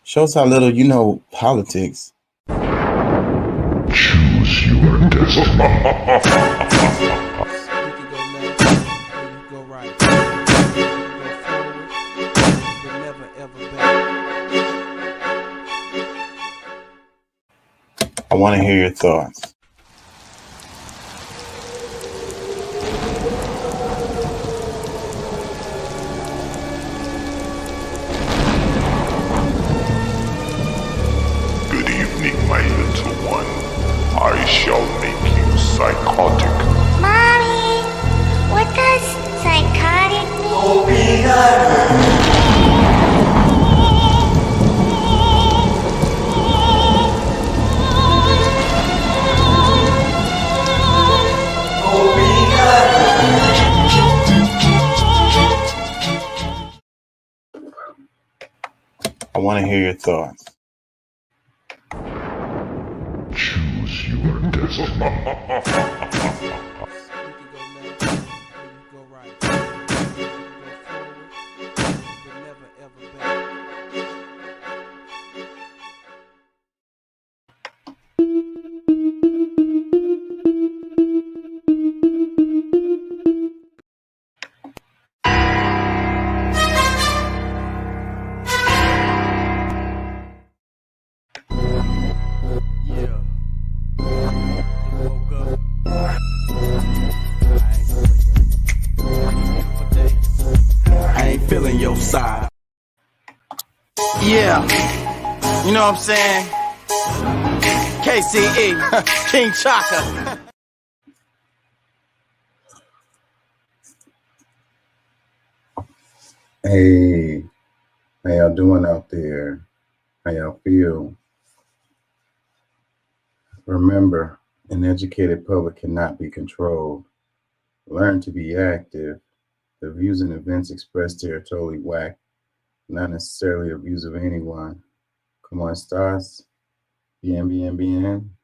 Shows how little you know politics. Choose your destiny. You can go left or you go right. You can go forward, but never ever back. I want to hear your thoughts. Good evening, my little one. I shall make you psychotic. Mommy, what does psychotic mean? I want to hear your thoughts. Choose your destiny. You can go left or you go right. You can go forward, but never ever back. Yeah. Just woke up. I ain't feeling your side. Yeah, you know what I'm saying? KCE, King Chaka. Hey, how y'all doing out there? How y'all feel? Remember, an educated public cannot be controlled. Learn to be active. The views and events expressed here are totally whack, not necessarily the views of anyone. ¿Cómo estás? Bien, bien, bien.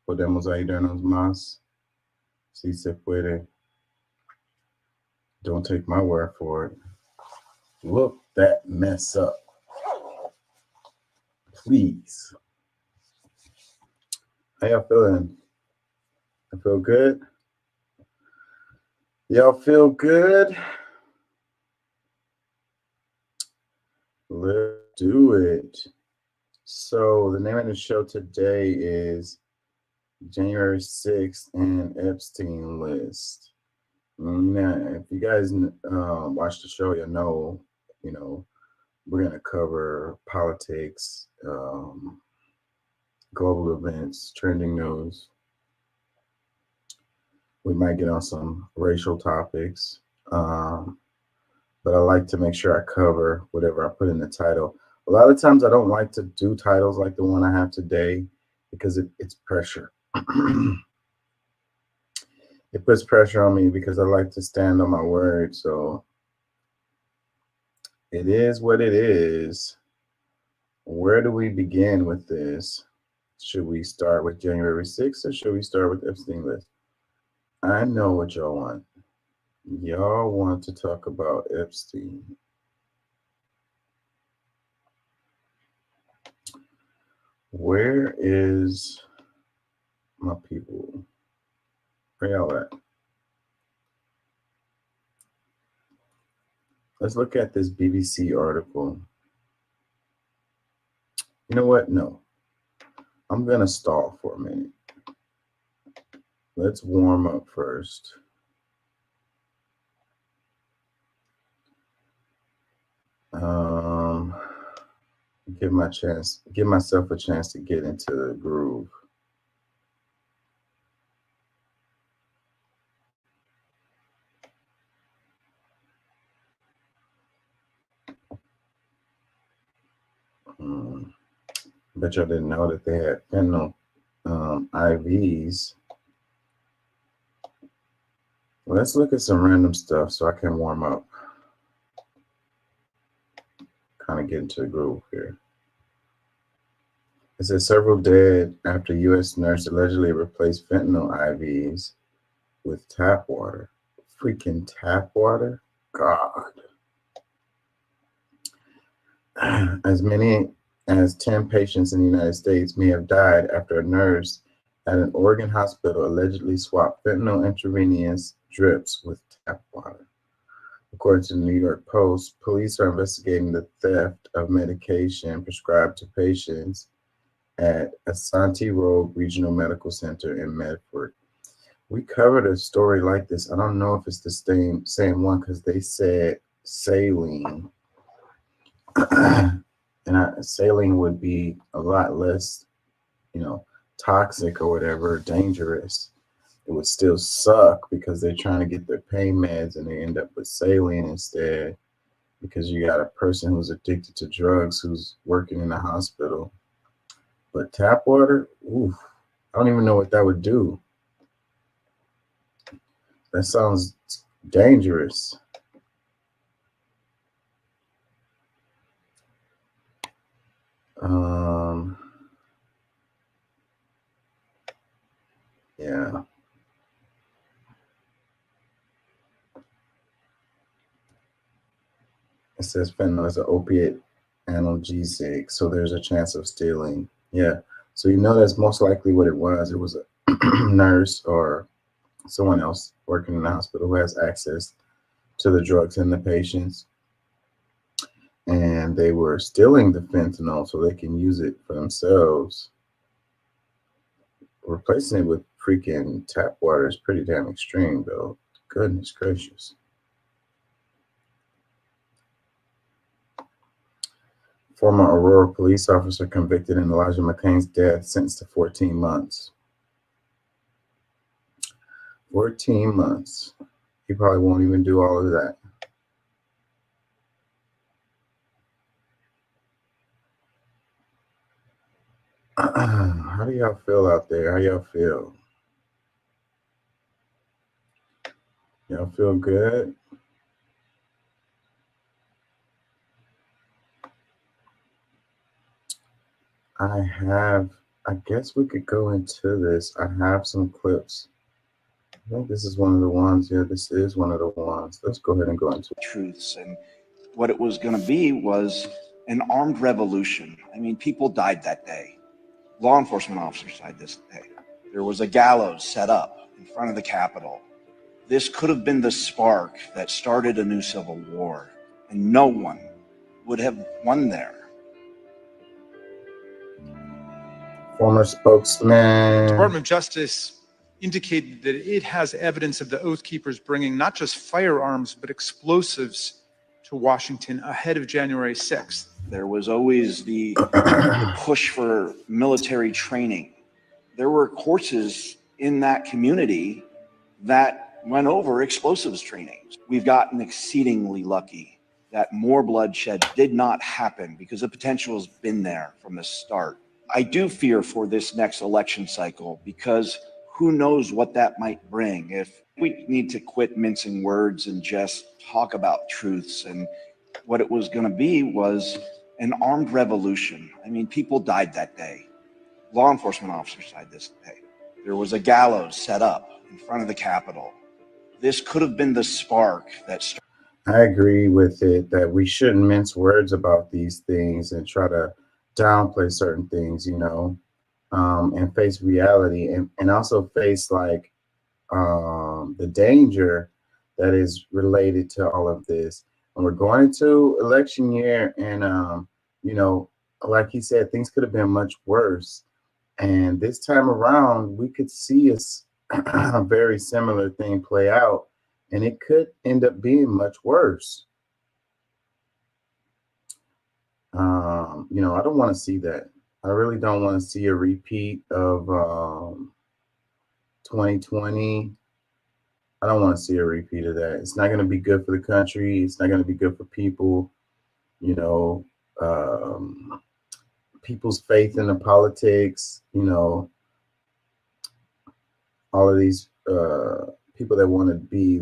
Podemos ayudarnos más. Si se puede. Don't take my word for it. Look that mess up. Please. How y'all feeling? I feel good? Y'all feel good? Let's do it. So the name of the show today is January 6th and Epstein List. Now, if you guys watch the show, you know, we're going to cover politics, global events, trending news. We might get on some racial topics, but I like to make sure I cover whatever I put in the title. A lot of times I don't like to do titles like the one I have today because it's pressure. It puts pressure on me because I like to stand on my word. So it is what it is. Where do we begin with this? Should we start with January 6th or should we start with Epstein List? I know what y'all want. Y'all want to talk about Epstein. Where is my people? Where y'all at? Let's look at this BBC article. You know what? No. I'm going to stall for a minute. Let's warm up first. Give myself a chance to get into the groove. Bet y'all didn't know that they had fentanyl IVs. Let's look at some random stuff so I can warm up. Kind of get into the groove here. It says several dead after U.S. nurse allegedly replaced fentanyl IVs with tap water. Freaking tap water? God. As many as 10 patients in the United States may have died after a nurse at an Oregon hospital allegedly swapped fentanyl intravenous drips with tap water. According to the New York Post, police are investigating the theft of medication prescribed to patients at Asante Road Regional Medical Center in Medford. We covered a story like this. I don't know if it's the same one because they said saline. And saline would be a lot less, toxic or whatever, dangerous. It would still suck because they're trying to get their pain meds and they end up with saline instead because you got a person who's addicted to drugs who's working in the hospital. But tap water, oof, I don't even know what that would do. That sounds dangerous. Yeah. It says fentanyl is an opiate analgesic, so there's a chance of stealing. Yeah. So that's most likely what it was. It was a nurse or someone else working in the hospital who has access to the drugs and the patients. And they were stealing the fentanyl so they can use it for themselves. Replacing it with freaking tap water is pretty damn extreme, though. Goodness gracious. Former Aurora police officer convicted in Elijah McClain's death, sentenced to 14 months. 14 months. He probably won't even do all of that. How do y'all feel out there? How y'all feel? Y'all feel good? I guess we could go into this. I have some clips. I think this is one of the ones. Yeah, this is one of the ones. Let's go ahead and go into it. Truths, and what it was going to be was an armed revolution. I mean, people died that day. Law enforcement officers died this day. There was a gallows set up in front of the Capitol. This could have been the spark that started a new civil war, and no one would have won there. Former spokesman. Department of Justice indicated that it has evidence of the Oath Keepers bringing not just firearms, but explosives to Washington ahead of January 6th. There was always the push for military training. There were courses in that community that went over explosives training. We've gotten exceedingly lucky that more bloodshed did not happen because the potential has been there from the start. I do fear for this next election cycle because who knows what that might bring. If we need to quit mincing words and just talk about truths, and what it was going to be was an armed revolution. I mean, people died that day. Law enforcement officers died this day. There was a gallows set up in front of the Capitol. This could have been the spark that started. I agree with it that we shouldn't mince words about these things and try to downplay certain things, and face reality and also face the danger that is related to all of this. And we're going into election year, and like he said, things could have been much worse. And this time around, we could see a very similar thing play out, and it could end up being much worse. I don't want to see that. I really don't want to see a repeat of 2020. I don't want to see a repeat of that. It's not going to be good for the country. It's not going to be good for people. People's faith in the politics. All of these people that want to be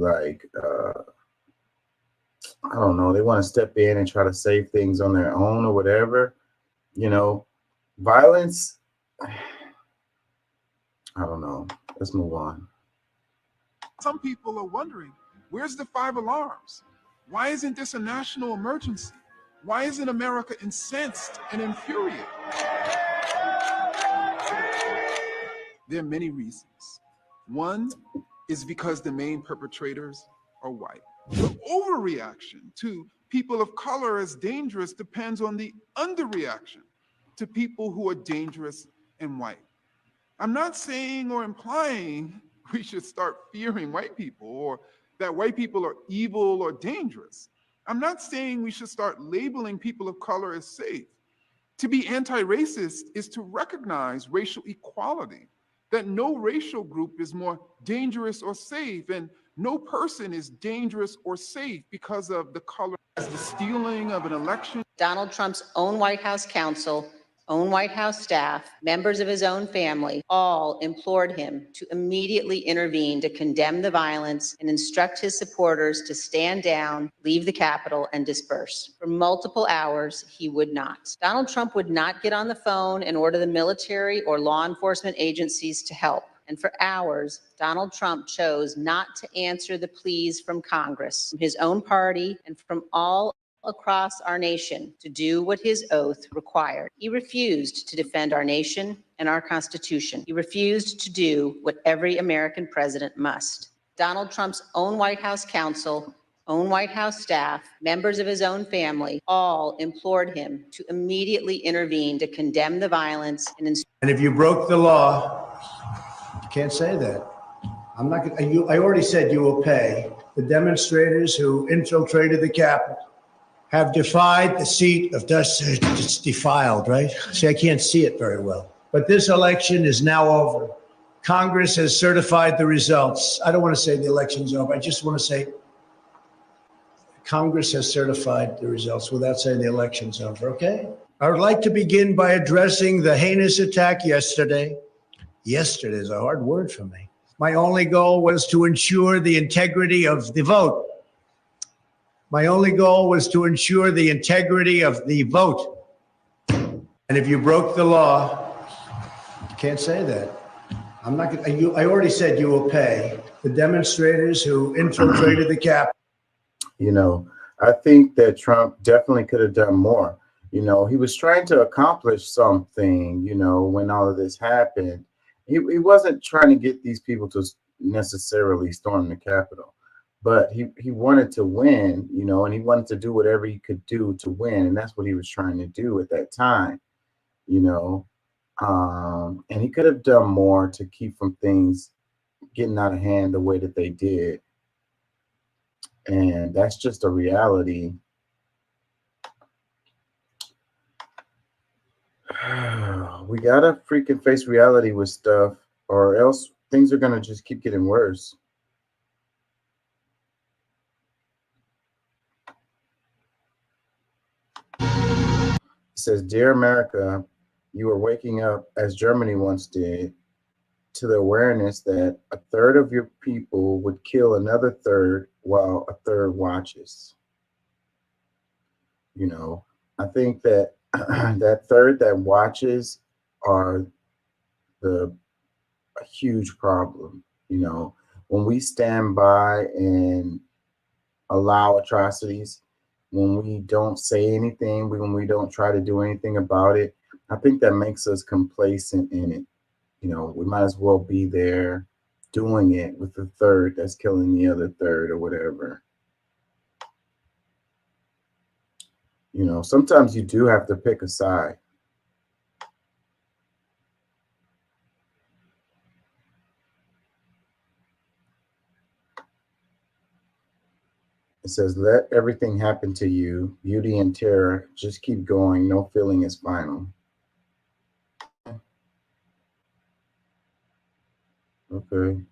I don't know, they want to step in and try to save things on their own or whatever. Violence. I don't know. Let's move on. Some people are wondering, where's the 5 alarms? Why isn't this a national emergency? Why isn't America incensed and infuriated? There are many reasons. One is because the main perpetrators are white. The overreaction to people of color as dangerous depends on the underreaction to people who are dangerous and white. I'm not saying or implying we should start fearing white people or that white people are evil or dangerous. I'm not saying we should start labeling people of color as safe. To be anti-racist is to recognize racial equality, that no racial group is more dangerous or safe, and no person is dangerous or safe because of the color. As the stealing of an election. Donald Trump's own White House counsel, own White House staff, members of his own family, all implored him to immediately intervene to condemn the violence and instruct his supporters to stand down, leave the Capitol, and disperse. For multiple hours, he would not. Donald Trump would not get on the phone and order the military or law enforcement agencies to help. And for hours, Donald Trump chose not to answer the pleas from Congress, from his own party, and from all across our nation to do what his oath required. He refused to defend our nation and our Constitution. He refused to do what every American president must. Donald Trump's own White House counsel, own White House staff, members of his own family, all implored him to immediately intervene to condemn the violence and if you broke the law, you can't say that. I'm not gonna, I already said you will pay. The demonstrators who infiltrated the Capitol have defied the seat of justice. It's defiled, right? See, I can't see it very well. But this election is now over. Congress has certified the results. I don't want to say the election's over. I just want to say Congress has certified the results without saying the election's over, okay? I would like to begin by addressing the heinous attack yesterday. Yesterday is a hard word for me. My only goal was to ensure the integrity of the vote. My only goal was to ensure the integrity of the vote. And if you broke the law, you can't say that. I'm not gonna, I already said you will pay. The demonstrators who infiltrated the Capitol. You know, I think that Trump definitely could have done more. You know, he was trying to accomplish something, you know, when all of this happened. He wasn't trying to get these people to necessarily storm the Capitol, but he wanted to win, you know, and he wanted to do whatever he could do to win. And that's what he was trying to do at that time, you know. And he could have done more to keep from things getting out of hand the way that they did. And that's just a reality. We gotta freaking face reality with stuff, or else things are gonna just keep getting worse. It says, "Dear America, you are waking up, as Germany once did, to the awareness that a third of your people would kill another third while a third watches." You know, I think that that third that watches are a huge problem. You know, when we stand by and allow atrocities, when we don't say anything, when we don't try to do anything about it, I think that makes us complacent in it. You know, we might as well be there doing it with the third that's killing the other third or whatever. You know, sometimes you do have to pick a side. It says, "Let everything happen to you, beauty and terror. Just keep going. No feeling is final." Okay.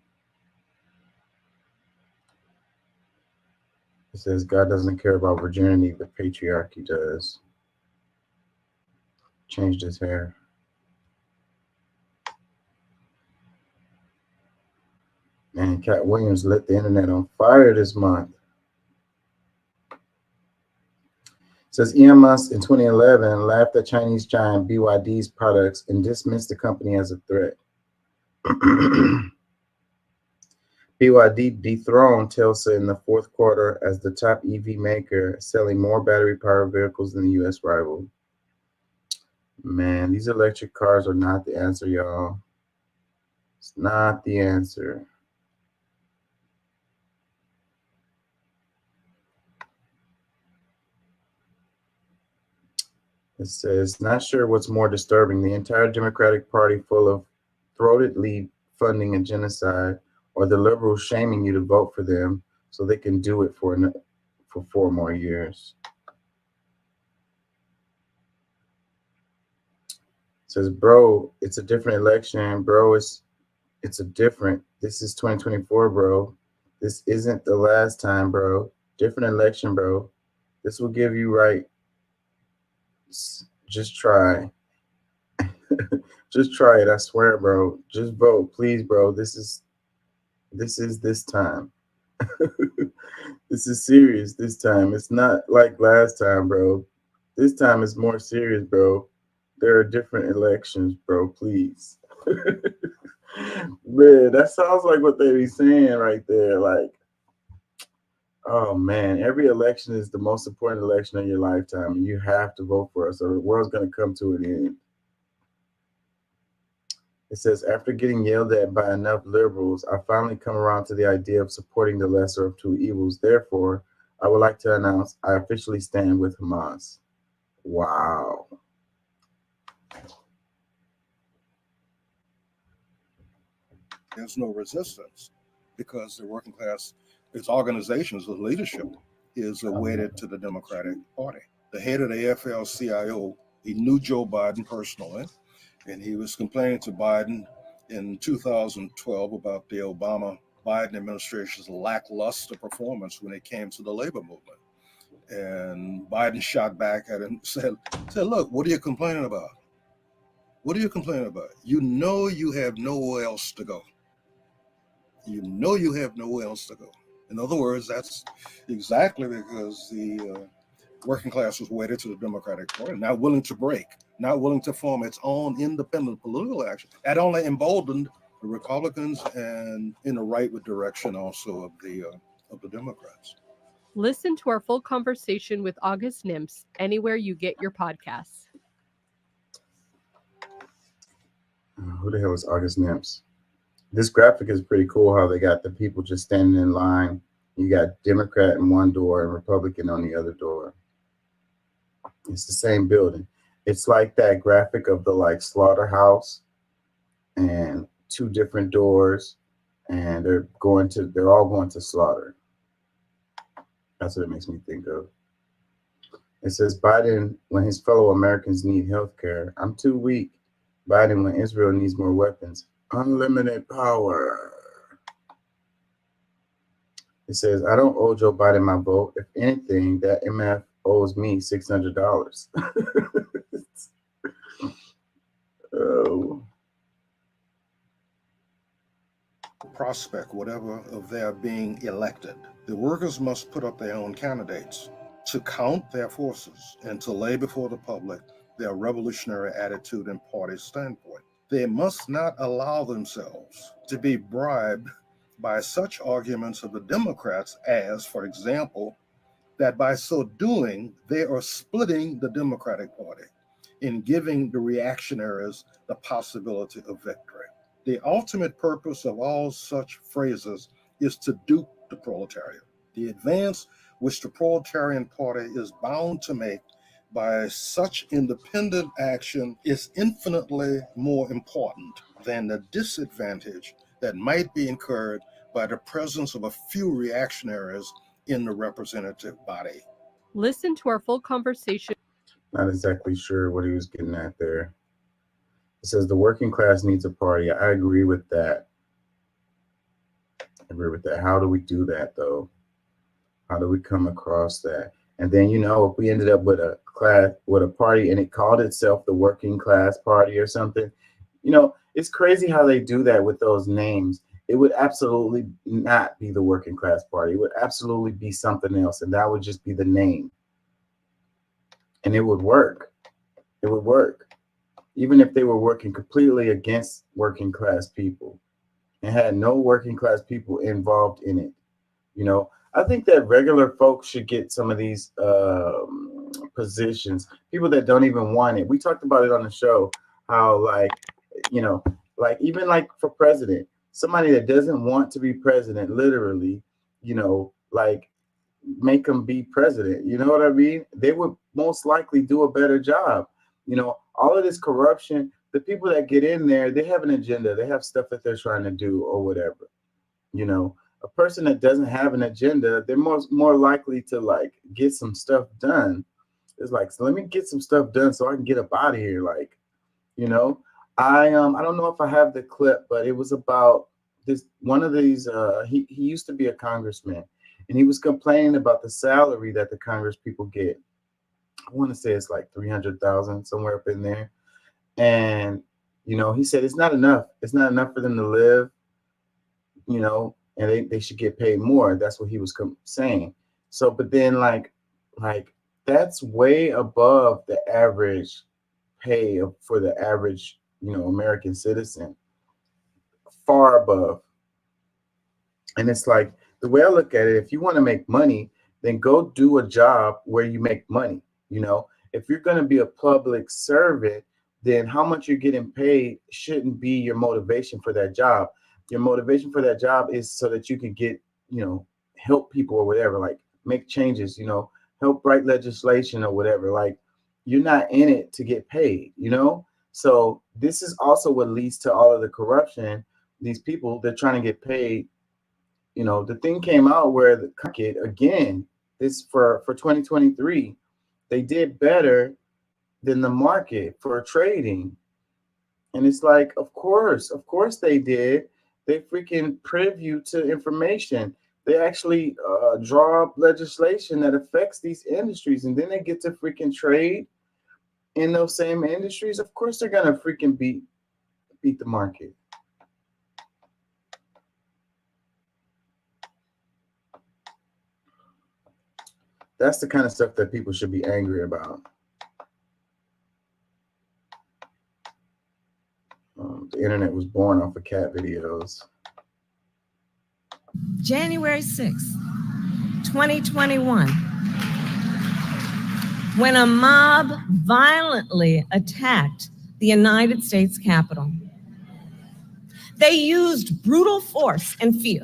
It says, "God doesn't care about virginity, the patriarchy does." Changed his hair. Man, Cat Williams lit the internet on fire this month. It says, Elon Musk in 2011 laughed at Chinese giant BYD's products and dismissed the company as a threat. BYD dethroned Tesla in the fourth quarter as the top EV maker, selling more battery-powered vehicles than the U.S. rival. Man, these electric cars are not the answer, y'all. It's not the answer. It says, not sure what's more disturbing, the entire Democratic Party full of throatedly funding a genocide, or the liberals shaming you to vote for them so they can do it for 4 more years. It says, bro, it's a different election. Bro, it's a different. This is 2024, bro. This isn't the last time, bro. Different election, bro. This will give you right. Just try. Just try it. I swear, bro. Just vote, please, bro. This is this time. This is serious this time. It's not like last time, bro. This time is more serious, bro. There are different elections, bro. Please. Man, that sounds like what they be saying right there. Like, oh man, every election is the most important election of your lifetime, and you have to vote for us, or the world's gonna come to an end. It says, after getting yelled at by enough liberals, I finally come around to the idea of supporting the lesser of two evils. Therefore, I would like to announce I officially stand with Hamas. Wow. There's no resistance because the working class, its organizations, the leadership is wedded to the Democratic Party. The head of the AFL-CIO, he knew Joe Biden personally, and he was complaining to Biden in 2012 about the Obama-Biden administration's lackluster performance when it came to the labor movement. And Biden shot back at him and said, look, what are you complaining about? What are you complaining about? You know you have nowhere else to go. You know you have nowhere else to go. In other words, that's exactly because the working class was wedded to the Democratic Party, not willing to break, not willing to form its own independent political action. That only emboldened the Republicans and in the rightward direction also of the Democrats. Listen to our full conversation with August Nimps anywhere you get your podcasts. Who the hell is August Nimps? This graphic is pretty cool how they got the people just standing in line. You got Democrat in one door and Republican on the other door. It's the same building. It's like that graphic of the like slaughterhouse and 2 different doors, and they're all going to slaughter. That's what it makes me think of. It says Biden when his fellow Americans need health care. I'm too weak. Biden when Israel needs more weapons. Unlimited power. It says, I don't owe Joe Biden my vote. If anything, that MF owes me $600. Oh. Prospect, whatever, of their being elected. The workers must put up their own candidates to count their forces and to lay before the public their revolutionary attitude and party standpoint. They must not allow themselves to be bribed by such arguments of the Democrats as, for example, that by so doing, they are splitting the Democratic Party in giving the reactionaries the possibility of victory. The ultimate purpose of all such phrases is to dupe the proletariat. The advance which the proletarian party is bound to make by such independent action is infinitely more important than the disadvantage that might be incurred by the presence of a few reactionaries in the representative body. Listen to our full conversation. Not exactly sure what he was getting at there. It says the working class needs a party. I agree with that. How do we do that though? How do we come across that? And then, if we ended up with a party and it called itself the Working Class Party or something, it's crazy how they do that with those names. It would absolutely not be the Working Class Party. It would absolutely be something else. And that would just be the name. And it would work. It would work. Even if they were working completely against working class people, and had no working class people involved in it. You know, I think that regular folks should get some of these positions. People that don't even want it. We talked about it on the show. How like, you know, like even like for president, somebody that doesn't want to be president, literally, like make them be president. You know what I mean? They would most likely do a better job. All of this corruption. The people that get in there, they have an agenda. They have stuff that they're trying to do or whatever. A person that doesn't have an agenda, they're more likely to like get some stuff done. It's like, so let me get some stuff done so I can get up out of here. Like, you know, I don't know if I have the clip, but it was about this one of these. He used to be a congressman, and he was complaining about the salary that the Congress people get. I want to say it's like 300,000 somewhere up in there, and he said it's not enough. It's not enough for them to live. And they should get paid more. That's what he was saying. So, but then like that's way above the average pay for the average, American citizen, far above. And it's like, the way I look at it, if you want to make money, then go do a job where you make money. If you're going to be a public servant, then how much you're getting paid shouldn't be your motivation for that job. Your motivation for that job is so that you can get, help people or whatever, like make changes, help write legislation or whatever. Like, you're not in it to get paid, So this is also what leads to all of the corruption. These people, they're trying to get paid. The thing came out where the market, again, this for 2023, they did better than the market for trading. And it's like, of course they did. They freaking privy to information. They actually draw up legislation that affects these industries, and then they get to freaking trade in those same industries. Of course they're gonna freaking beat the market. That's the kind of stuff that people should be angry about. The internet was born off of cat videos. January 6th, 2021, when a mob violently attacked the United States Capitol. They used brutal force and fear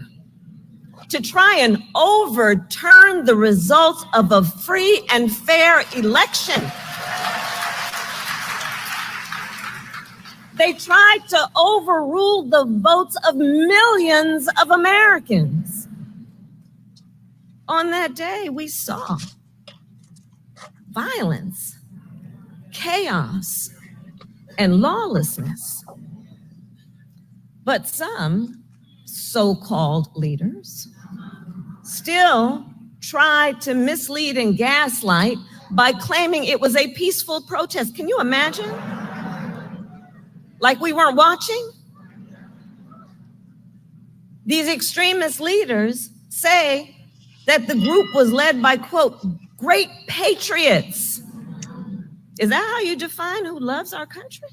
to try and overturn the results of a free and fair election. They tried to overrule the votes of millions of Americans. On that day, we saw violence, chaos, and lawlessness. But some so-called leaders still tried to mislead and gaslight by claiming it was a peaceful protest. Can you imagine? Like we weren't watching? These extremist leaders say that the group was led by, quote, great patriots. Is that how you define who loves our country?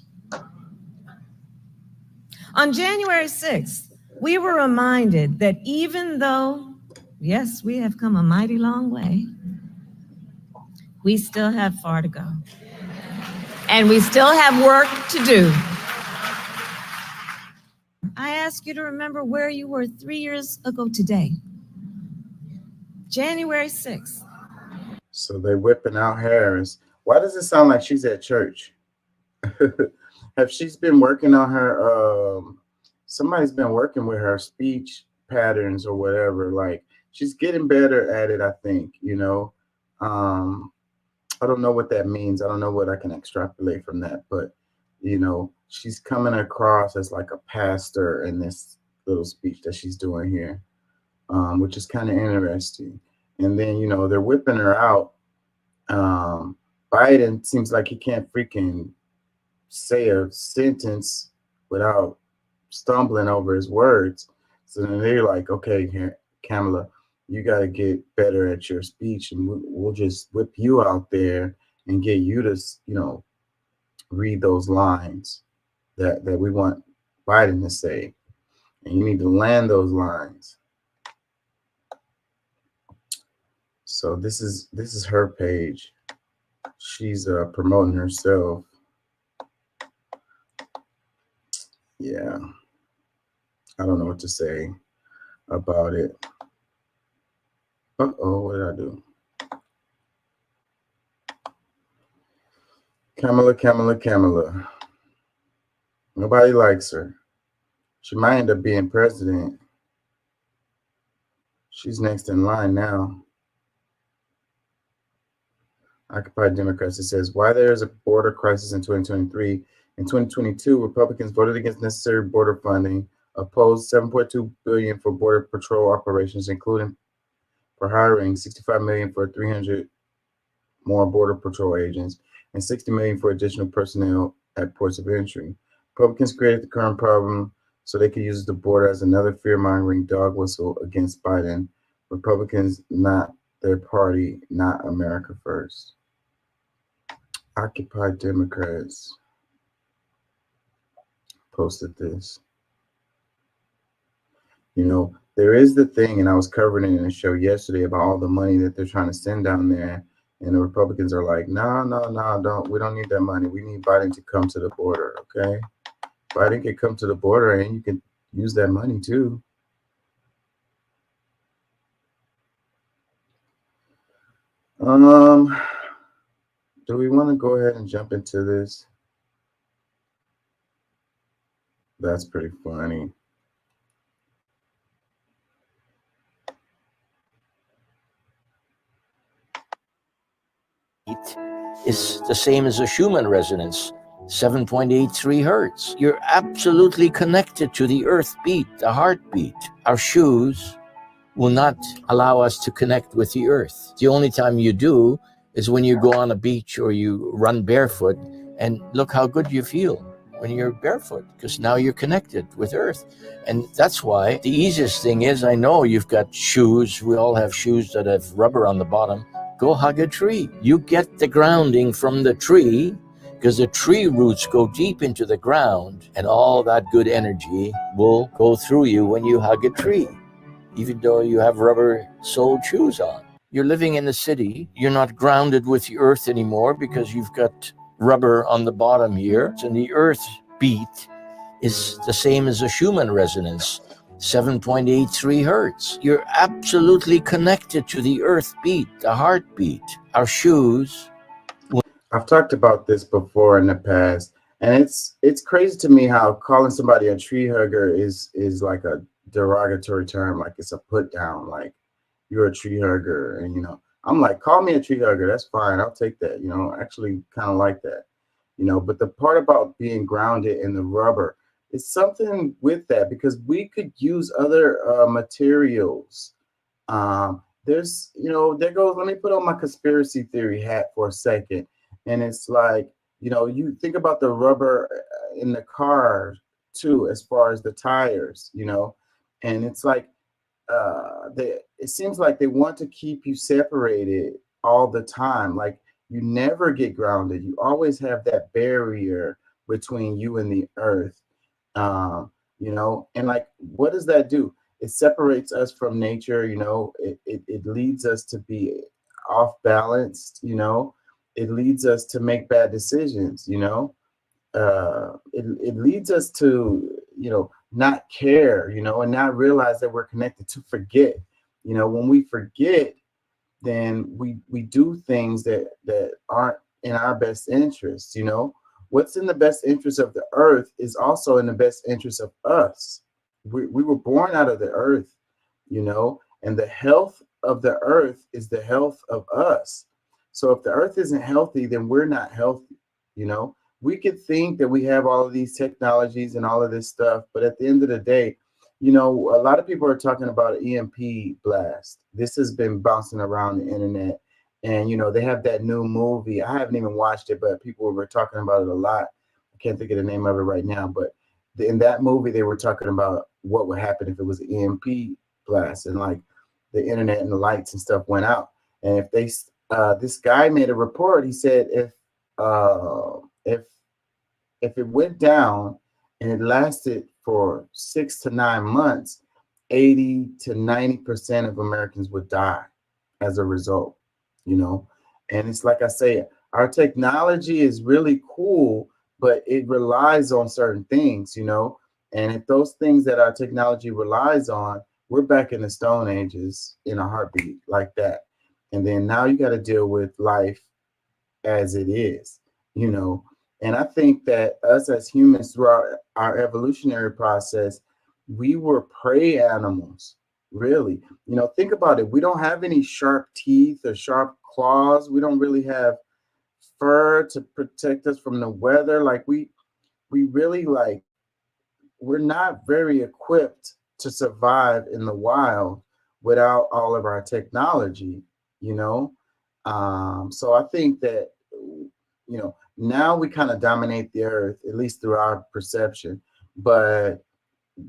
On January 6th, we were reminded that even though, yes, we have come a mighty long way, we still have far to go. And we still have work to do. I ask you to remember where you were 3 years ago today, January 6th. So they're whipping out Harris. Why does it sound like she's at church? Have she's been working on her, somebody's been working with her speech patterns or whatever. Like, she's getting better at it, I think, I don't know what that means. I don't know what I can extrapolate from that, but, she's coming across as like a pastor in this little speech that she's doing here, which is kind of interesting. And then, they're whipping her out. Biden seems like he can't freaking say a sentence without stumbling over his words. So then they're like, okay, here, Kamala, you got to get better at your speech, and we'll just whip you out there and get you to, read those lines that we want Biden to say. And you need to land those lines. So this is her page. She's promoting herself. Yeah, I don't know what to say about it. Uh-oh, what did I do? Kamala. Nobody likes her. She might end up being president. She's next in line now. Occupy Democrats, it says, why there is a border crisis in 2023. In 2022, Republicans voted against necessary border funding, opposed $7.2 billion for Border Patrol operations, including for hiring $65 million for 300 more Border Patrol agents and $60 million for additional personnel at ports of entry. Republicans created the current problem so they could use the border as another fear-mongering dog whistle against Biden. Republicans, not their party, not America first. Occupy Democrats posted this. You know, there is the thing, and I was covering it in a show yesterday about all the money that they're trying to send down there. And the Republicans are like, no, we don't need that money. We need Biden to come to the border, okay? Biden can come to the border and you can use that money too. Do we want to go ahead and jump into this? That's pretty funny. Is the same as a Schumann resonance, 7.83 hertz. You're absolutely connected to the earth beat, the heartbeat. Our shoes will not allow us to connect with the earth. The only time you do is when you go on a beach or you run barefoot, and look how good you feel when you're barefoot, because now you're connected with earth. And that's why the easiest thing is, I know you've got shoes, we all have shoes that have rubber on the bottom. Go hug a tree. You get the grounding from the tree, because the tree roots go deep into the ground, and all that good energy will go through you when you hug a tree, even though you have rubber-soled shoes on. You're living in the city, you're not grounded with the earth anymore because you've got rubber on the bottom here, and the earth beat is the same as a Schumann resonance, 7.83 hertz. You're absolutely connected to the earth beat, the heartbeat. Our shoes. I've talked about this before in the past, and it's crazy to me how calling somebody a tree hugger is like a derogatory term, like it's a put down, like you're a tree hugger. And you know, I'm like, call me a tree hugger, that's fine, I'll take that, you know, actually kind of like that, you know. But the part about being grounded in the rubber, it's something with that, because we could use other materials. There's, you know, there goes, let me put on my conspiracy theory hat for a second. And it's like, you know, you think about the rubber in the car too, as far as the tires, you know, and it's like, it seems like they want to keep you separated all the time. Like you never get grounded. You always have that barrier between you and the earth. You know, and like, what does that do? It separates us from nature, you know, it leads us to be off balanced, you know, it leads us to make bad decisions, you know, it leads us to, you know, not care, you know, and not realize that we're connected, to forget. You know, when we forget, then we do things that aren't in our best interest. You know, what's in the best interest of the earth is also in the best interest of us. We were born out of the earth, you know, and the health of the earth is the health of us. So if the earth isn't healthy, then we're not healthy, you know. We could think that we have all of these technologies and all of this stuff, but at the end of the day, you know, a lot of people are talking about EMP blast. This has been bouncing around the internet, and you know, they have that new movie. I haven't even watched it, but people were talking about it a lot. I can't think of the name of it right now, but in that movie, they were talking about what would happen if it was an EMP blast, and like the internet and the lights and stuff went out. And if they, this guy made a report. He said if it went down and it lasted for 6 to 9 months, 80 to 90% of Americans would die as a result, you know. And it's like I say, our technology is really cool, but it relies on certain things, you know. And if those things that our technology relies on, we're back in the Stone Ages in a heartbeat like that. And then now you got to deal with life as it is, you know. And I think that us as humans, throughout our evolutionary process, we were prey animals, really. You know, think about it. We don't have any sharp teeth or sharp claws. We don't really have fur to protect us from the weather. Like we really like we're not very equipped to survive in the wild without all of our technology, you know. So I think that, you know, now we kind of dominate the earth, at least through our perception. But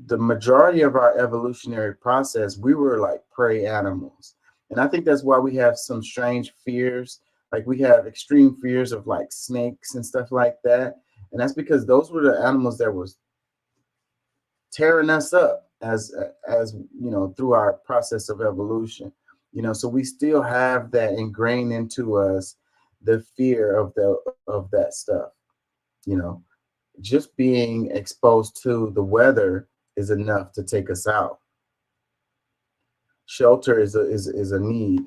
the majority of our evolutionary process, we were like prey animals. And I think that's why we have some strange fears. Like we have extreme fears of like snakes and stuff like that. And that's because those were the animals that was tearing us up as you know, through our process of evolution, you know. So we still have that ingrained into us, the fear of that stuff, you know. Just being exposed to the weather is enough to take us out. Shelter is a need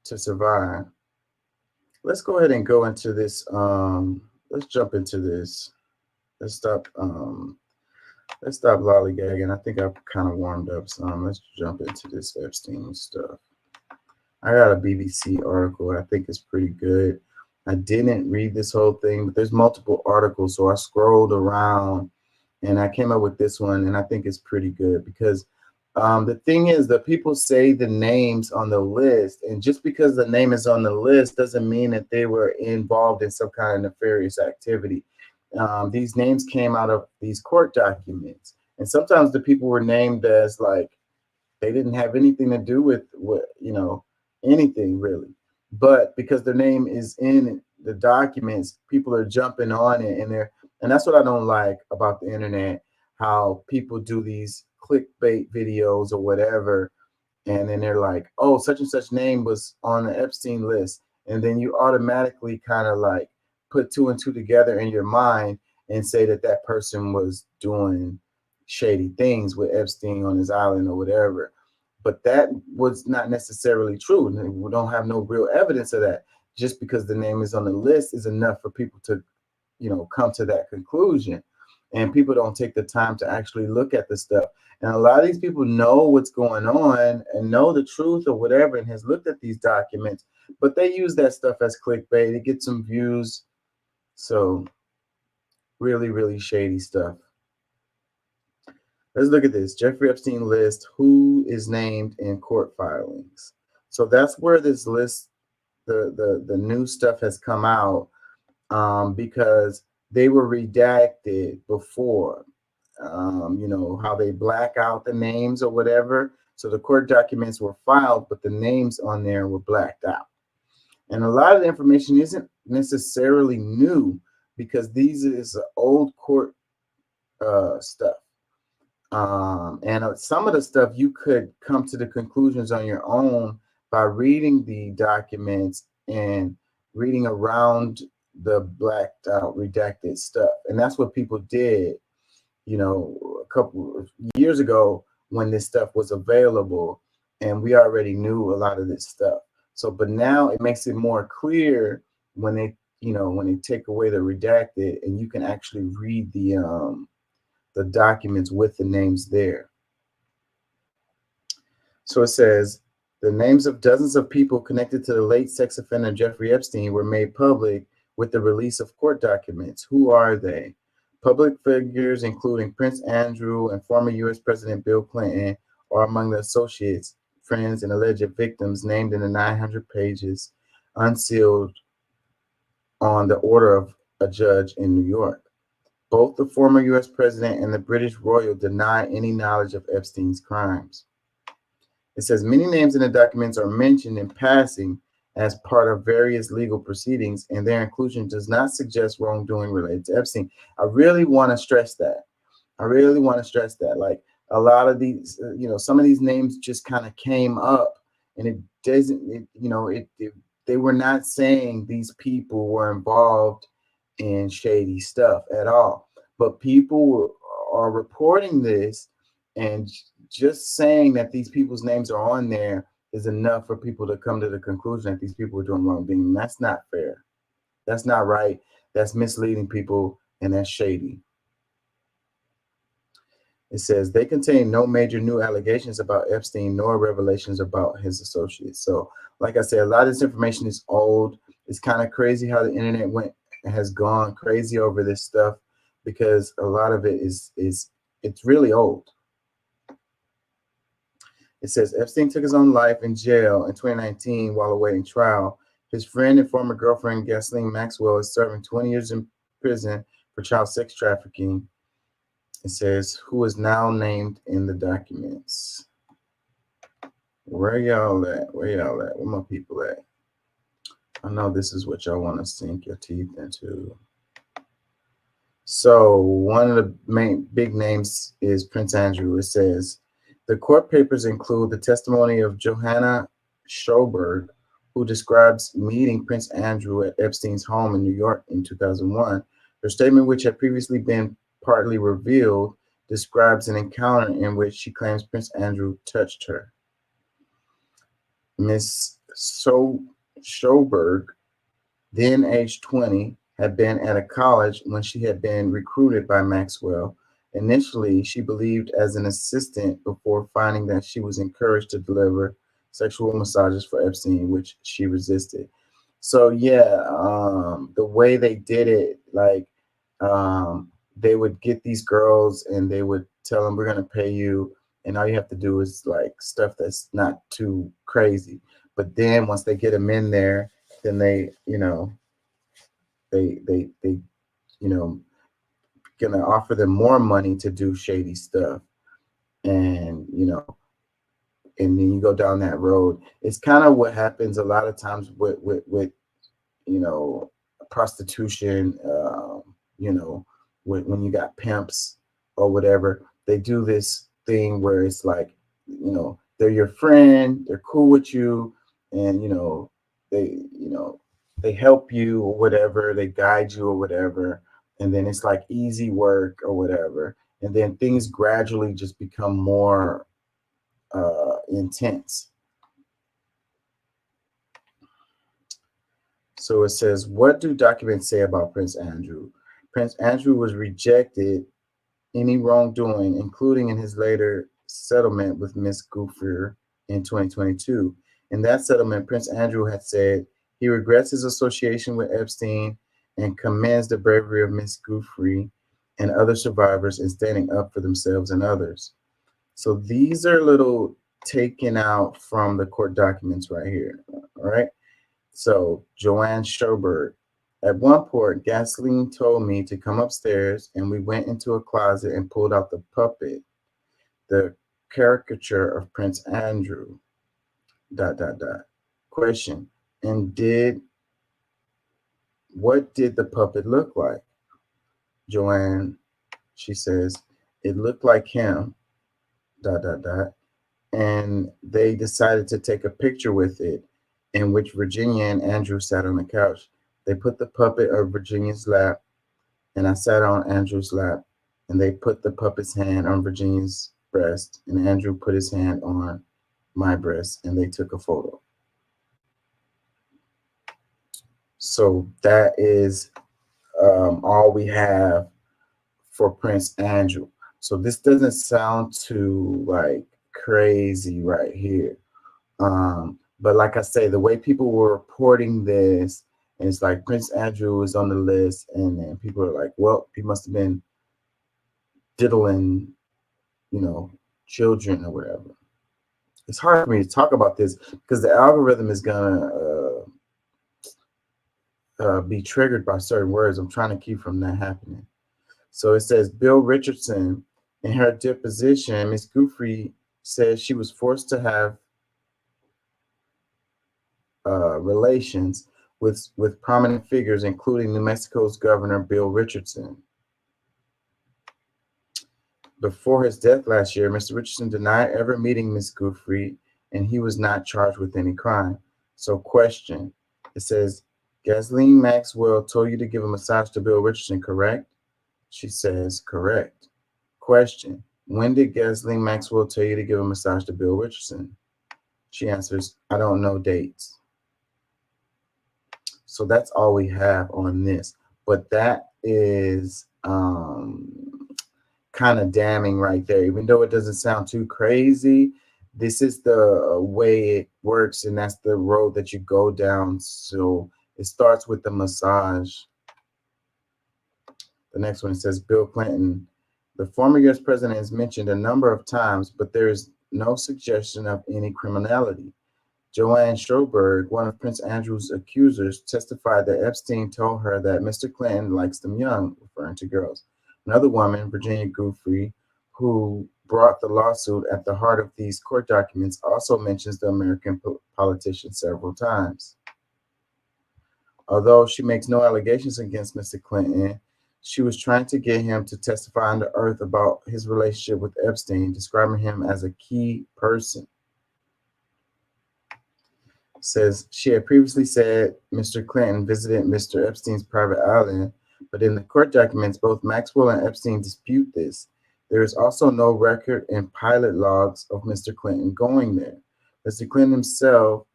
to survive. Let's go ahead and go into this. Let's jump into this. Let's stop let's stop lollygagging. I think I've kind of warmed up some. Let's jump into this Epstein stuff. I got a BBC article I think is pretty good. I didn't read this whole thing, but there's multiple articles, so I scrolled around and I came up with this one, and I think it's pretty good because the thing is that people say the names on the list, and just because the name is on the list doesn't mean that they were involved in some kind of nefarious activity. These names came out of these court documents, and sometimes the people were named as like they didn't have anything to do with what, you know, anything really. But because their name is in the documents, people are jumping on it, and that's what I don't like about the internet, how people do these clickbait videos or whatever, and then they're like, oh, such and such name was on the Epstein list. And then you automatically kind of like put two and two together in your mind and say that that person was doing shady things with Epstein on his island or whatever. But that was not necessarily true. And we don't have no real evidence of that. Just because the name is on the list is enough for people to, you know, come to that conclusion. And people don't take the time to actually look at the stuff. And a lot of these people know what's going on and know the truth or whatever and has looked at these documents, but they use that stuff as clickbait to get some views. So really, really shady stuff. Let's look at this. Jeffrey Epstein list, who is named in court filings. So that's where this list, the new stuff has come out, because they were redacted before. You know, how they black out the names or whatever. So the court documents were filed, but the names on there were blacked out. And a lot of the information isn't necessarily new because these is old court stuff. And some of the stuff you could come to the conclusions on your own by reading the documents and reading around the blacked out, redacted stuff. And that's what people did, you know, a couple of years ago when this stuff was available, and we already knew a lot of this stuff. So, but now it makes it more clear when they, you know, when they take away the redacted, and you can actually read the documents with the names there. So it says the names of dozens of people connected to the late sex offender Jeffrey Epstein were made public with the release of court documents. Who are they? Public figures, including Prince Andrew and former U.S. President Bill Clinton, are among the associates, friends, and alleged victims named in the 900 pages unsealed on the order of a judge in New York. Both the former U.S. president and the British royal deny any knowledge of Epstein's crimes. It says many names in the documents are mentioned in passing as part of various legal proceedings, and their inclusion does not suggest wrongdoing related to Epstein. I really want to stress that. I really want to stress that. Like a lot of these, some of these names just kind of came up, and it doesn't, they were not saying these people were involved in shady stuff at all. But people are reporting this, and just saying that these people's names are on there is enough for people to come to the conclusion that these people are doing wrongdoing. And that's not fair. That's not right. That's misleading people, and that's shady. It says they contain no major new allegations about Epstein nor revelations about his associates. So, like I said, a lot of this information is old. It's kind of crazy how the internet has gone crazy over this stuff, because a lot of it is it's really old. It says Epstein took his own life in jail in 2019 while awaiting trial. His friend and former girlfriend, Ghislaine Maxwell, is serving 20 years in prison for child sex trafficking. It says, who is now named in the documents. Where y'all at? Where y'all at? Where my people at? I know this is what y'all want to sink your teeth into. So one of the main big names is Prince Andrew. It says, the court papers include the testimony of Johanna Schoberg, who describes meeting Prince Andrew at Epstein's home in New York in 2001. Her statement, which had previously been partly revealed, describes an encounter in which she claims Prince Andrew touched her. Miss Schoberg, then aged 20, had been at a college when she had been recruited by Maxwell. Initially, she believed as an assistant before finding that she was encouraged to deliver sexual massages for Epstein, which she resisted. So yeah, the way they did it, like they would get these girls and they would tell them, we're going to pay you, and all you have to do is like stuff that's not too crazy. But then once they get them in there, then they gonna offer them more money to do shady stuff, and and then you go down that road. It's kind of what happens a lot of times with prostitution. When you got pimps or whatever, they do this thing where it's like, they're your friend, they're cool with you, and they help you or whatever, they guide you or whatever, and then it's like easy work or whatever, and then things gradually just become more intense. So it says, what do documents say about Prince Andrew? Prince Andrew was rejected any wrongdoing, including in his later settlement with Miss Giuffre in 2022. In that settlement, Prince Andrew had said he regrets his association with Epstein and commends the bravery of Miss Giuffre and other survivors in standing up for themselves and others. So these are little taken out from the court documents right here. All right. So Joanne Schoberg, at one point, Gasoline told me to come upstairs, and we went into a closet and pulled out the puppet, the caricature of Prince Andrew, ... Question, and what did the puppet look like? Joanne, she says, it looked like him, ... And they decided to take a picture with it, in which Virginia and Andrew sat on the couch. They put the puppet on Virginia's lap, and I sat on Andrew's lap, and they put the puppet's hand on Virginia's breast, and Andrew put his hand on my breast, and they took a photo. So that is all we have for Prince Andrew. So this doesn't sound too like crazy right here. But like I say, the way people were reporting this, and it's like Prince Andrew is on the list, and then people are like, well, he must have been diddling, children or whatever. It's hard for me to talk about this because the algorithm is gonna be triggered by certain words. I'm trying to keep from that happening. So it says Bill Richardson, in her deposition, Ms. Giuffre says she was forced to have relations with prominent figures, including New Mexico's Governor Bill Richardson. Before his death last year, Mr. Richardson denied ever meeting Ms. Giuffre, and he was not charged with any crime. So, question. It says, Ghislaine Maxwell told you to give a massage to Bill Richardson, correct? She says, correct. Question. When did Ghislaine Maxwell tell you to give a massage to Bill Richardson? She answers, I don't know dates. So that's all we have on this. But that is kind of damning right there. Even though it doesn't sound too crazy, this is the way it works, and that's the road that you go down. So it starts with the massage. The next one, it says Bill Clinton. The former U.S. president is mentioned a number of times, but there is no suggestion of any criminality. Joanne Stroberg, one of Prince Andrew's accusers, testified that Epstein told her that Mr. Clinton likes them young, referring to girls. Another woman, Virginia Giuffre, who brought the lawsuit at the heart of these court documents, also mentions the American politician several times. Although she makes no allegations against Mr. Clinton, she was trying to get him to testify under oath about his relationship with Epstein, describing him as a key person. Says she had previously said Mr. Clinton visited Mr. Epstein's private island, but in the court documents, both Maxwell and Epstein dispute this. There is also no record in pilot logs of Mr. Clinton going there. Mr. Clinton himself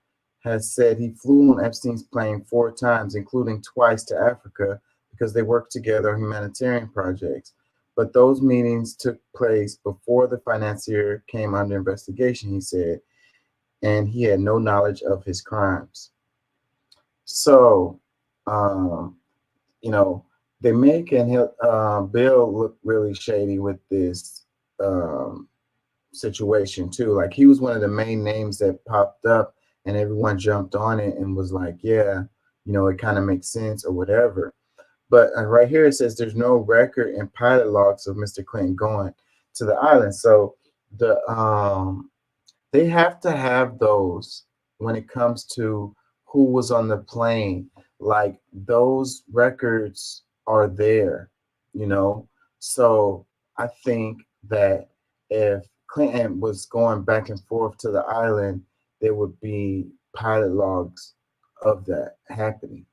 has said he flew on Epstein's plane 4 times, including twice to Africa, because they worked together on humanitarian projects. But those meetings took place before the financier came under investigation, he said, and he had no knowledge of his crimes. So, they make Bill look really shady with this situation too. Like, he was one of the main names that popped up, and everyone jumped on it and was like, yeah, it kind of makes sense or whatever. But right here it says there's no record in pilot logs of Mr. Clinton going to the island. So they have to have those when it comes to who was on the plane. Like, those records are there, So I think that if Clinton was going back and forth to the island, there would be pilot logs of that happening,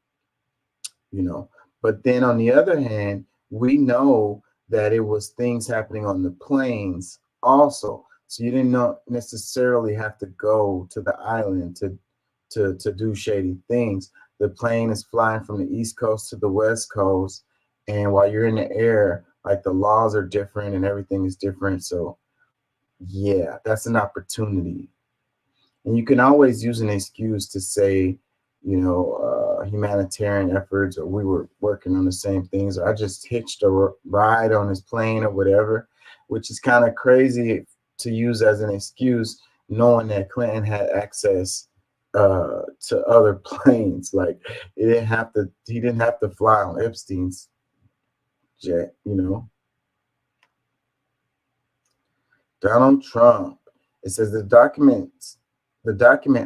But then on the other hand, we know that it was things happening on the planes also. So you didn't necessarily have to go to the island to do shady things. The plane is flying from the East Coast to the West Coast, and while you're in the air, like, the laws are different and everything is different. So yeah, that's an opportunity. And you can always use an excuse to say, humanitarian efforts, or we were working on the same things, or I just hitched a ride on his plane or whatever, which is kind of crazy to use as an excuse, knowing that Clinton had access to other planes. Like, he didn't have to fly on Epstein's jet, Donald Trump. It says the document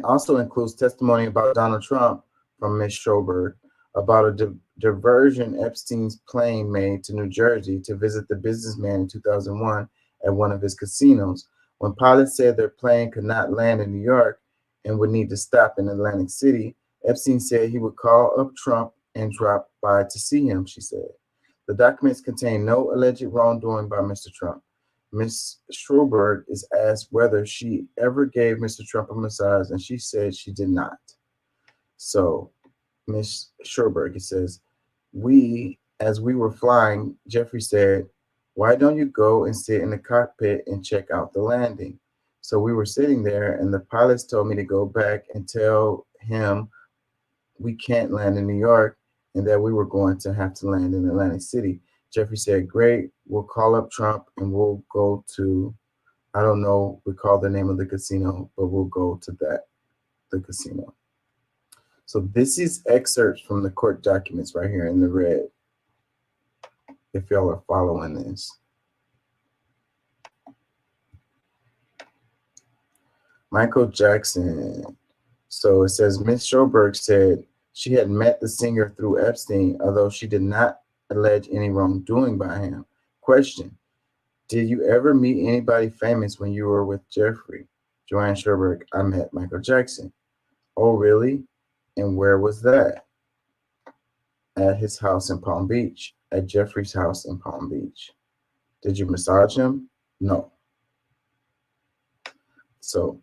also includes testimony about Donald Trump from Ms. Stroberg about a diversion Epstein's plane made to New Jersey to visit the businessman in 2001 at one of his casinos. When pilots said their plane could not land in New York and would need to stop in Atlantic City, Epstein said he would call up Trump and drop by to see him, she said. The documents contain no alleged wrongdoing by Mr. Trump. Ms. Stroberg is asked whether she ever gave Mr. Trump a massage, and she said she did not. So, Ms. Stroberg, it says, as we were flying, Jeffrey said, why don't you go and sit in the cockpit and check out the landing? So we were sitting there, and the pilots told me to go back and tell him we can't land in New York and that we were going to have to land in Atlantic City. Jeffrey said, great, we'll call up Trump and we'll go to, I don't know, recall the name of the casino, but we'll go to the casino. So this is excerpts from the court documents right here in the red, if y'all are following this. Michael Jackson. So it says Ms. Schoberg said she had met the singer through Epstein, although she did not allege any wrongdoing by him. Question: did you ever meet anybody famous when you were with Jeffrey? Joanne Sherberg: I met Michael Jackson. Oh, really? And where was that? At his house in Palm Beach. At Jeffrey's house in Palm Beach. Did you massage him? No. So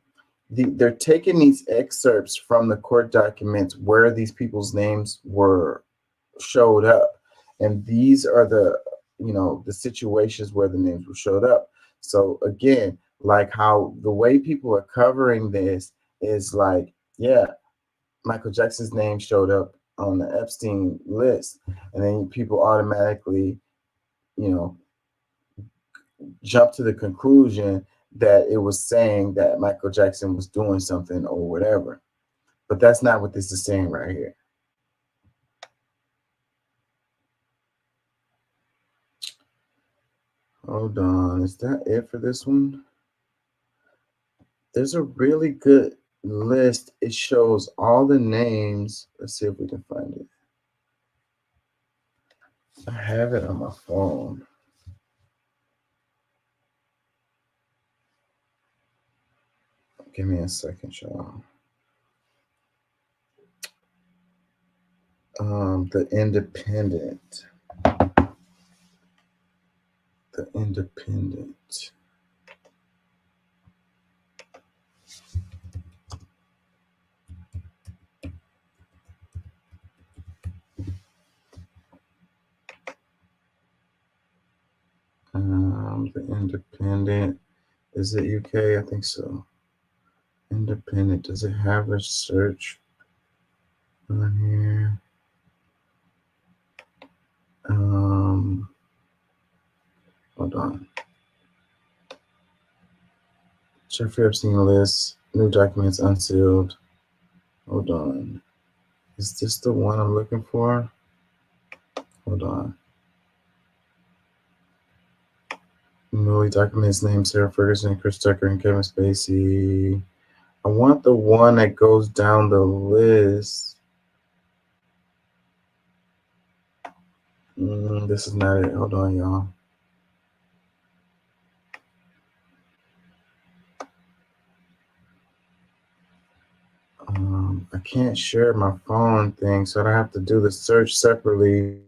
they're taking these excerpts from the court documents where these people's names were showed up. And these are the situations where the names were showed up. So again, like how the way people are covering this is like, yeah, Michael Jackson's name showed up on the Epstein list, and then people automatically, jump to the conclusion that it was saying that Michael Jackson was doing something or whatever. But that's not what this is saying right here. Hold on, is that it for this one? There's a really good list. It shows all the names. Let's see if we can find it. I have it on my phone. Give me a second, y'all. The Independent. The Independent. The Independent. Is it UK? I think so. Independent. Does it have a search on here? Hold on. Jeffrey Epstein List. New documents unsealed. Hold on. Is this the one I'm looking for? Hold on. Newly documents named Sarah Ferguson, Chris Tucker, and Kevin Spacey. I want the one that goes down the list. This is not it. Hold on, y'all. I can't share my phone thing, so I have to do the search separately,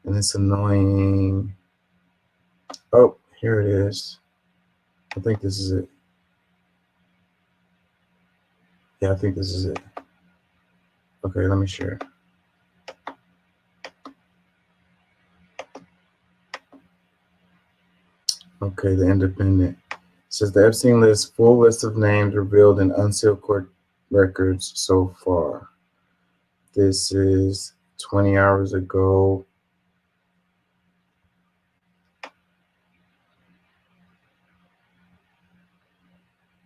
and it's annoying. Oh, here it is. I think this is it. Yeah, I think this is it. Okay, let me share. Okay, the Independent. It says the Epstein List, full list of names revealed in unsealed court records so far. This is 20 hours ago.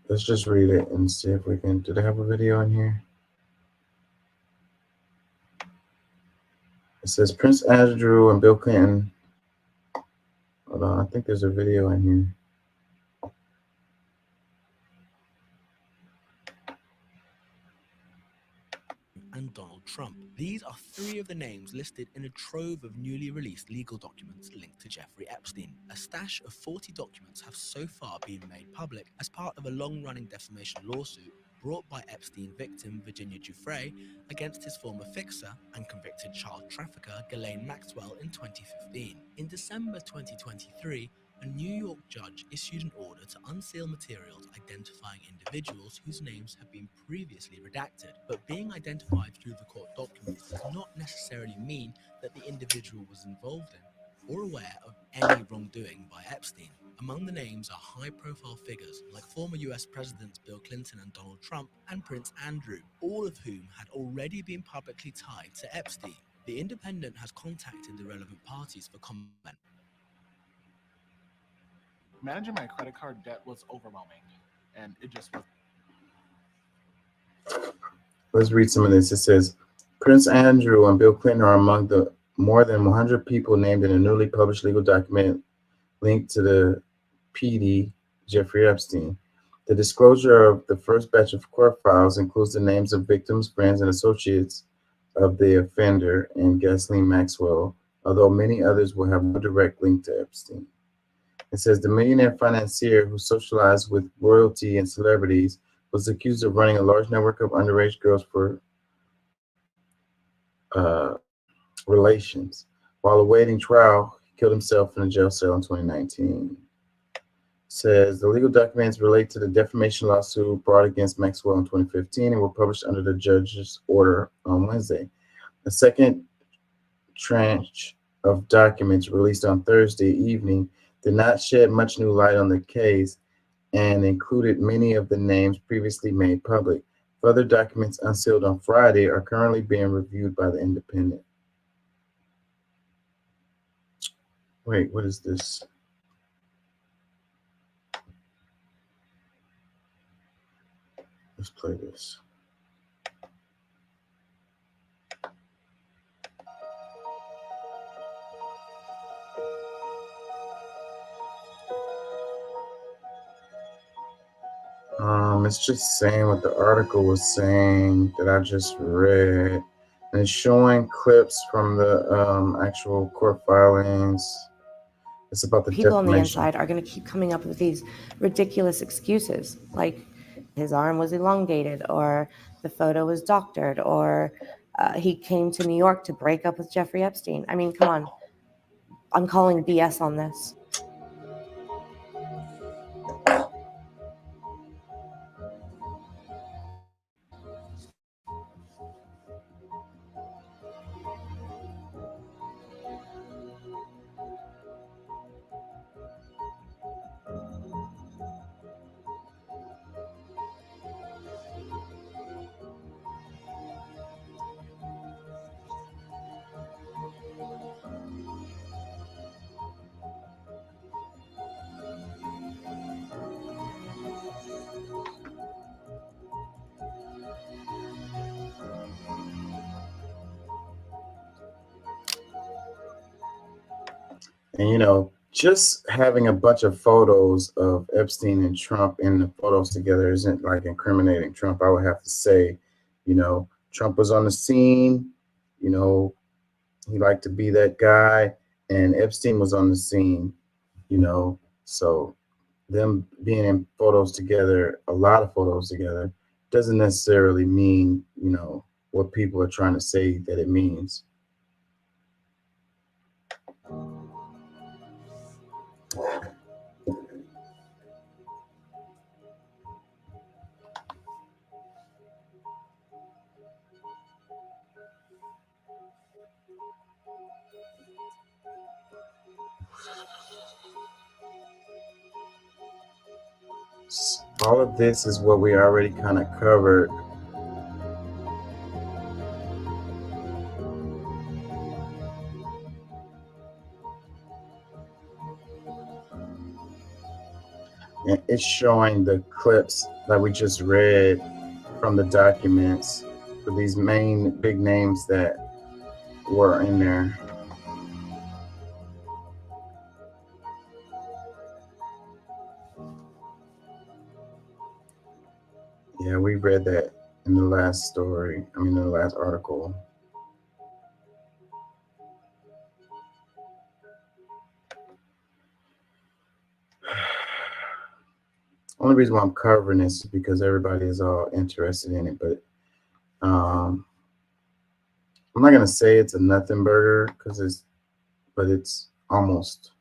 Let's just read it and see if we can. Do they have a video in here? It says Prince Andrew and Bill Clinton. Hold on, I think there's a video in here. And Donald Trump. These are three of the names listed in a trove of newly released legal documents linked to Jeffrey Epstein. A stash of 40 documents have so far been made public as part of a long-running defamation lawsuit brought by Epstein victim Virginia Giuffre against his former fixer and convicted child trafficker Ghislaine Maxwell in 2015. In December 2023, a New York judge issued an order to unseal materials identifying individuals whose names have been previously redacted. But being identified through the court documents does not necessarily mean that the individual was involved in or aware of any wrongdoing by Epstein. Among the names are high-profile figures like former US Presidents Bill Clinton and Donald Trump and Prince Andrew, all of whom had already been publicly tied to Epstein. The Independent has contacted the relevant parties for comment. Managing my credit card debt was overwhelming, and it just was. Let's read some of this. It says, Prince Andrew and Bill Clinton are among the more than 100 people named in a newly published legal document linked to the PD, Jeffrey Epstein. The disclosure of the first batch of court files includes the names of victims, friends, and associates of the offender and Ghislaine Maxwell, although many others will have no direct link to Epstein. It says the millionaire financier who socialized with royalty and celebrities was accused of running a large network of underage girls for relations. While awaiting trial, he killed himself in a jail cell in 2019. Says the legal documents relate to the defamation lawsuit brought against Maxwell in 2015 and were published under the judge's order on Wednesday. The second tranche of documents released on Thursday evening did not shed much new light on the case and included many of the names previously made public. Further documents unsealed on Friday are currently being reviewed by the Independent. Wait, what is this? Let's play this. It's just saying what the article was saying that I just read. And it's showing clips from the actual court filings. It's about the People on the defamation. inside are going to keep coming up with these ridiculous excuses, like his arm was elongated, or the photo was doctored, or he came to New York to break up with Jeffrey Epstein. I mean, come on. I'm calling BS on this. And just having a bunch of photos of Epstein and Trump in the photos together isn't like incriminating Trump. I would have to say, Trump was on the scene, he liked to be that guy, and Epstein was on the scene, so them being in photos together, a lot of photos together, doesn't necessarily mean, what people are trying to say that it means. All of this is what we already kind of covered. And it's showing the clips that we just read from the documents for these main big names that were in there. Yeah, we read that in the last story. In the last article. Only reason why I'm covering this is because everybody is all interested in it, but I'm not gonna say it's a nothing burger but it's almost,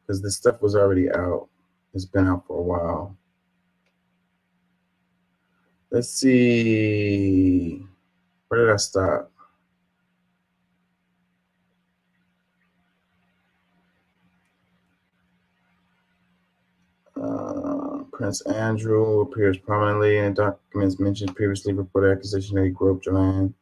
because this stuff was already out. It's been out for a while. Let's see. Where did I stop? Prince Andrew appears prominently in documents mentioned previously reported accusation that he groped Joanne,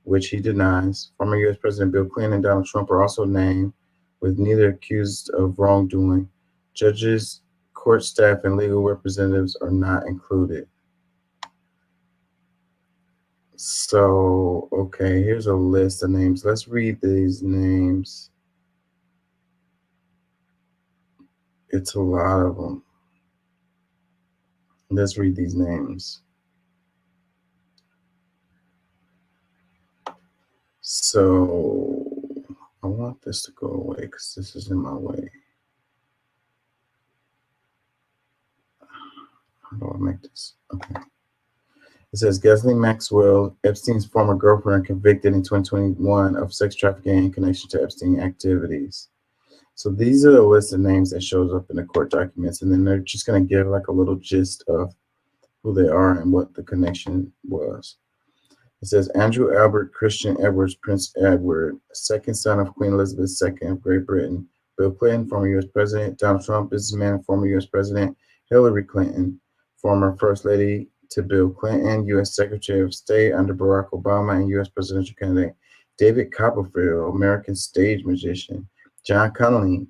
which he denies. Former U.S. President Bill Clinton and Donald Trump are also named, with neither accused of wrongdoing. Judges, court staff, and legal representatives are not included. So, okay, here's a list of names. Let's read these names. It's a lot of them. Let's read these names. So I want this to go away because this is in my way. How do I make this? Okay. It says Ghislaine Maxwell, Epstein's former girlfriend, convicted in 2021 of sex trafficking in connection to Epstein activities. So these are the list of names that shows up in the court documents, and then they're just going to give like a little gist of who they are and what the connection was. It says Andrew Albert Christian Edwards, Prince Edward, second son of Queen Elizabeth II of Great Britain. Bill Clinton, former U.S. President. Donald Trump, businessman, former U.S. President. Hillary Clinton, former First Lady to Bill Clinton, U.S. Secretary of State under Barack Obama and U.S. presidential candidate. David Copperfield, American stage magician. John Connolly,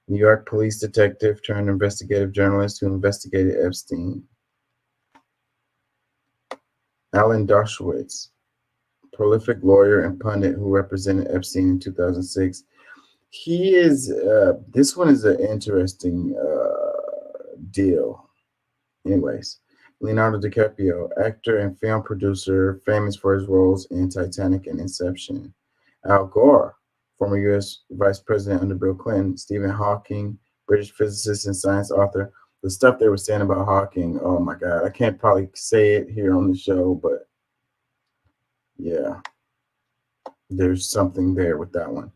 New York police detective turned investigative journalist who investigated Epstein. Alan Dershowitz, prolific lawyer and pundit who represented Epstein in 2006. He is, this one is an interesting deal. Anyways, Leonardo DiCaprio, actor and film producer, famous for his roles in Titanic and Inception. Al Gore, former U.S. Vice President under Bill Clinton. Stephen Hawking, British physicist and science author. The stuff they were saying about Hawking, oh my God, I can't probably say it here on the show, but yeah, there's something there with that one.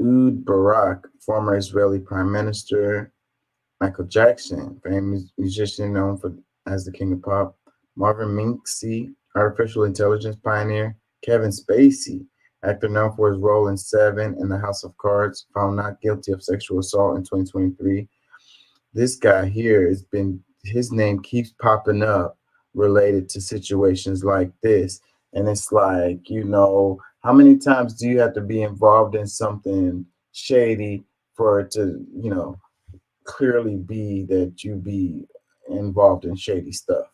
Ehud Barak, former Israeli Prime Minister. Michael Jackson, famous musician known as the King of Pop. Marvin Minksy, artificial intelligence pioneer. Kevin Spacey, actor known for his role in Seven and The House of Cards, found not guilty of sexual assault in 2023. This guy here his name keeps popping up related to situations like this. And it's like, how many times do you have to be involved in something shady for it to, clearly be that you be involved in shady stuff?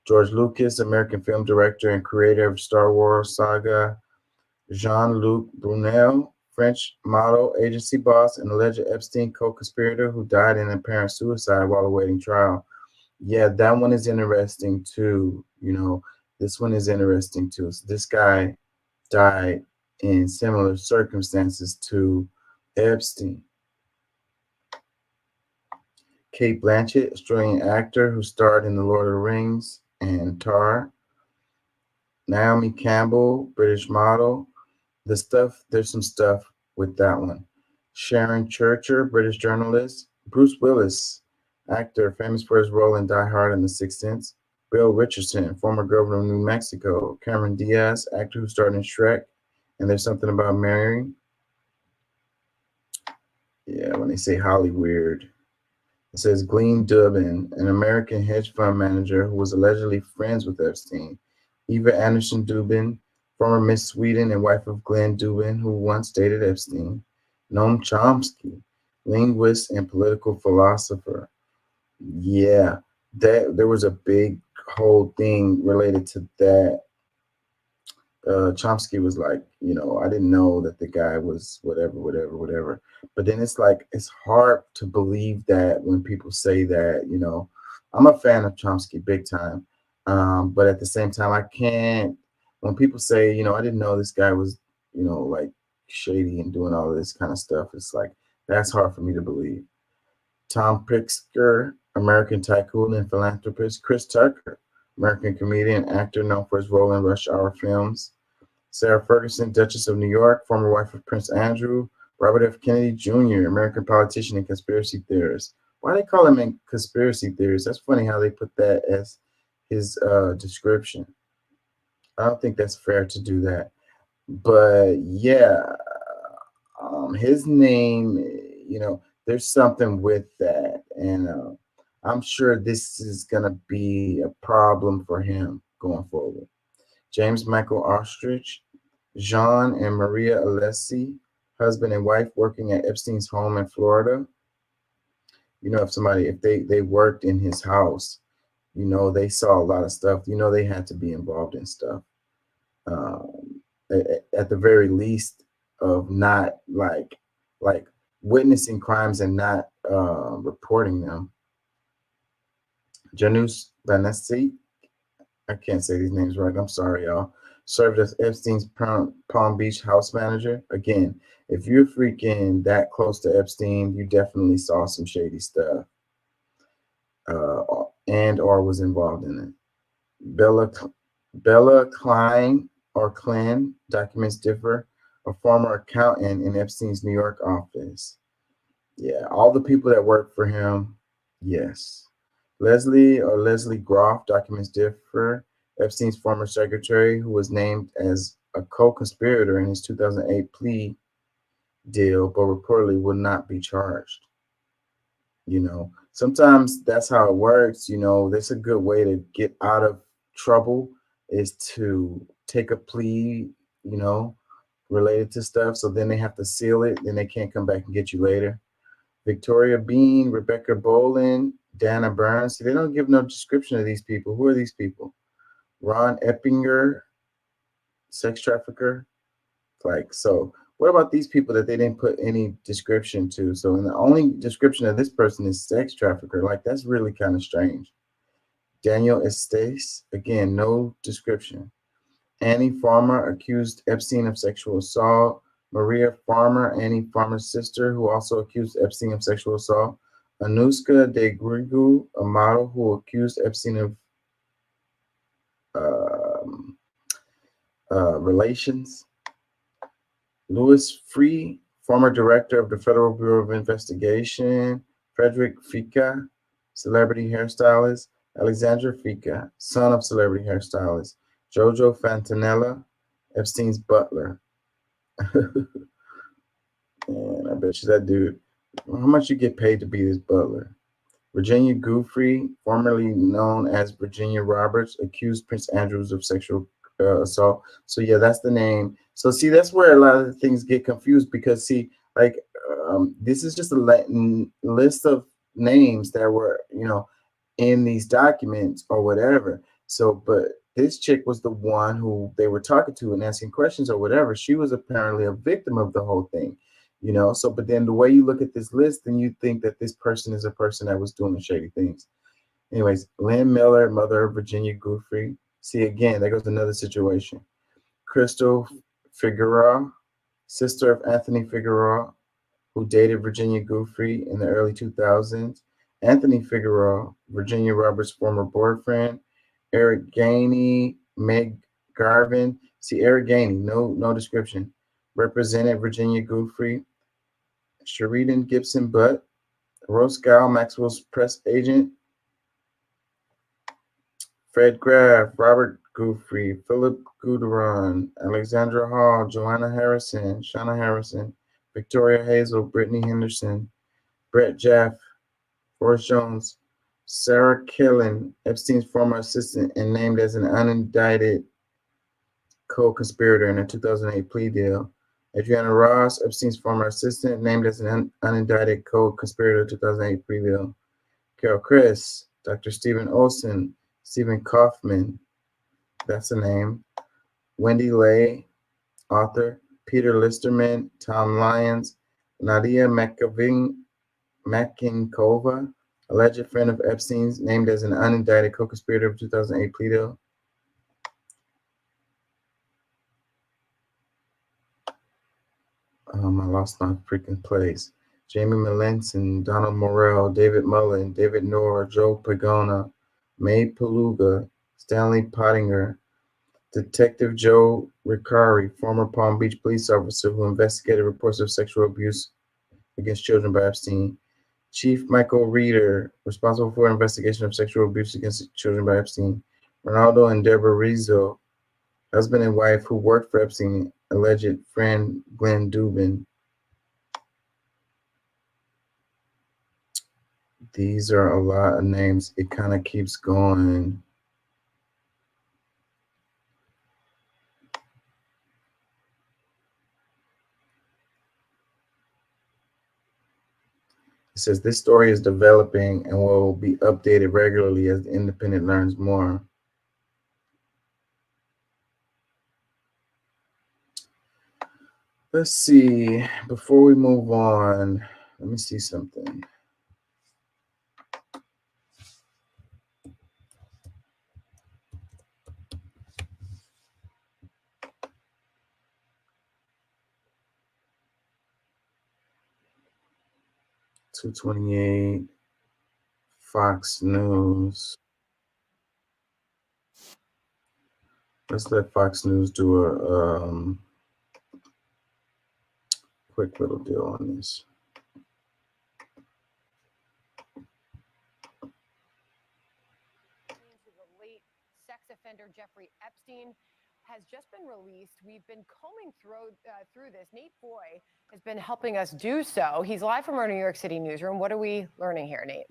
George Lucas, American film director and creator of Star Wars saga. Jean-Luc Brunel, French model, agency boss, and alleged Epstein co-conspirator who died in apparent suicide while awaiting trial. Yeah, that one is interesting too. This one is interesting too. So this guy died in similar circumstances to Epstein. Cate Blanchett, Australian actor who starred in The Lord of the Rings and Tar. Naomi Campbell, British model. There's some stuff with that one. Sharon Churcher, British journalist. Bruce Willis, actor famous for his role in Die Hard and The Sixth Sense. Bill Richardson, former governor of New Mexico. Cameron Diaz, actor who starred in Shrek and There's Something About Mary. Yeah, when they say Hollyweird. It says Glenn Dubin, an American hedge fund manager who was allegedly friends with Epstein. Eva Anderson Dubin, former Miss Sweden and wife of Glenn Dubin, who once dated Epstein. Noam Chomsky, linguist and political philosopher. Yeah, there was a big whole thing related to that. Chomsky was like, I didn't know that the guy was whatever. But then it's like, it's hard to believe that when people say that, I'm a fan of Chomsky big time. But at the same time, I can't, when people say, I didn't know this guy was, like shady and doing all of this kind of stuff, it's like, that's hard for me to believe. Tom Pritzker, American tycoon and philanthropist. Chris Tucker, American comedian, actor known for his role in Rush Hour films. Sarah Ferguson, Duchess of New York, former wife of Prince Andrew. Robert F. Kennedy Jr., American politician and conspiracy theorist. Why they call him a conspiracy theorist? That's funny how they put that as his description. I don't think that's fair to do that. But yeah, his name, there's something with that. And I'm sure this is going to be a problem for him going forward. James Michael Ostrich, Jean and Maria Alessi, husband and wife working at Epstein's home in Florida. If they worked in his house, they saw a lot of stuff. They had to be involved in stuff. At the very least of not like witnessing crimes and not reporting them. Janus Banasi, I can't say these names right. I'm sorry, y'all. Served as Epstein's Palm Beach house manager. Again, if you're freaking that close to Epstein, you definitely saw some shady stuff, and or was involved in it. Bella Klein or Klein, documents differ, a former accountant in Epstein's New York office. Yeah, all the people that worked for him, yes. Leslie Groff, documents differ. Epstein's former secretary, who was named as a co-conspirator in his 2008 plea deal, but reportedly would not be charged. Sometimes that's how it works. That's a good way to get out of trouble, is to take a plea, related to stuff. So then they have to seal it. Then they can't come back and get you later. Victoria Bean, Rebecca Bolin, Dana Burns. See, they don't give no description of these people. Who are these people? Ron Eppinger, sex trafficker. So what about these people that they didn't put any description to? So, and the only description of this person is sex trafficker. That's really kind of strange. Daniel Estes, again, no description. Annie Farmer, accused Epstein of sexual assault. Maria Farmer, Annie Farmer's sister, who also accused Epstein of sexual assault. Anuska de Grigu, a model who accused Epstein of relations. Louis Free, former director of the Federal Bureau of Investigation. Frederick Fica, celebrity hairstylist. Alexandra Fica, son of celebrity hairstylist. Jojo Fantanella, Epstein's butler. And I bet you that dude, how much you get paid to be his butler? Virginia Giuffre, formerly known as Virginia Roberts, accused Prince Andrews of sexual assault. So yeah, that's the name. So see, that's where a lot of things get confused, because see, this is just a list of names that were, in these documents or whatever. So, but this chick was the one who they were talking to and asking questions or whatever. She was apparently a victim of the whole thing. So, but then the way you look at this list, then you think that this person is a person that was doing shady things. Anyways, Lynn Miller, mother of Virginia Giuffre. See, again, there goes another situation. Crystal Figueroa, sister of Anthony Figueroa, who dated Virginia Giuffre in the early 2000s. Anthony Figueroa, Virginia Roberts' former boyfriend. Eric Gainey, Meg Garvin. See, Eric Gainey, no description. Represented Virginia Giuffre. Sheridan Gibson Butt, Rose Gow, Maxwell's press agent. Fred Graff, Robert Giuffre, Philip Gudrun, Alexandra Hall, Joanna Harrison, Shauna Harrison, Victoria Hazel, Brittany Henderson, Brett Jaff, Forrest Jones, Sarah Killen, Epstein's former assistant and named as an unindicted co-conspirator in a 2008 plea deal. Adriana Ross, Epstein's former assistant, named as an unindicted co-conspirator 2008 plea deal. Carol Chris, Dr. Stephen Olson, Stephen Kaufman, that's a name. Wendy Lay, author. Peter Listerman, Tom Lyons, Nadia Makinkova, alleged friend of Epstein's, named as an unindicted co-conspirator of 2008 plea deal. I lost my freaking place. Jamie Melanson, Donald Morrell, David Mullen, David Noor, Joe Pagona, May Paluga, Stanley Pottinger, Detective Joe Ricari, former Palm Beach police officer who investigated reports of sexual abuse against children by Epstein. Chief Michael Reeder, responsible for investigation of sexual abuse against children by Epstein. Ronaldo and Deborah Rizzo, husband and wife who worked for Epstein, alleged friend Glenn Dubin. These are a lot of names. It kind of keeps going. It says this story is developing and will be updated regularly as the Independent learns more. Let's see. Before we move on, let me see something. 228, Fox News. Let's let Fox News do a quick little deal on this. The late sex offender Jeffrey Epstein has just been released. We've been combing through this. Nate Boy has been helping us do so. He's live from our New York City newsroom. What are we learning here, Nate?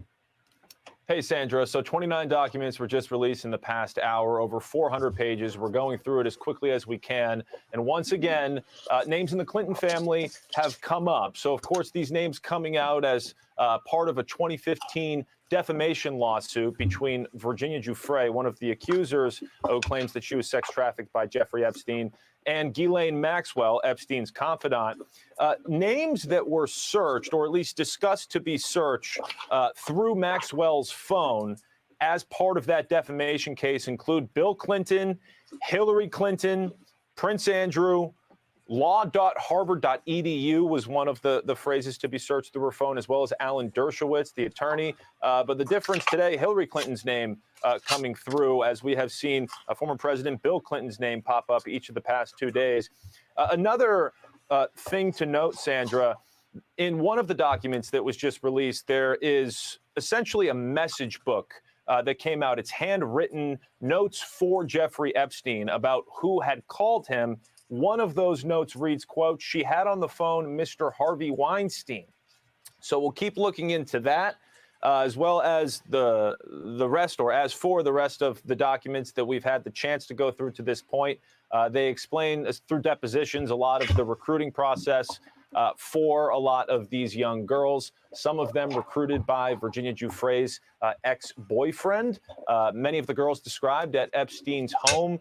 Hey, Sandra. So 29 documents were just released in the past hour, over 400 pages. We're going through it as quickly as we can. And once again, names in the Clinton family have come up. So, of course, these names coming out as part of a 2015 defamation lawsuit between Virginia Giuffre, one of the accusers who claims that she was sex trafficked by Jeffrey Epstein, and Ghislaine Maxwell, Epstein's confidant. Names that were searched, or at least discussed to be searched through Maxwell's phone as part of that defamation case include Bill Clinton, Hillary Clinton, Prince Andrew. Law.harvard.edu was one of the phrases to be searched through her phone, as well as Alan Dershowitz, the attorney. But the difference today, Hillary Clinton's name coming through, as we have seen former President Bill Clinton's name pop up each of the past 2 days. Another thing to note, Sandra, in one of the documents that was just released, there is essentially a message book that came out. It's handwritten notes for Jeffrey Epstein about who had called him. One of those notes reads, quote, "She had on the phone Mr. Harvey Weinstein." So we'll keep looking into that, as well as the rest, or as for the rest of the documents that we've had the chance to go through to this point. They explain through depositions a lot of the recruiting process for a lot of these young girls, some of them recruited by Virginia Giuffre's ex-boyfriend. Many of the girls described at Epstein's home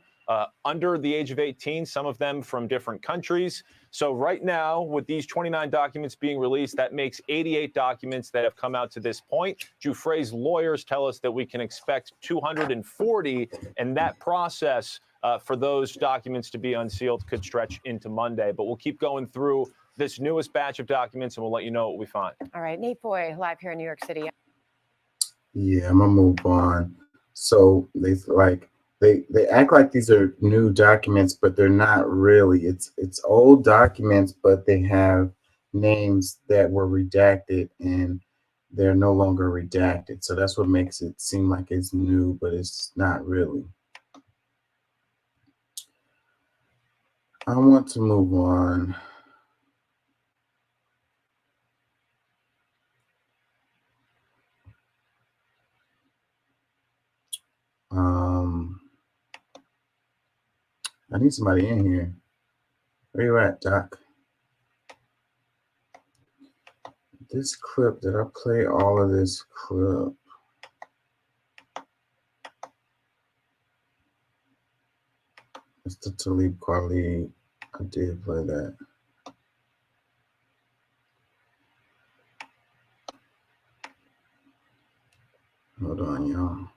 under the age of 18, some of them from different countries. So right now, with these 29 documents being released, that makes 88 documents that have come out to this point. Giuffre's lawyers tell us that we can expect 240, and that process for those documents to be unsealed could stretch into Monday. But we'll keep going through this newest batch of documents, and we'll let you know what we find. All right, Nate Boy, live here in New York City. Yeah, I'm gonna move on. So they act like these are new documents, but they're not really. It's old documents, but they have names that were redacted and they're no longer redacted. So that's what makes it seem like it's new, but it's not really. I want to move on. I need somebody in here. Where you at, Doc? This clip, did I play all of this clip? Mr. Talib Kweli, I did play that. Hold on, y'all.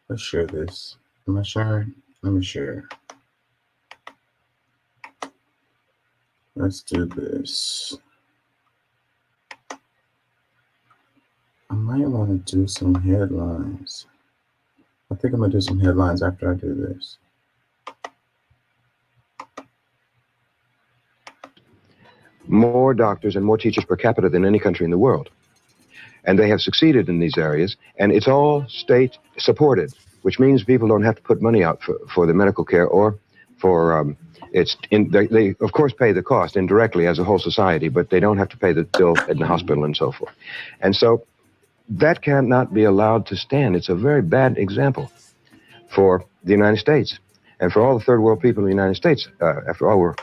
Let's share this. Am I sharing? Let me share. Let's do this. I might want to do some headlines. I think I'm going to do some headlines after I do this. More doctors and more teachers per capita than any country in the world. And they have succeeded in these areas, and it's all state supported, which means people don't have to put money out for the medical care or for, they of course pay the cost indirectly as a whole society, but they don't have to pay the bill in the hospital and so forth. And so that cannot be allowed to stand. It's a very bad example for the United States and for all the third world people in the United States. After all,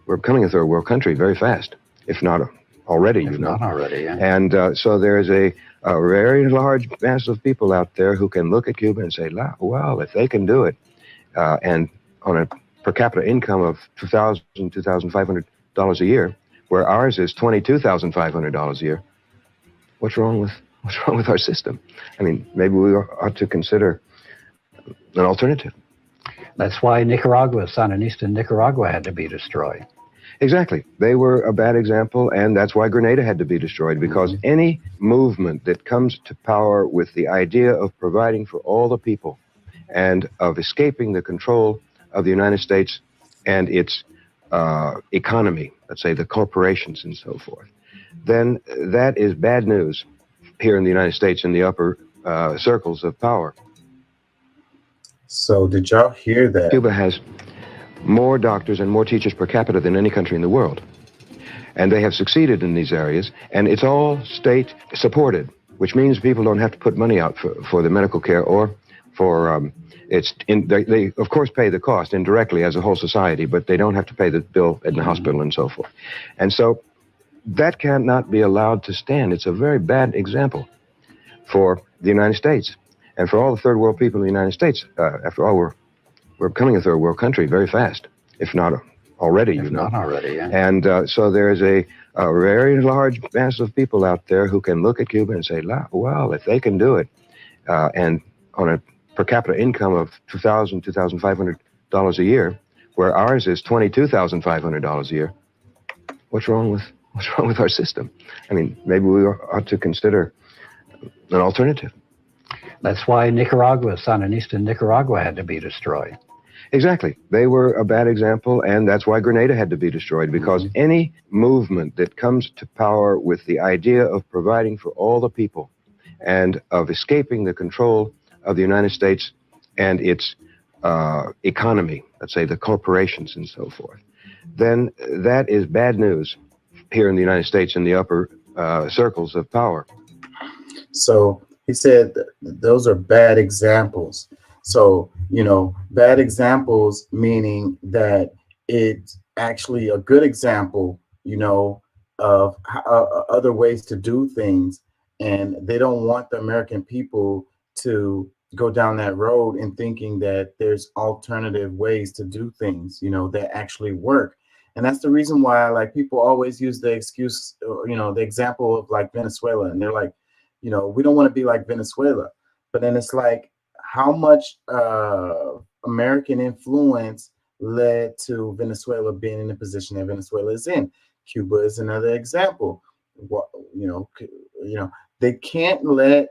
we're becoming a third world country very fast, if not already, you know. Not already, yeah. And so there's a very large mass of people out there who can look at Cuba and say, well, if they can do it, and on a per capita income of $2,000, $2,500 a year, where ours is $22,500 a year, what's wrong with our system? I mean, maybe we ought to consider an alternative. That's why Nicaragua, Sandinista Nicaragua had to be destroyed. Exactly. They were a bad example, and that's why Grenada had to be destroyed, because any movement that comes to power with the idea of providing for all the people and of escaping the control of the United States and its economy, let's say the corporations and so forth, then that is bad news here in the United States in the upper circles of power. So did y'all hear that? Cuba has more doctors and more teachers per capita than any country in the world. And they have succeeded in these areas, and it's all state supported, which means people don't have to put money out for the medical care or for, they of course pay the cost indirectly as a whole society, but they don't have to pay the bill in the hospital and so forth. And so that cannot be allowed to stand. It's a very bad example for the United States and for all the third world people in the United States. After all, we're becoming a third world country very fast, if not already, If not already, yeah. And so there's a very large mass of people out there who can look at Cuba and say, well, if they can do it, and on a per capita income of $2,000, $2,500 a year, where ours is $22,500 a year, what's wrong with our system? I mean, maybe we ought to consider an alternative. That's why Nicaragua, Sandinista Nicaragua had to be destroyed. Exactly. They were a bad example, and that's why Grenada had to be destroyed, because any movement that comes to power with the idea of providing for all the people and of escaping the control of the United States and its economy, let's say the corporations and so forth, then that is bad news here in the United States in the upper circles of power. So he said those are bad examples. So, bad examples meaning that it's actually a good example, of other ways to do things. And they don't want the American people to go down that road in thinking that there's alternative ways to do things, that actually work. And that's the reason why, like, people always use the excuse, the example of like Venezuela, and they're like, we don't want to be like Venezuela. But then it's like, how much American influence led to Venezuela being in the position that Venezuela is in? Cuba is another example. They can't let,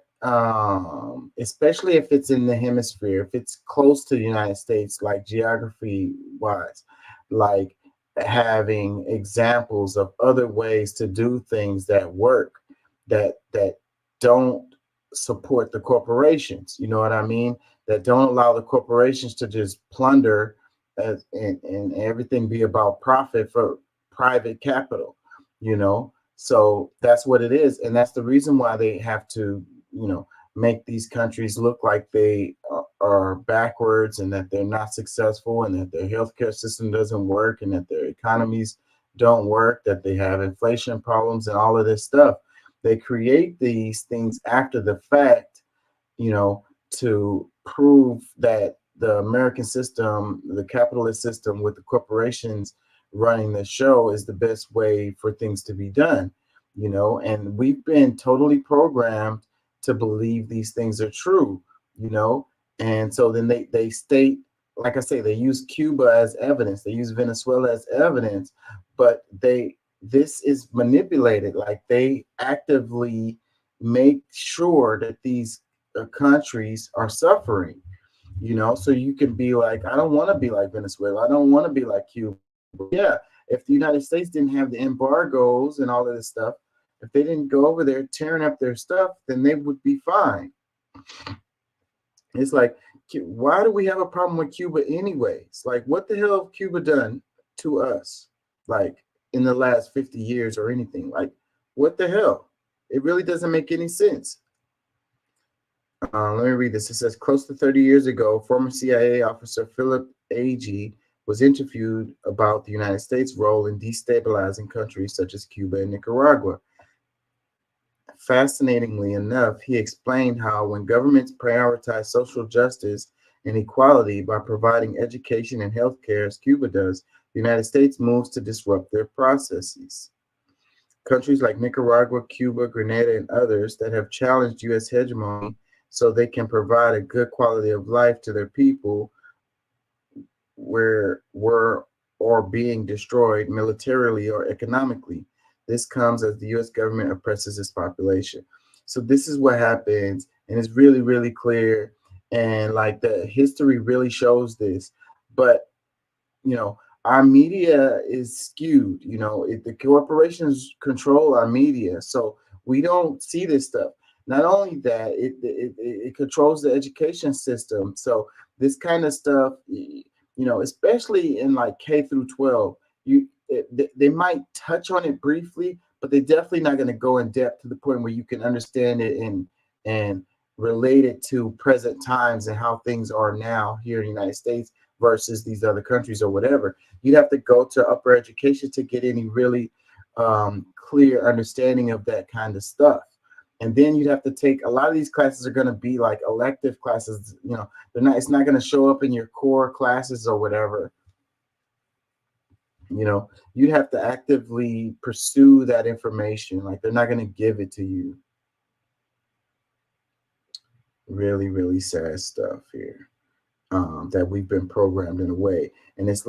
especially if it's in the hemisphere, if it's close to the United States, like geography wise, like having examples of other ways to do things that work, that don't support the corporations, you know what I mean? That don't allow the corporations to just plunder and everything be about profit for private capital, So that's what it is. And that's the reason why they have to, make these countries look like they are backwards and that they're not successful and that their healthcare system doesn't work and that their economies don't work, that they have inflation problems and all of this stuff. They create these things after the fact, to prove that the American system, the capitalist system with the corporations running the show is the best way for things to be done, and we've been totally programmed to believe these things are true, and so then they state, like I say, they use Cuba as evidence, they use Venezuela as evidence, but this is manipulated. Like, they actively make sure that these countries are suffering, so you can be like, I don't want to be like Venezuela, I don't want to be like Cuba. Yeah, if the United States didn't have the embargoes and all of this stuff, if they didn't go over there tearing up their stuff, then they would be fine. It's like, why do we have a problem with Cuba anyways? Like, what the hell have Cuba done to us, like, in the last 50 years or anything? Like, what the hell? It really doesn't make any sense. Let me read this. It says, close to 30 years ago, former CIA officer Philip Agee was interviewed about the United States' role in destabilizing countries such as Cuba and Nicaragua. Fascinatingly enough, he explained how when governments prioritize social justice and equality by providing education and health care, as Cuba does, the United States moves to disrupt their processes. Countries like Nicaragua, Cuba, Grenada, and others that have challenged U.S. hegemony so they can provide a good quality of life to their people were or being destroyed militarily or economically. This comes as the U.S. government oppresses its population. So this is what happens, and it's really, really clear. And like the history really shows this. But our media is skewed. The corporations control our media, so we don't see this stuff. Not only that, it controls the education system. So this kind of stuff, especially in like K through 12, they might touch on it briefly, but they're definitely not going to go in depth to the point where you can understand it and relate it to present times and how things are now here in the United States versus these other countries or whatever. You'd have to go to upper education to get any really clear understanding of that kind of stuff. And then you'd have to take, a lot of these classes are going to be like elective classes. It's not going to show up in your core classes or whatever. You'd have to actively pursue that information. Like, they're not going to give it to you. Really, really sad stuff here. That we've been programmed in a way. And it's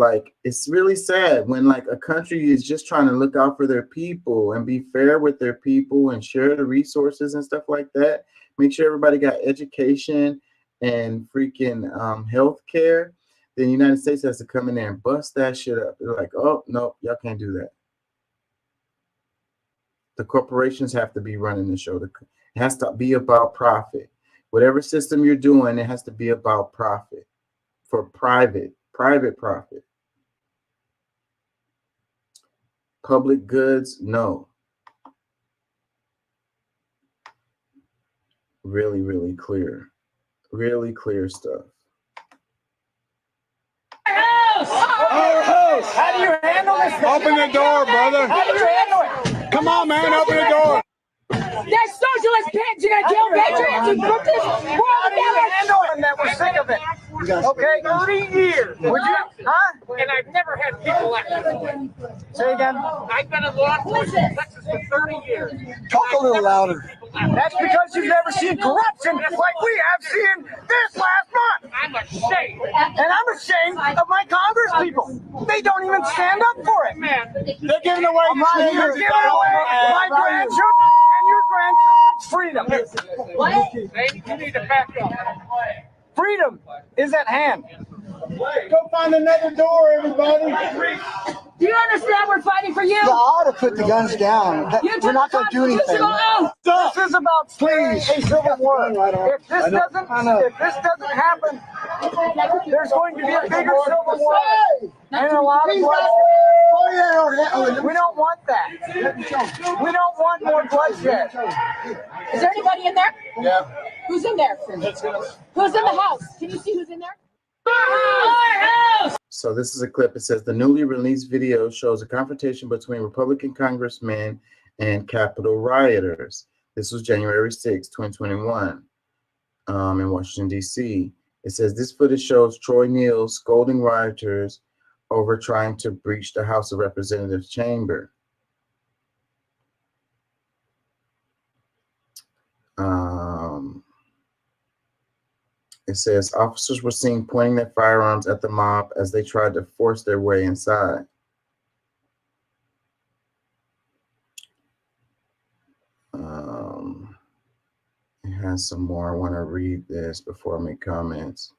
really sad when like a country is just trying to look out for their people and be fair with their people and share the resources and stuff like that. Make sure everybody got education and freaking health care. Then the United States has to come in there and bust that shit up. They're like, oh, no, y'all can't do that. The corporations have to be running the show. It has to be about profit. Whatever system you're doing, it has to be about profit. For private profit. Public goods, no. Really, really clear. Really clear stuff. Our house! How do you handle this? Open the door, brother. How do you handle it? Come on, man, open the door. That socialist pigs, you're gonna kill veterans and put this world together. Handle it. That we're sick of it. Okay, 30 years. Would you? Huh? And I've never had people like this. Say again. I've been in law enforcement in Texas for 30 years. Talk a little louder. That's because you've never seen corruption like we have seen this last month. I'm ashamed. And I'm ashamed of my Congress people. They don't even stand up for it. Man, they're giving away my grandchildren and your grandchildren's freedom. what? You need to back up. Freedom is at hand. Go find another door, everybody. Do you understand we're fighting for you? You ought to put the guns down. We're not going to do anything. This is about please a civil war. If this doesn't happen, there's going to be a bigger civil war. And a lot of bloodshed. We don't want that. We don't want more bloodshed. Is there anybody in there? Yeah. Who's in there? Who's in the house? Can you see who's in there? So this is a clip. It says the newly released video shows a confrontation between Republican congressmen and Capitol rioters. This was January 6, 2021, in Washington, D.C. It says this footage shows Troy Neal scolding rioters over trying to breach the House of Representatives chamber. It says officers were seen pointing their firearms at the mob as they tried to force their way inside. It has some more. I want to read this before I make comments.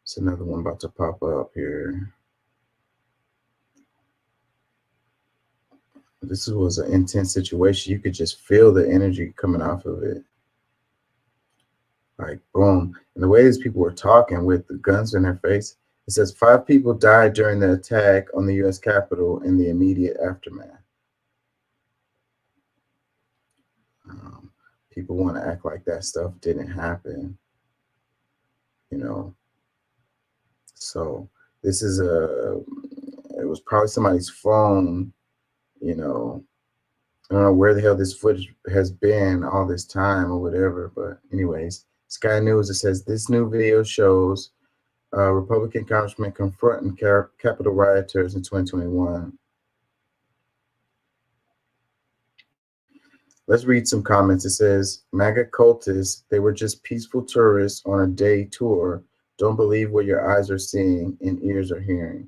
It's another one about to pop up here. This was an intense situation. You could just feel the energy coming off of it. Like, boom. And the way these people were talking with the guns in their face, it says 5 people died during the attack on the U.S. Capitol in the immediate aftermath. People want to act like that stuff didn't happen, So this is it was probably somebody's phone, I don't know where the hell this footage has been all this time or whatever, but anyways. Sky News, it says this new video shows Republican congressmen confronting Capitol rioters in 2021. Let's read some comments. It says, MAGA cultists, they were just peaceful tourists on a day tour Don't believe what your eyes are seeing and ears are hearing.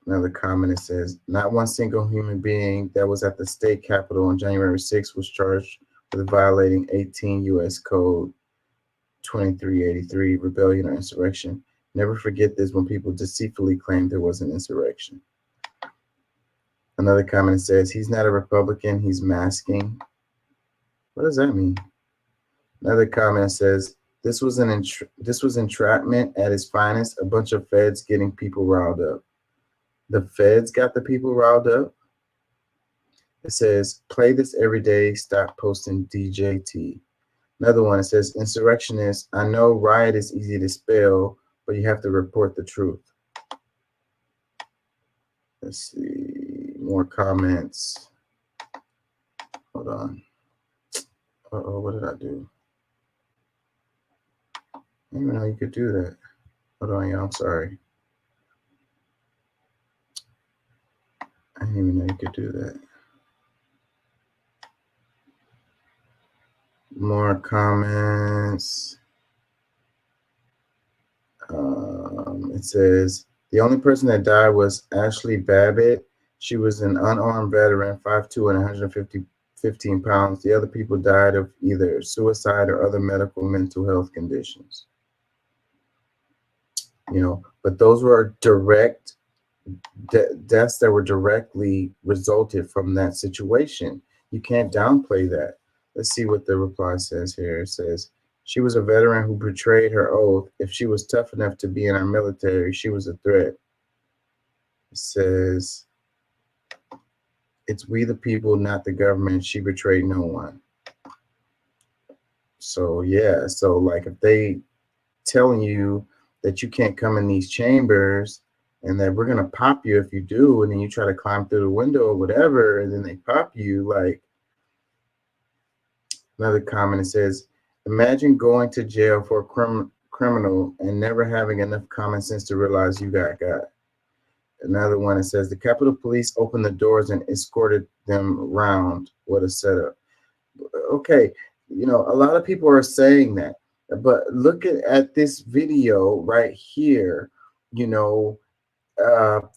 Another comment, it says, not one single human being that was at the state capitol on January 6th was charged with violating 18 U.S. Code 2383, rebellion or insurrection. Never forget this when people deceitfully claim there was an insurrection. Another comment says, he's not a Republican, he's masking. What does that mean? Another comment says, this was entrapment at its finest, a bunch of feds getting people riled up. The feds got the people riled up. It says, play this every day, stop posting DJT. Another one, it says, insurrectionist, I know riot is easy to spell, but you have to report the truth. Let's see, more comments. Hold on. Uh-oh, what did I do? I didn't even know you could do that. Hold on, y'all, I'm sorry. I didn't even know you could do that. More comments. It says, the only person that died was Ashley Babbitt. She was an unarmed veteran, 5'2" and 115 pounds. The other people died of either suicide or other medical mental health conditions. You know, but those were direct deaths that were directly resulted from that situation. You can't downplay that. Let's see what the reply says here. It says, she was a veteran who betrayed her oath. If she was tough enough to be in our military, she was a threat. It says, it's we the people, not the government. She betrayed no one. So yeah, so like if they telling you that you can't come in these chambers and that we're gonna pop you if you do, and then you try to climb through the window or whatever, and then they pop you, like. Another comment, it says, imagine going to jail for a criminal and never having enough common sense to realize you got. Another one, it says, the Capitol Police opened the doors and escorted them around. What a setup. Okay, you know, a lot of people are saying that, but look at this video right here. You know,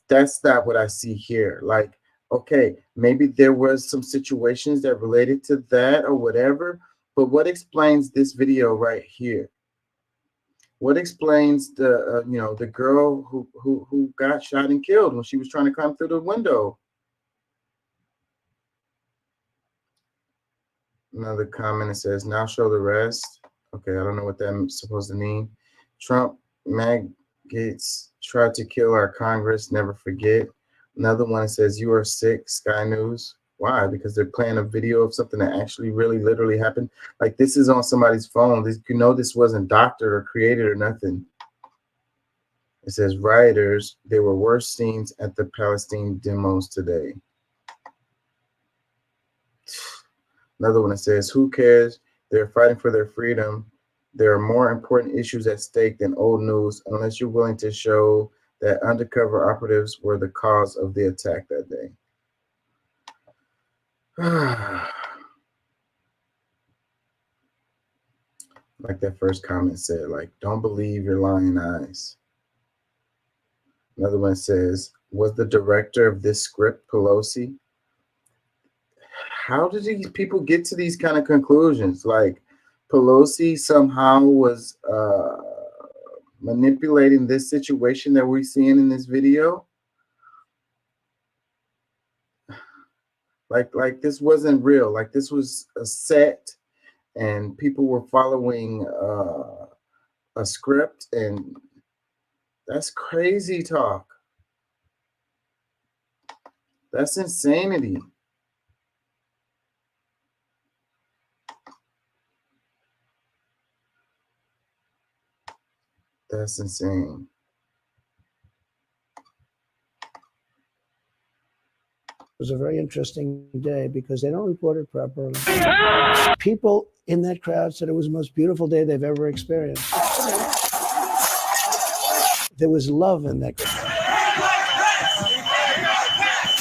that's not what I see here. Like, okay, maybe there was some situations that related to that or whatever, but what explains this video right here? What explains the you know, the girl who got shot and killed when she was trying to climb through the window? Another comment, it says, now show the rest. Okay, I don't know what that's supposed to mean. Trump maggots tried to kill our Congress, never forget. Another one, it says, you are sick, Sky News. Why? Because they're playing a video of something that actually really literally happened. Like, this is on somebody's phone. This, you know, this wasn't doctored or created or nothing. It says, rioters, there were worse scenes at the Palestine demos today. Another one that says, who cares? They're fighting for their freedom. There are more important issues at stake than old news, unless you're willing to show that undercover operatives were the cause of the attack that day. Like that first comment said, like, don't believe your lying eyes. Another one says, was the director of this script Pelosi? How did these people get to these kind of conclusions? Like, Pelosi somehow was manipulating this situation that we're seeing in this video. Like this wasn't real. Like, this was a set and people were following a script, and that's crazy talk. That's insanity. That's insane. It was a very interesting day because they don't report it properly. People in that crowd said it was the most beautiful day they've ever experienced. There was love in that crowd.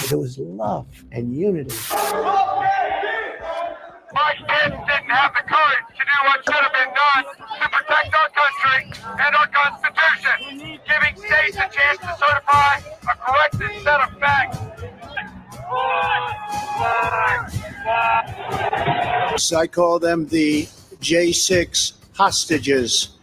There was love and unity. My kids didn't have the courage to do what should have been country and our Constitution, giving states a chance to certify a corrected set of facts. I call them the J6 hostages,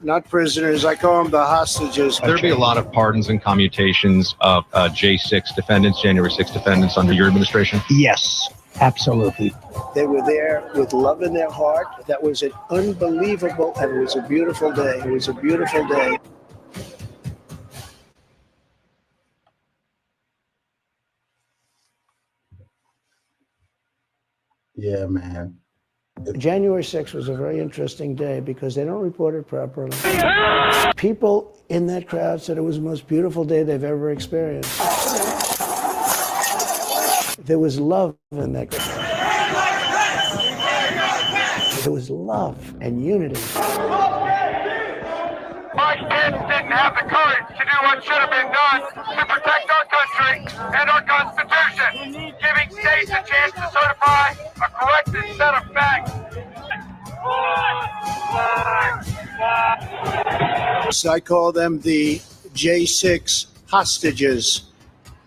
not prisoners. I call them the hostages. There'll be a lot of pardons and commutations of J6 defendants, January 6 defendants under your administration? Yes, absolutely. They were there with love in their heart. That was an unbelievable, and it was a beautiful day. It was a beautiful day. Yeah, man. January 6th was a very interesting day because they don't report it properly. People in that crowd said it was the most beautiful day they've ever experienced. There was love in that crowd. There was love and unity. My kids didn't have the courage to do what should have been done to protect our country and our Constitution, giving states a chance to certify a corrected set of facts. I call them the J6 hostages,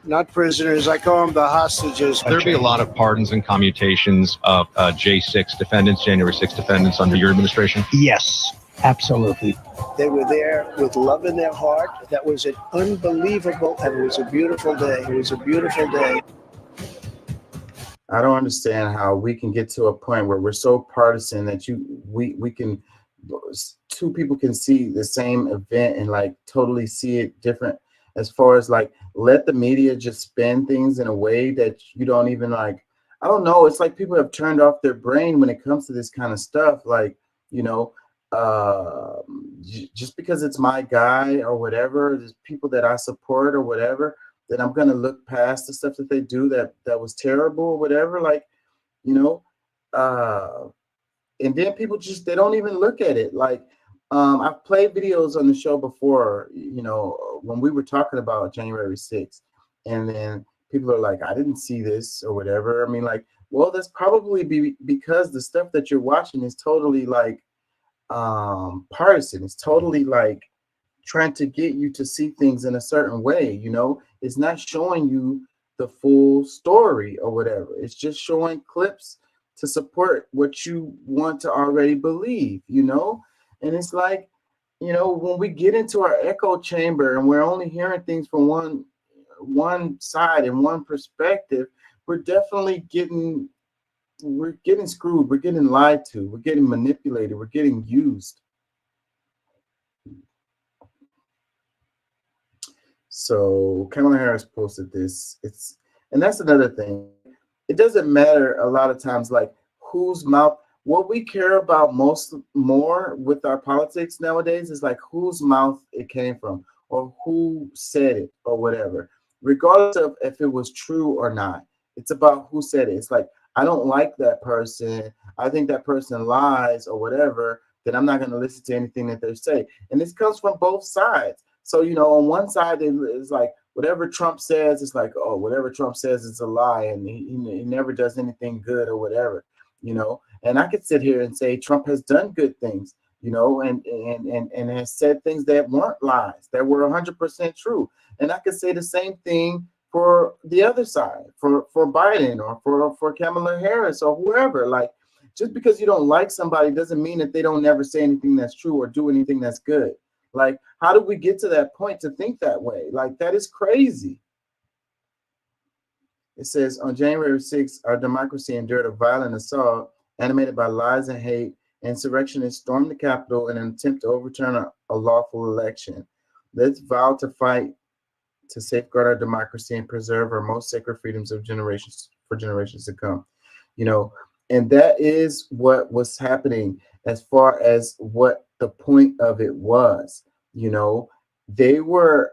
not prisoners. I call them the hostages. There'll be a lot of pardons and commutations of J6 defendants, January 6 defendants under your administration? Yes, absolutely. They were there with love in their heart. That was an unbelievable, and it was a beautiful day. It was a beautiful day. I don't understand how we can get to a point where we're so partisan that we can, two people can see the same event and like totally see it different, as far as like let the media just spin things in a way that you don't even like. I don't know. It's like people have turned off their brain when it comes to this kind of stuff. Like, you know, just because it's my guy or whatever, there's people that I support or whatever, that I'm gonna look past the stuff that they do that was terrible or whatever. Like, you know, and then people just, they don't even look at it. Like, I've played videos on the show before, you know, when we were talking about January 6th, and then people are like, I didn't see this or whatever. I mean, like, well, that's probably because the stuff that you're watching is totally like partisan. It's totally like trying to get you to see things in a certain way, you know. It's not showing you the full story or whatever. It's just showing clips to support what you want to already believe, you know. And it's like, you know, when we get into our echo chamber and we're only hearing things from one side and one perspective, we're definitely getting screwed, we're getting lied to, we're getting manipulated, we're getting used. So Kamala Harris posted this. And that's another thing. It doesn't matter a lot of times like whose mouth. What we care about more with our politics nowadays is like whose mouth it came from or who said it or whatever, regardless of if it was true or not. It's about who said it. It's like, I don't like that person, I think that person lies or whatever, then I'm not going to listen to anything that they say. And this comes from both sides. So, you know, on one side, it's like whatever Trump says, it's like, oh, whatever Trump says is a lie, and he never does anything good or whatever, you know. And I could sit here and say Trump has done good things, you know, and has said things that weren't lies, that were 100% true. And I could say the same thing for the other side, for Biden or for Kamala Harris or whoever. Like, just because you don't like somebody doesn't mean that they don't never say anything that's true or do anything that's good. Like, how did we get to that point to think that way? Like, that is crazy. It says, on January 6th, our democracy endured a violent assault animated by lies and hate. Insurrectionists stormed the Capitol in an attempt to overturn a lawful election. Let's vow to fight to safeguard our democracy and preserve our most sacred freedoms of generations to come. You know, and that is what was happening as far as what the point of it was. You know, they were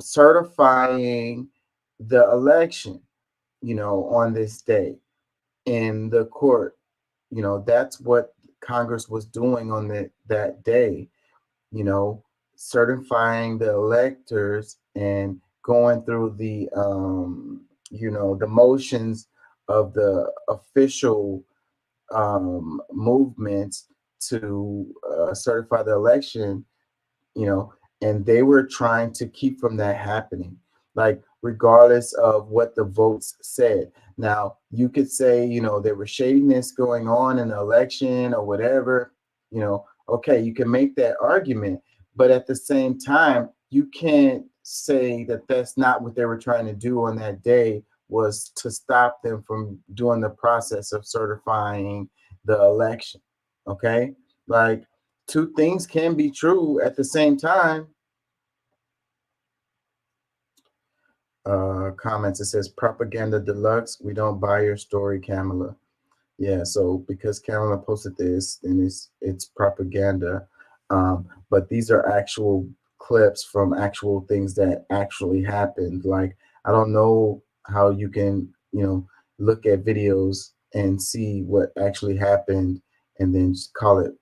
certifying the election, you know, on this day in the court. You know, that's what Congress was doing on that day, you know, certifying the electors and going through the you know, the motions of the official movements to certify the election, and they were trying to keep from that happening, like regardless of what the votes said. Now, you could say, there was shadiness going on in the election or whatever, okay, you can make that argument, but at the same time, you can't say that that's not what they were trying to do on that day, was to stop them from doing the process of certifying the election. Okay, like two things can be true at the same time. Comments, it says propaganda deluxe. We don't buy your story, Kamala. Yeah, so because Kamala posted this, then it's propaganda. But these are actual clips from actual things that actually happened. Like, I don't know how you can, look at videos and see what actually happened and then just call it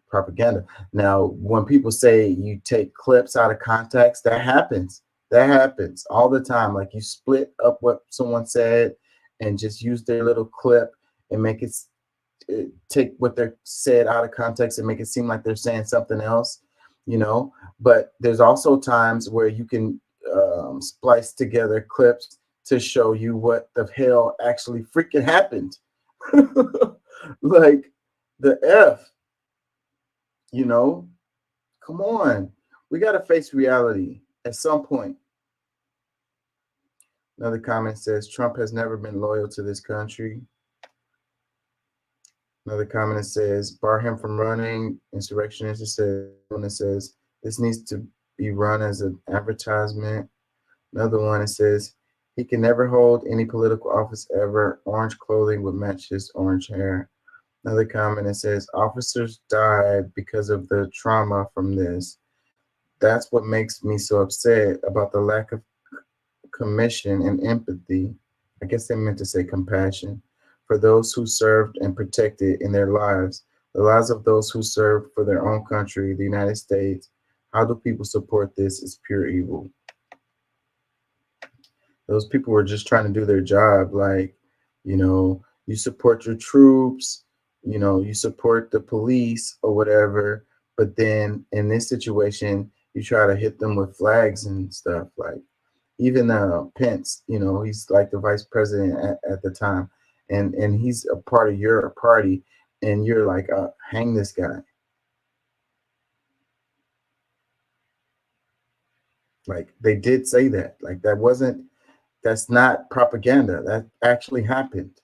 propaganda. Now, when people say you take clips out of context, that happens. That happens all the time. Like, you split up what someone said and just use their little clip and make it take what they're said out of context and make it seem like they're saying something else, But there's also times where you can splice together clips to show you what the hell actually freaking happened. Like the F, come on. We got to face reality at some point. Another comment says Trump has never been loyal to this country. Another comment says bar him from running. Insurrectionist says this needs to be run as an advertisement. Another one, it says he can never hold any political office ever. Orange clothing would match his orange hair. Another comment, it says officers died because of the trauma from this. That's what makes me so upset about the lack of commission and empathy. I guess they meant to say compassion for those who served and protected in their lives, the lives of those who served for their own country, the United States. How do people support this? It's pure evil. Those people were just trying to do their job. Like, you support your troops, you support the police or whatever. But then in this situation, you try to hit them with flags and stuff. Like, even Pence, he's like the vice president at the time, and he's a part of your party, and you're like, hang this guy. Like, they did say that. Like, that's not propaganda. That actually happened.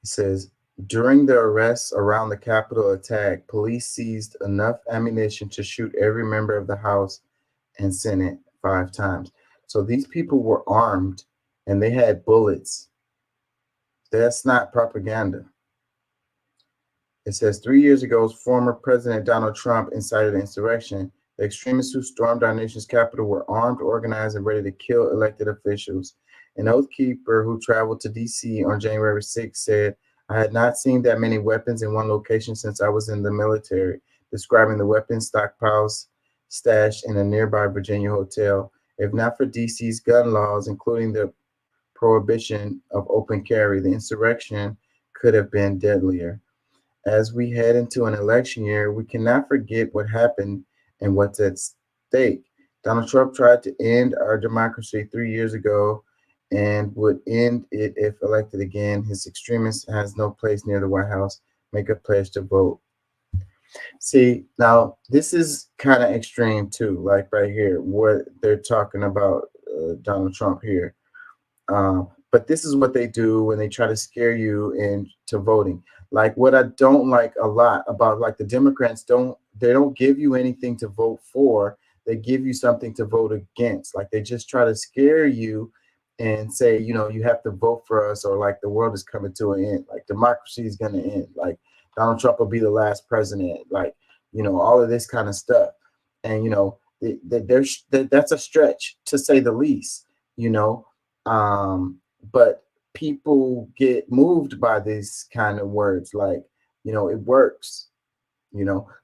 It says, during the arrests around the Capitol attack, police seized enough ammunition to shoot every member of the House and Senate 5 times. So these people were armed and they had bullets. That's not propaganda. It says 3 years ago, former President Donald Trump incited an insurrection. The extremists who stormed our nation's capital were armed, organized, and ready to kill elected officials. An oath keeper who traveled to D.C. on January 6 said, I had not seen that many weapons in one location since I was in the military, describing the weapons stockpiles stashed in a nearby Virginia hotel. If not for D.C.'s gun laws, including the prohibition of open carry, the insurrection could have been deadlier. As we head into an election year, we cannot forget what happened and what's at stake. Donald Trump tried to end our democracy 3 years ago and would end it if elected again. His extremist has no place near the White House. Make a pledge to vote. See, now this is kind of extreme too, like right here, what they're talking about Donald Trump here. But this is what they do when they try to scare you into voting. Like, what I don't like a lot about, like, the Democrats don't give you anything to vote for. They give you something to vote against. Like, they just try to scare you and say, you have to vote for us, or like the world is coming to an end. Like, democracy is going to end. Like, Donald Trump will be the last president. Like, all of this kind of stuff. And, that's a stretch, to say the least, But people get moved by these kind of words, like, it works,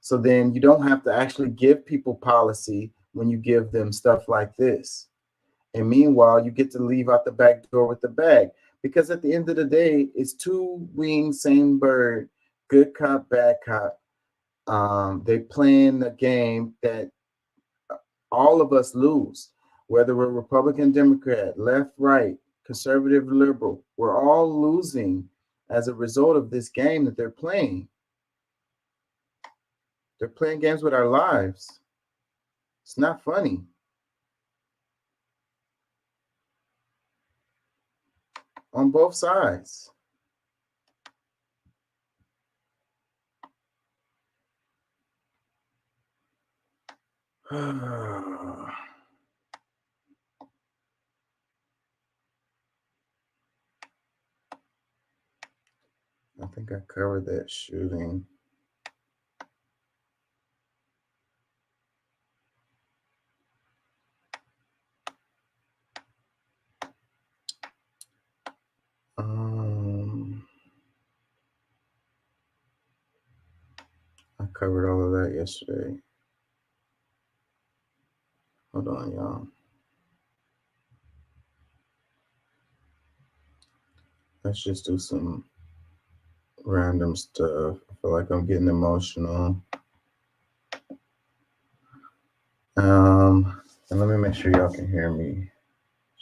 so then you don't have to actually give people policy when you give them stuff like this. And meanwhile, you get to leave out the back door with the bag, because at the end of the day, it's two wings, same bird, good cop, bad cop. They playing a game that all of us lose, whether we're Republican, Democrat, left, right, conservative, liberal. We're all losing as a result of this game that they're playing. They're playing games with our lives. It's not funny. On both sides. I think I covered that shooting. I covered all of that yesterday. Hold on, y'all. Let's just do some random stuff. I feel like I'm getting emotional. And let me make sure y'all can hear me.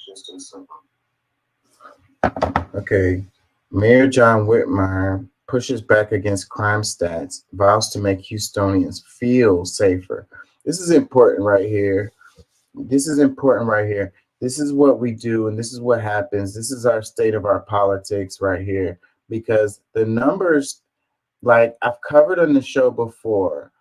Just do simple. Okay. Mayor John Whitmire pushes back against crime stats, vows to make Houstonians feel safer. This is important right here. This is important right here. This is what we do, and this is what happens. This is our state of our politics right here, because the numbers, like I've covered on the show before,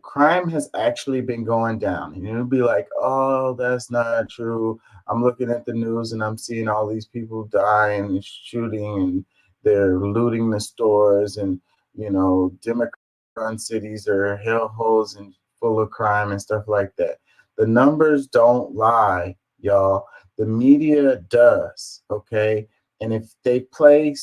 crime has actually been going down. And it'll be like, oh, that's not true. I'm looking at the news and I'm seeing all these people dying and shooting, and they're looting the stores, and, Democrat run cities are hellholes and full of crime and stuff like that. The numbers don't lie, y'all. The media does, okay? And if they play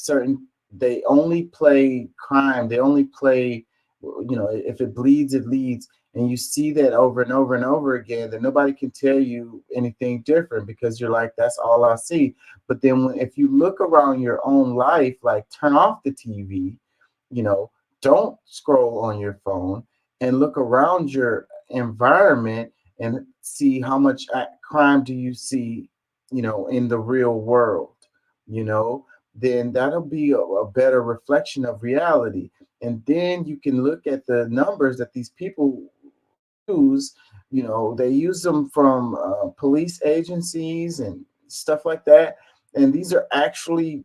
they only play crime. They only play, if it bleeds, it leads. And you see that over and over and over again, then nobody can tell you anything different, because you're like, that's all I see. But then if you look around your own life, like turn off the TV, don't scroll on your phone, and look around your environment and see how much crime do you see, in the real world, then that'll be a better reflection of reality. And then you can look at the numbers that these people use. They use them from police agencies and stuff like that. And these are actually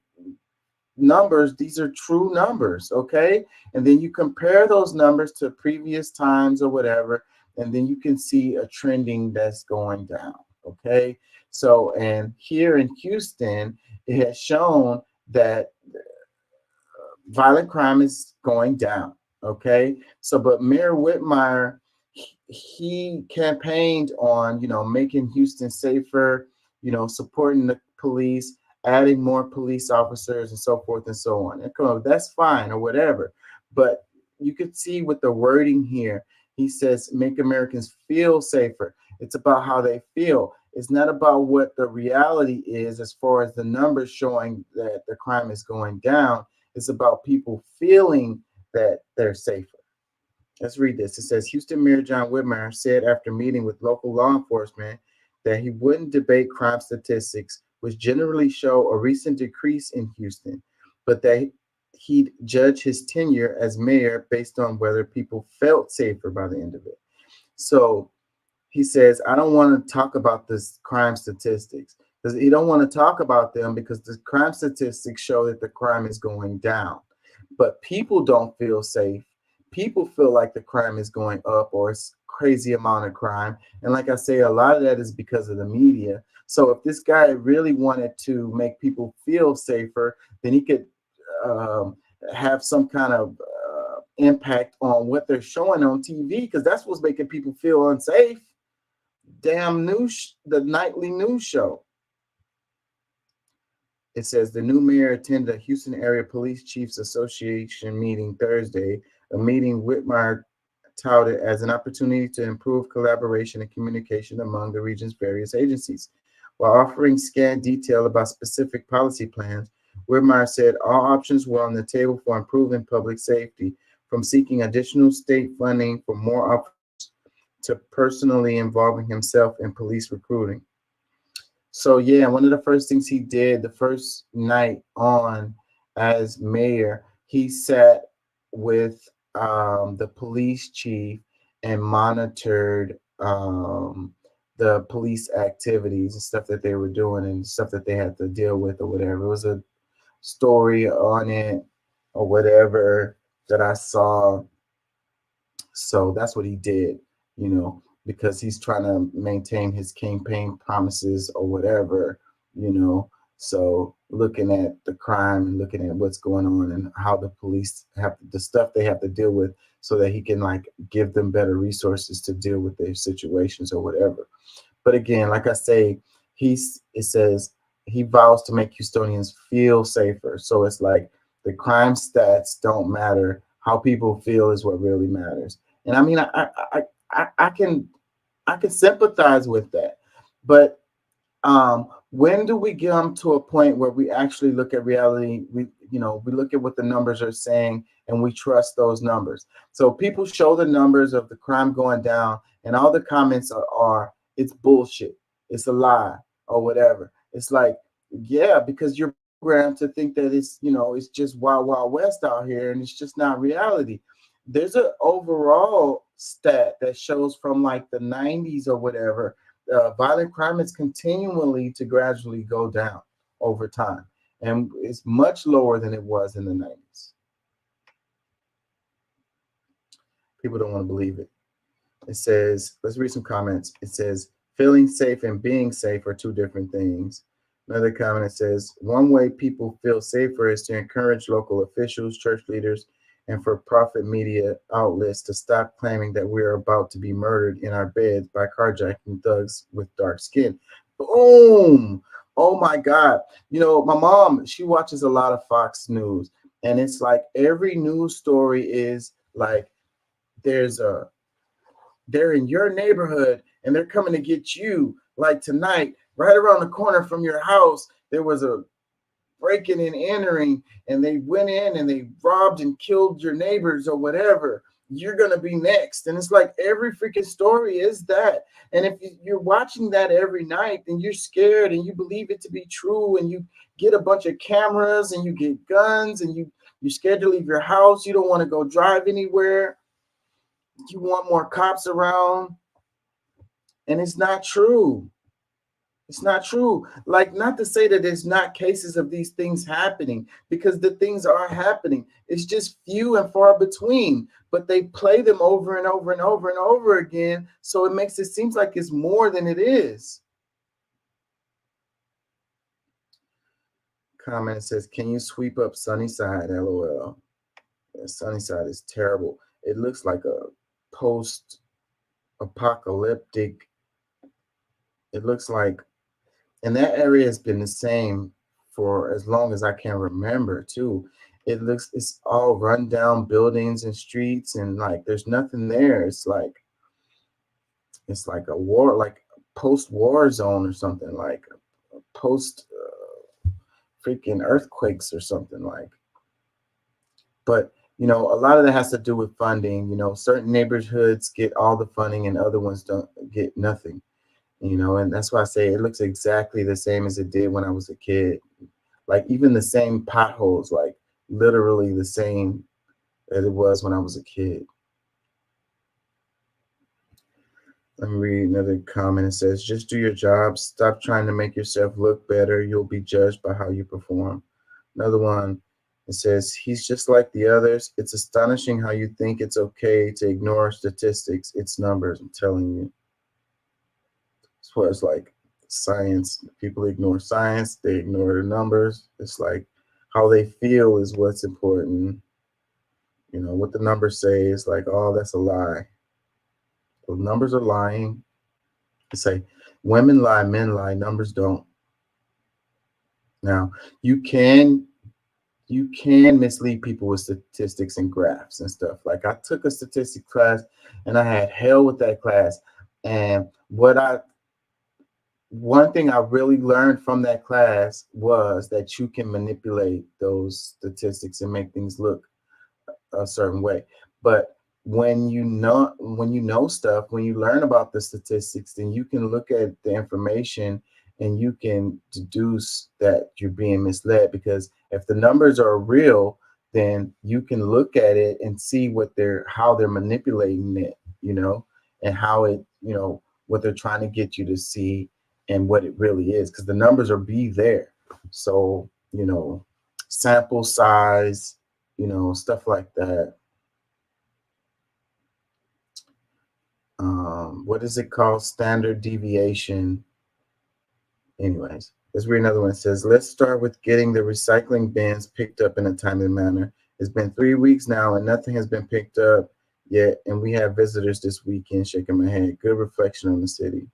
numbers. These are true numbers, okay? And then you compare those numbers to previous times or whatever, and then you can see a trending that's going down, okay? So, and here in Houston, it has shown that violent crime is going down, okay? So, but Mayor Whitmire, he campaigned on, making Houston safer, supporting the police, adding more police officers, and so forth and so on. And come on, that's fine or whatever. But you could see with the wording here, he says, make Americans feel safer. It's about how they feel. It's not about what the reality is as far as the numbers showing that the crime is going down. It's about people feeling that they're safer. Let's read this. It says, Houston Mayor John Whitmire said after meeting with local law enforcement that he wouldn't debate crime statistics, which generally show a recent decrease in Houston, but that he'd judge his tenure as mayor based on whether people felt safer by the end of it. So he says, I don't want to talk about this crime statistics, because he don't want to talk about them because the crime statistics show that the crime is going down. But people don't feel safe. People feel like the crime is going up, or it's crazy amount of crime. And like I say, a lot of that is because of the media. So if this guy really wanted to make people feel safer, then he could have some kind of impact on what they're showing on TV, because that's what's making people feel unsafe. Damn news, the nightly news show. It says the new mayor attended a Houston Area Police Chiefs Association meeting Thursday, a meeting Whitmire touted as an opportunity to improve collaboration and communication among the region's various agencies. While offering scant detail about specific policy plans, Whitmire said all options were on the table for improving public safety, from seeking additional state funding for more officers to personally involving himself in police recruiting. So yeah, one of the first things he did the first night on as mayor, he sat with the police chief and monitored the police activities and stuff that they were doing and stuff that they had to deal with or whatever. It was a story on it or whatever that I saw. So that's what he did, because he's trying to maintain his campaign promises or whatever, you know. So looking at the crime and looking at what's going on and how the police have the stuff they have to deal with so that he can like give them better resources to deal with their situations or whatever. But again, like I say, it says he vows to make Houstonians feel safer. So it's like the crime stats don't matter. How people feel is what really matters. And I mean, I can sympathize with that, but when do we come to a point where we actually look at reality? We look at what the numbers are saying and we trust those numbers. So people show the numbers of the crime going down, and all the comments are it's bullshit, it's a lie, or whatever. It's like, yeah, because you're programmed to think that it's just wild, wild west out here, and it's just not reality. There's an overall stat that shows from like the 90s or whatever, violent crime is continually to gradually go down over time, and it's much lower than it was in the 90s. People don't want to believe it. It says, let's read some comments. It says, feeling safe and being safe are two different things. Another comment, it says, one way people feel safer is to encourage local officials, church leaders, and for-profit media outlets to stop claiming that we are about to be murdered in our beds by carjacking thugs with dark skin. Boom! Oh my God. My mom, she watches a lot of Fox News, and it's like every news story is like they're in your neighborhood and they're coming to get you. Like tonight, right around the corner from your house, there was a breaking and entering, and they went in and they robbed and killed your neighbors or whatever. You're going to be next. And it's like every freaking story is that. And if you're watching that every night, then you're scared and you believe it to be true, and you get a bunch of cameras and you get guns and you're scared to leave your house. You don't want to go drive anywhere. You want more cops around. And it's not true. It's not true. Like, not to say that there's not cases of these things happening, because the things are happening. It's just few and far between, but they play them over and over and over and over again. So it makes it seem like it's more than it is. Comment says, can you sweep up Sunnyside? LOL. Yeah, Sunnyside is terrible. It looks like a post-apocalyptic. It looks like, and that area has been the same for as long as I can remember too. It's all run down buildings and streets, and like there's nothing there. It's like a war, like post-war zone or something, like post freaking earthquakes or something like. But a lot of that has to do with funding. Certain neighborhoods get all the funding and other ones don't get nothing. And that's why I say it looks exactly the same as it did when I was a kid. Like even the same potholes, like literally the same as it was when I was a kid. Let me read another comment. It says, just do your job. Stop trying to make yourself look better. You'll be judged by how you perform. Another one, it says, he's just like the others. It's astonishing how you think it's okay to ignore statistics. It's numbers, I'm telling you. As far as like science, people ignore science, they ignore the numbers. It's like how they feel is what's important. What the numbers say is like, oh, that's a lie. The numbers are lying. They say women lie, men lie, numbers don't. Now, you can mislead people with statistics and graphs and stuff. Like I took a statistics class and I had hell with that class. And one thing I really learned from that class was that you can manipulate those statistics and make things look a certain way. But when you know stuff, when you learn about the statistics, then you can look at the information and you can deduce that you're being misled, because if the numbers are real, then you can look at it and see how they're manipulating it, and how what they're trying to get you to see and what it really is, because the numbers are be there. So, sample size, stuff like that. What is it called? Standard deviation. Anyways, let's read another one. It says, let's start with getting the recycling bins picked up in a timely manner. It's been 3 weeks now and nothing has been picked up yet. And we have visitors this weekend. Shaking my head. Good reflection on the city.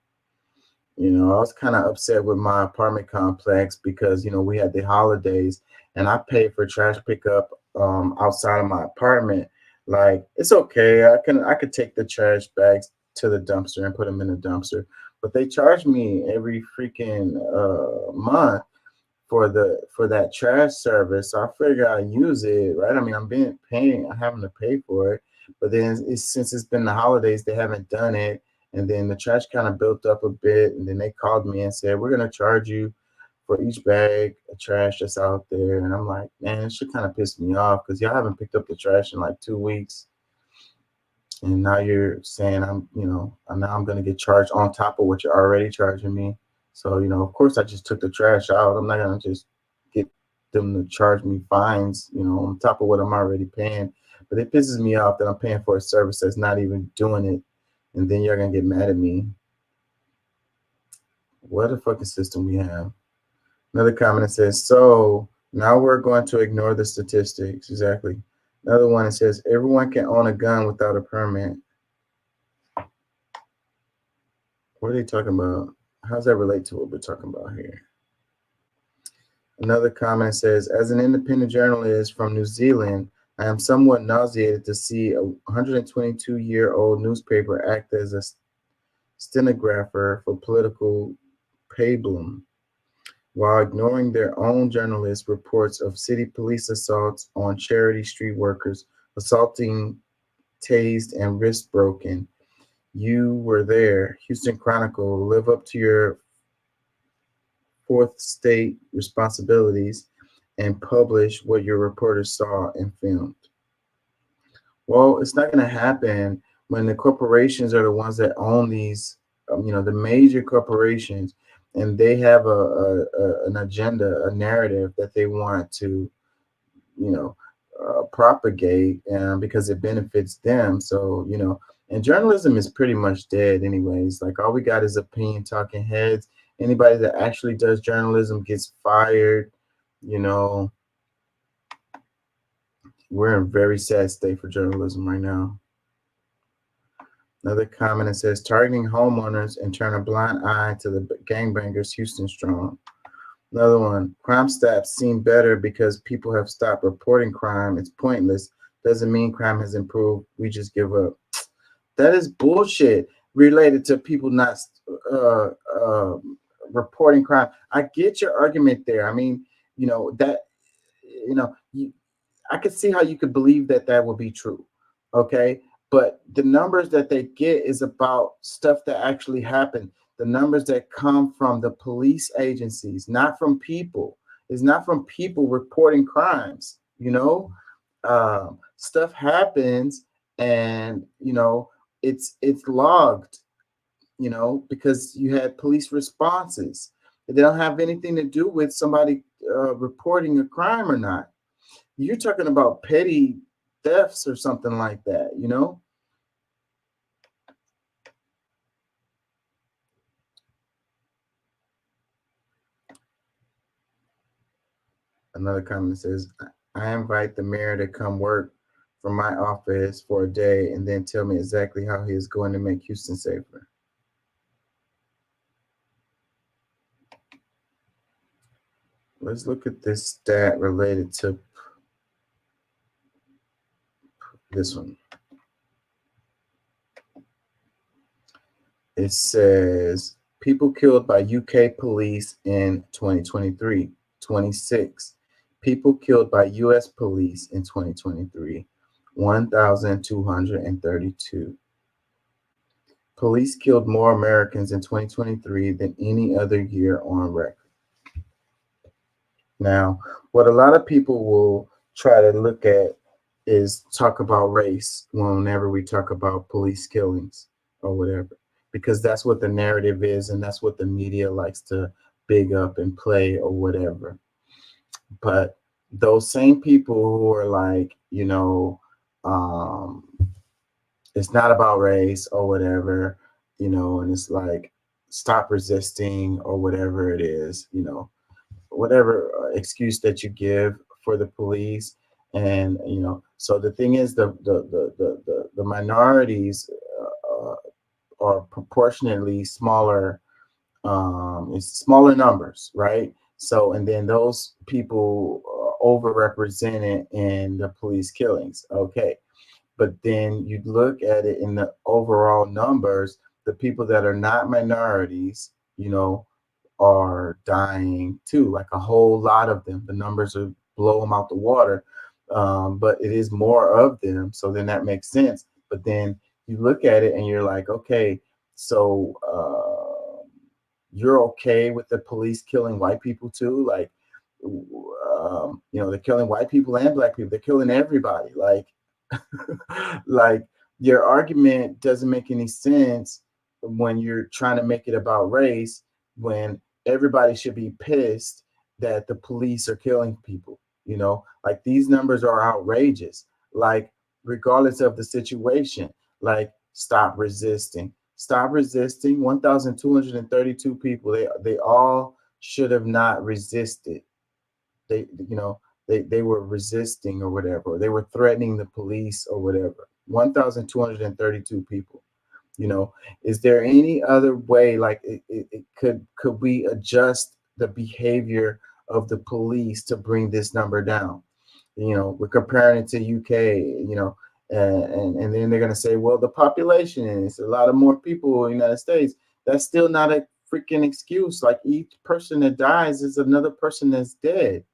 I was kind of upset with my apartment complex because, we had the holidays and I paid for trash pickup outside of my apartment. Like, it's okay. I could take the trash bags to the dumpster and put them in the dumpster, but they charge me every freaking month for that trash service. So I figure I use it, right? I mean, I'm having to pay for it, but then since it's been the holidays, they haven't done it. And then the trash kind of built up a bit, and then they called me and said, we're gonna charge you for each bag of trash that's out there. And I'm like, man, it should kind of piss me off because y'all haven't picked up the trash in like 2 weeks. And now you're saying now I'm gonna get charged on top of what you're already charging me. So, of course I just took the trash out. I'm not gonna just get them to charge me fines, on top of what I'm already paying. But it pisses me off that I'm paying for a service that's not even doing it. And then you're gonna get mad at me. What a fucking system we have. Another comment that says, so now we're going to ignore the statistics. Exactly. Another one that says, everyone can own a gun without a permit. What are they talking about? How does that relate to what we're talking about here? Another comment says, as an independent journalist from New Zealand, I am somewhat nauseated to see a 122-year-old newspaper act as a stenographer for political pablum, while ignoring their own journalists' reports of city police assaults on charity street workers, assaulting, tased, and wrists broken. You were there. Houston Chronicle, live up to your fourth state responsibilities and publish what your reporters saw and filmed. Well, it's not going to happen when the corporations are the ones that own these, the major corporations, and they have an agenda, a narrative that they want to, propagate because it benefits them. So, and journalism is pretty much dead anyways. Like all we got is opinion talking heads. Anybody that actually does journalism gets fired. We're in a very sad state for journalism right now. Another comment that says, targeting homeowners and turn a blind eye to the gangbangers, Houston strong. Another one, crime stats seem better because people have stopped reporting crime. It's pointless. Doesn't mean crime has improved. We just give up. That is bullshit related to people not reporting crime. I get your argument there. I mean, I could see how you could believe that would be true. Okay. But the numbers that they get is about stuff that actually happened. The numbers that come from the police agencies, not from people. It's not from people reporting crimes. Stuff happens, and it's logged. Because you had police responses. They don't have anything to do with somebody reporting a crime or not. You're talking about petty thefts or something like that. Another comment says, I invite the mayor to come work from my office for a day and then tell me exactly how he is going to make Houston safer. let's look at this stat related to this one. It says people killed by UK police in 2023, 26. People killed by US police in 2023, 1,232. Police killed more Americans in 2023 than any other year on record. Now, what a lot of people will try to look at is talk about race whenever we talk about police killings or whatever, because that's what the narrative is and that's what the media likes to big up and play or whatever. But those same people who are like, it's not about race or whatever, and it's like, stop resisting or whatever it is, whatever excuse that you give for the police. And so the thing is, the minorities are proportionately smaller, it's smaller numbers, right? So, and then those people are overrepresented in the police killings. Okay, but then you look at it in the overall numbers, the people that are not minorities, are dying too, like a whole lot of them. The numbers are blow them out the water, but it is more of them. So then that makes sense. But then you look at it and you're like, okay, so you're okay with the police killing white people too? Like, they're killing white people and black people. They're killing everybody. Like, like your argument doesn't make any sense when you're trying to make it about race, when everybody should be pissed that the police are killing people. Like, these numbers are outrageous. Like, regardless of the situation, like, stop resisting. 1,232 people, they all should have not resisted. They you know they were resisting or whatever, or they were threatening the police or whatever. 1,232 people. Is there any other way, like, could we adjust the behavior of the police to bring this number down? We're comparing it to UK, and then they're going to say, well, the population is a lot of more people in the United States. That's still not a freaking excuse. Like, each person that dies is another person that's dead.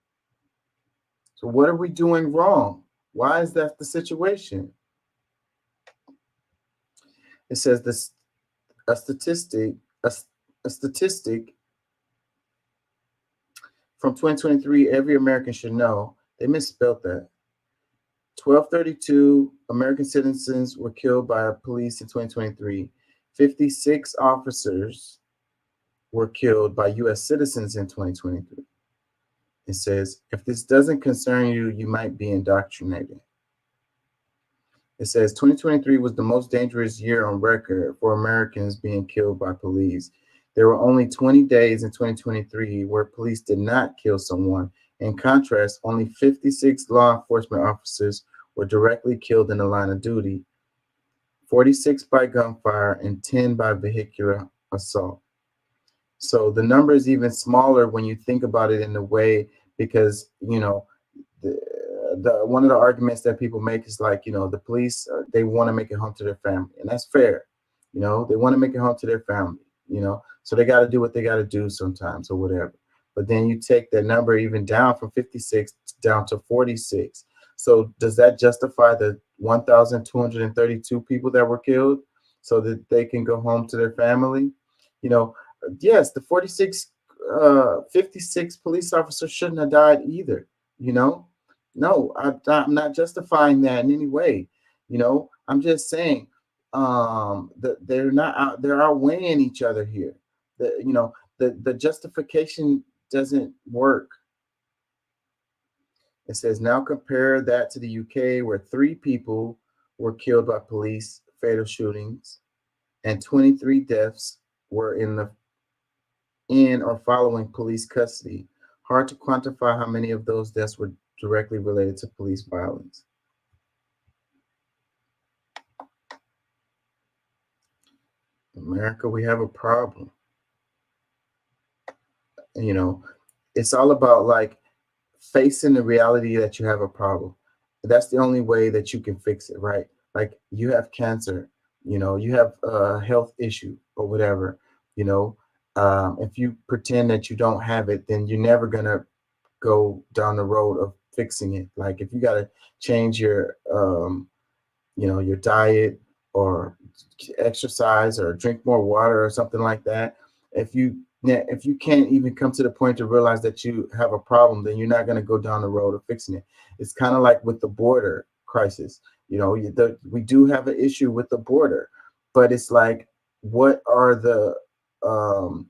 So what are we doing wrong? Why is that the situation? It says this a statistic a, a statistic from 2023 every American should know. They misspelled that. 1,232 American citizens were killed by police in 2023. 56 officers were killed by U.S. citizens in 2023. It says, if this doesn't concern you, you might be indoctrinated. It says 2023 was the most dangerous year on record for Americans being killed by police. There were only 20 days in 2023 where police did not kill someone. In contrast, only 56 law enforcement officers were directly killed in the line of duty, 46 by gunfire, and 10 by vehicular assault. So the number is even smaller when you think about it in a way, because, the one of the arguments that people make is like, the police, they want to make it home to their family, and that's fair. They want to make it home to their family, so they got to do what they got to do sometimes or whatever. But then you take that number even down from 56 down to 46. So does that justify the 1,232 people that were killed so that they can go home to their family? Yes, the 56 police officers shouldn't have died either. No, I'm not justifying that in any way. I'm just saying that they're not out, they're outweighing each other here. The justification doesn't work. It says, now compare that to the UK, where 3 people were killed by police fatal shootings and 23 deaths were in or following police custody. Hard to quantify how many of those deaths were directly related to police violence. America, we have a problem. it's all about like facing the reality that you have a problem. That's the only way that you can fix it, right? Like you have cancer, you have a health issue or whatever, you know. If you pretend that you don't have it, then you're never gonna go down the road of fixing it. Like if you gotta change your diet or exercise or drink more water or something like that. If you can't even come to the point to realize that you have a problem, then you're not going to go down the road of fixing it. It's kind of like with the border crisis. We do have an issue with the border, but it's like, what are the um,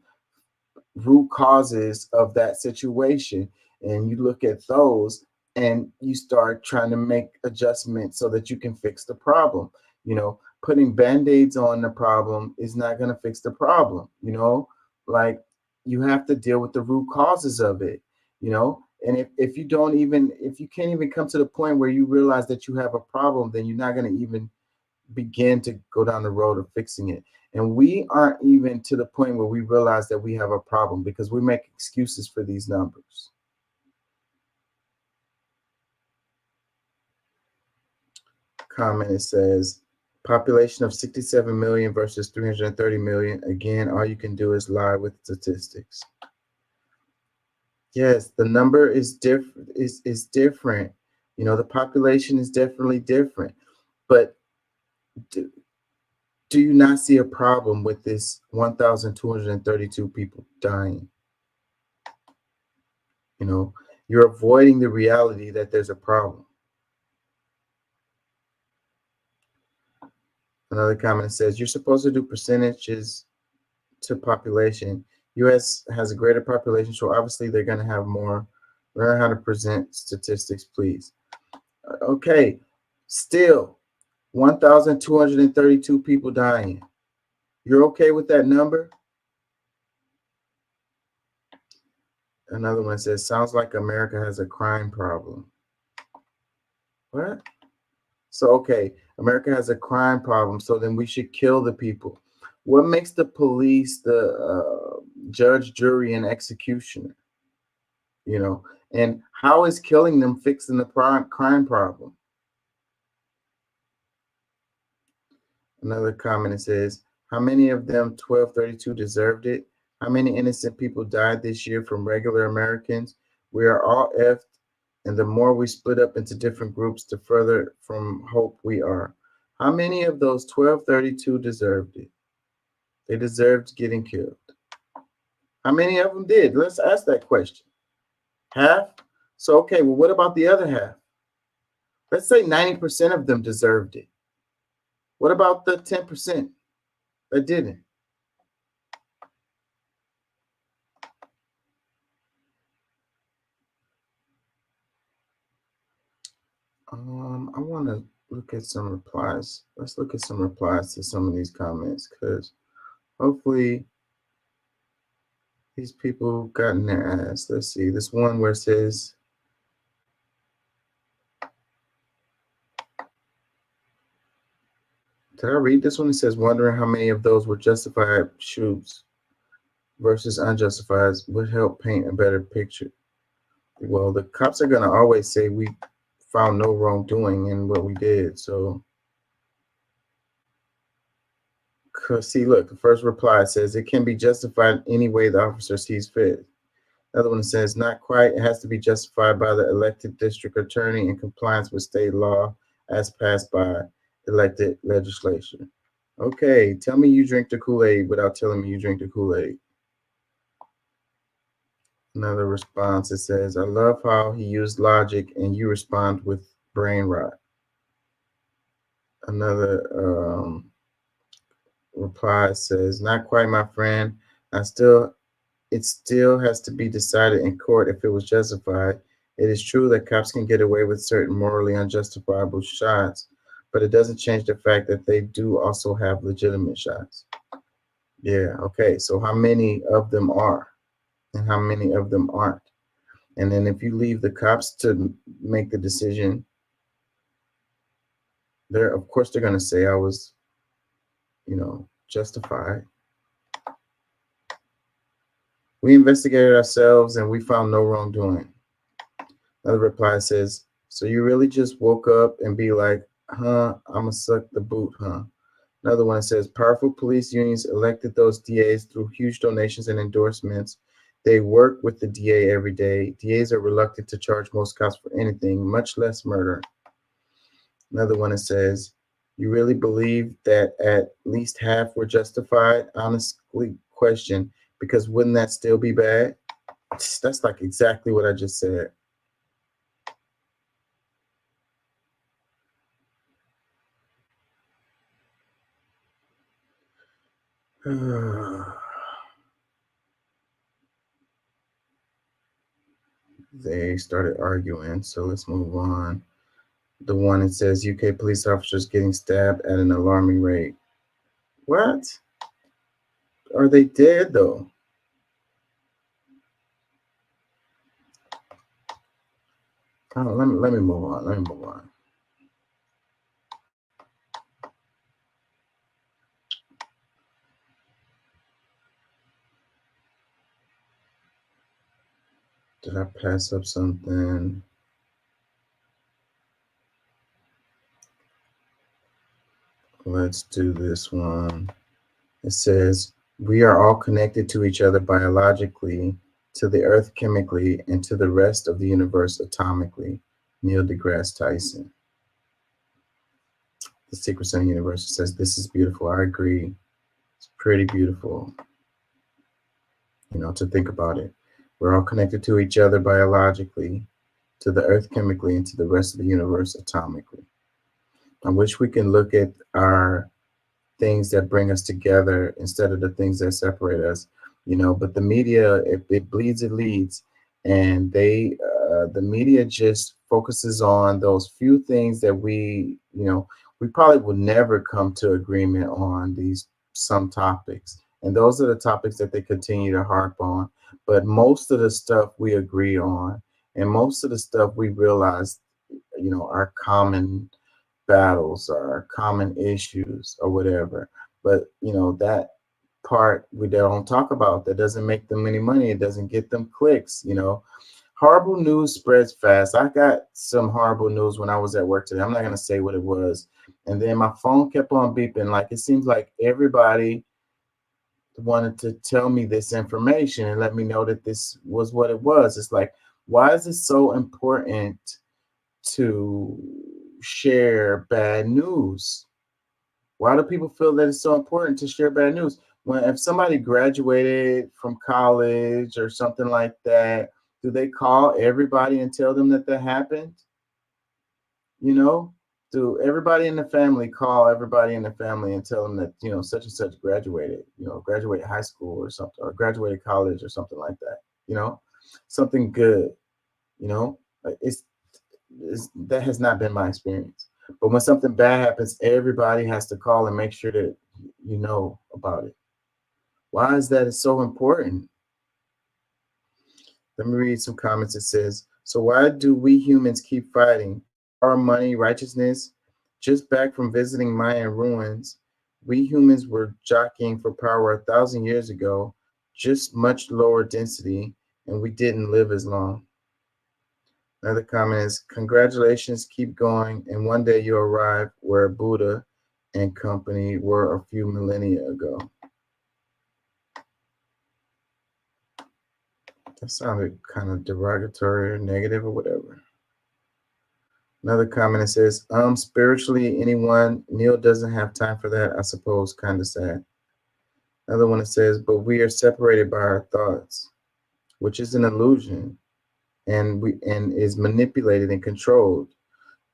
root causes of that situation, and you look at those and you start trying to make adjustments so that you can fix the problem. Putting band-aids on the problem is not going to fix the problem. Like, you have to deal with the root causes of it. And if you can't even come to the point where you realize that you have a problem, then you're not going to even begin to go down the road of fixing it. And we aren't even to the point where we realize that we have a problem because we make excuses for these numbers. Comment, it says, population of 67 million versus 330 million. Again, all you can do is lie with statistics. Yes, the number is different. Is different. The population is definitely different. But do you not see a problem with this 1,232 people dying? You're avoiding the reality that there's a problem. Another comment says, you're supposed to do percentages to population. U.S. has a greater population, so obviously they're going to have more. Learn how to present statistics, please. Okay, still 1,232 people dying. You're okay with that number? Another one says, sounds like America has a crime problem. What? So, okay, America has a crime problem, so then we should kill the people. What makes the police the judge, jury, and executioner? And how is killing them fixing the crime problem? Another comment, it says, how many of them 1232 deserved it? How many innocent people died this year from regular Americans? We are all effed, and the more we split up into different groups, the further from hope we are. How many of those 1232 deserved it? They deserved getting killed. How many of them did? Let's ask that question. Half? So, okay, well, what about the other half? Let's say 90% of them deserved it. What about the 10% that didn't? I want to look at some replies. Let's look at some replies to some of these comments, because hopefully these people got in their ass. Let's see. This one where it says, did I read this one? It says, wondering how many of those were justified shoots versus unjustified would help paint a better picture. Well, the cops are going to always say we found no wrongdoing in what we did. So, see, look, the first reply says it can be justified any way the officer sees fit. Another one says, not quite. It has to be justified by the elected district attorney in compliance with state law as passed by elected legislation. Okay, tell me you drink the Kool-Aid without telling me you drink the Kool-Aid. Another response, it says, I love how he used logic and you respond with brain rot. Another reply says, not quite, my friend. It still has to be decided in court if it was justified. It is true that cops can get away with certain morally unjustifiable shots, but it doesn't change the fact that they do also have legitimate shots. Yeah, okay, so how many of them are and how many of them aren't? And then if you leave the cops to make the decision, of course they're going to say I was, justified. We investigated ourselves and we found no wrongdoing. Another reply says, so you really just woke up and be like, huh, I'ma suck the boot, huh? Another one says, powerful police unions elected those DAs through huge donations and endorsements. They work with the DA every day. DAs are reluctant to charge most cops for anything, much less murder. Another one that says, you really believe that at least half were justified? Honestly, question, because wouldn't that still be bad? That's like exactly what I just said. They started arguing, so let's move on. The one that says UK police officers getting stabbed at an alarming rate. What? Are they dead though? Oh, let me move on. Let me move on. Did I pass up something? Let's do this one. It says, we are all connected to each other biologically, to the earth chemically, and to the rest of the universe atomically. Neil deGrasse Tyson. The Secret Center Universe says, this is beautiful. I agree. It's pretty beautiful, you know, to think about it. We're all connected to each other biologically, to the earth chemically, and to the rest of the universe atomically. I wish we can look at our things that bring us together instead of the things that separate us, you know. But the media, it bleeds, it leads, and the media just focuses on those few things that we, you know, we probably would never come to agreement on these some topics, and those are the topics that they continue to harp on. But most of the stuff we agree on, and most of the stuff we realize, you know, are common battles or common issues or whatever. But you know, that part we don't talk about, that doesn't make them any money, it doesn't get them clicks, you know. Horrible news spreads fast. I got some horrible news when I was at work today. I'm not going to say what it was, and then my phone kept on beeping. Like, it seems like everybody wanted to tell me this information and let me know that this was what it was. It's like, why is it so important to share bad news? Why do people feel that it's so important to share bad news? When, if somebody graduated from college or something like that, do they call everybody and tell them that that happened? You know, do everybody in the family call everybody in the family and tell them that, you know, such and such graduated, you know, graduated high school or something, or graduated college or something like that, you know, something good, you know. It's that has not been my experience. But when something bad happens, everybody has to call and make sure that you know about it. Why is that so important? Let me read some comments. It says, so why do we humans keep fighting? Our money, righteousness? Just back from visiting Mayan ruins, we humans were jockeying for power 1,000 years ago, just much lower density, and we didn't live as long. Another comment is, congratulations, keep going, and one day you'll arrive where Buddha and company were a few millennia ago. That sounded kind of derogatory or negative or whatever. Another comment that says, spiritually, anyone, Neil doesn't have time for that, I suppose, kind of sad. Another one that says, but we are separated by our thoughts, which is an illusion, and is manipulated and controlled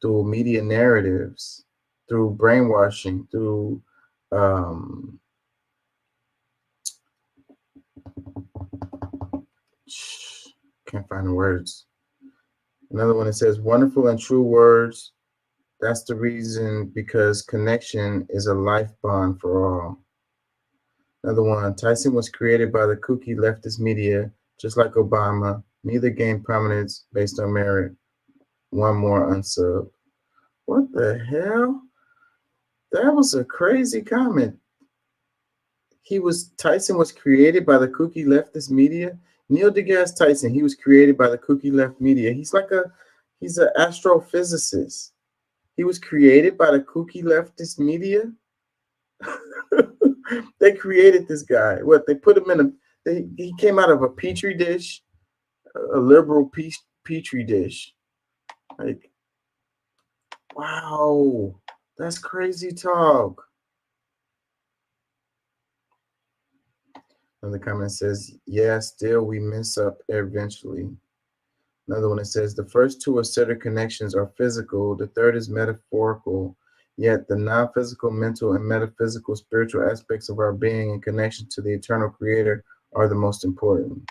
through media narratives, through brainwashing, through can't find the words. Another one that says, wonderful and true words. That's the reason, because connection is a life bond for all. Another one, Tyson was created by the kooky leftist media, just like Obama. Neither gained prominence based on merit. One more unsub. What the hell? That was a crazy comment. Tyson was created by the kooky leftist media. Neil deGrasse Tyson, he was created by the kooky left media. He's an astrophysicist. He was created by the kooky leftist media. They created this guy. What, they put him in he came out of a petri dish, a liberal petri dish. Like, wow, that's crazy talk. Another comment says, yeah, still we mess up eventually. Another one that says, the first two asserted connections are physical, the third is metaphorical, yet the non-physical, mental, and metaphysical spiritual aspects of our being in connection to the eternal creator are the most important.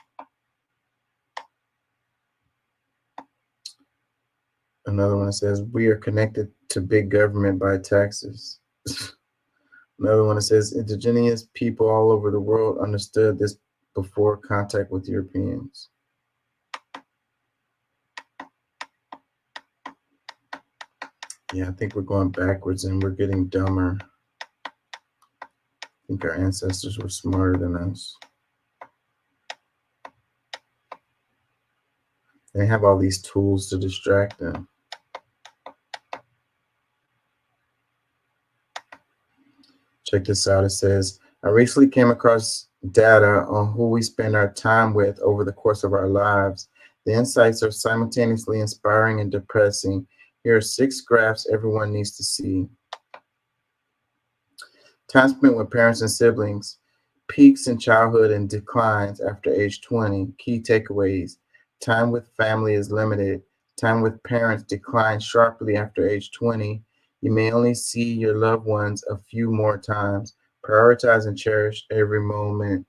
Another one that says, we are connected to big government by taxes. Another one that says, indigenous people all over the world understood this before contact with Europeans. Yeah, I think we're going backwards and we're getting dumber. I think our ancestors were smarter than us. They have all these tools to distract them. Check this out. It says, I recently came across data on who we spend our time with over the course of our lives. The insights are simultaneously inspiring and depressing. Here are 6 graphs everyone needs to see. Time spent with parents and siblings, peaks in childhood and declines after age 20. Key takeaways. Time with family is limited. Time with parents declines sharply after age 20. You may only see your loved ones a few more times. Prioritize and cherish every moment.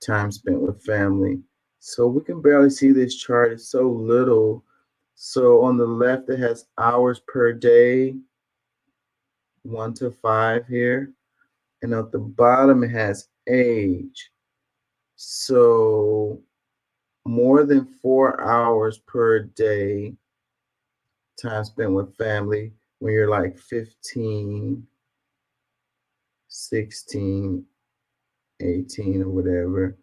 Time spent with family. So we can barely see this chart. It's so little. So on the left, it has hours per day, 1 to 5 here. And at the bottom, it has age. So more than 4 hours per day, time spent with family when you're like 15, 16, 18, or whatever.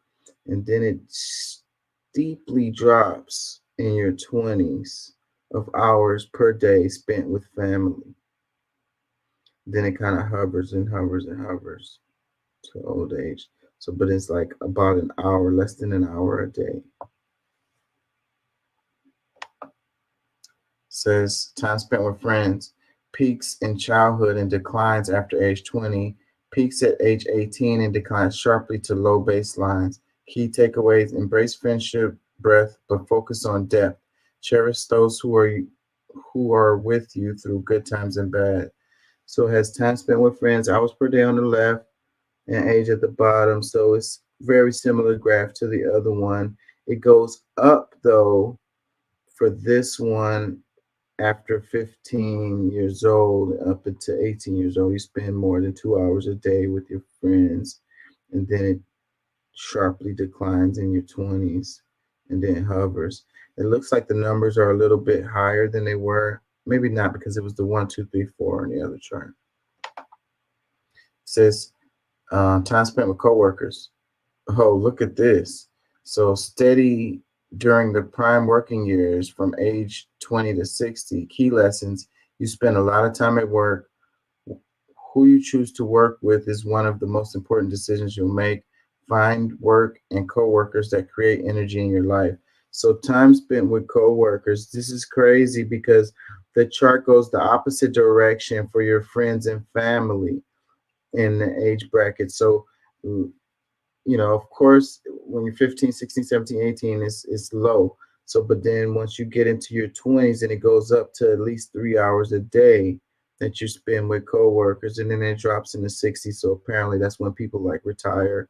And then it steeply drops in your 20s of hours per day spent with family. Then it kind of hovers and hovers and hovers to old age. So, but it's like about an hour, less than an hour a day. Says time spent with friends, peaks in childhood and declines after age 20, peaks at age 18 and declines sharply to low baselines. Key takeaways: embrace friendship breadth, but focus on depth. Cherish those who are with you through good times and bad. So it has time spent with friends, hours per day on the left, and age at the bottom. So it's very similar graph to the other one. It goes up though for this one after 15 years old up into 18 years old. You spend more than 2 hours a day with your friends, and then it sharply declines in your 20s and then hovers. It looks like the numbers are a little bit higher than they were. Maybe not, because it was the 1, 2, 3, 4 on the other chart. It says time spent with coworkers. Oh, look at this. So steady during the prime working years from age 20 to 60. Key lessons: you spend a lot of time at work. Who you choose to work with is one of the most important decisions you'll make. Find work and coworkers that create energy in your life. So time spent with coworkers. This is crazy because the chart goes the opposite direction for your friends and family in the age bracket. So of course, when you're 15, 16, 17, 18, it's low. So, but then once you get into your 20s, and it goes up to at least 3 hours a day that you spend with coworkers, and then it drops in the 60s. So apparently that's when people like retire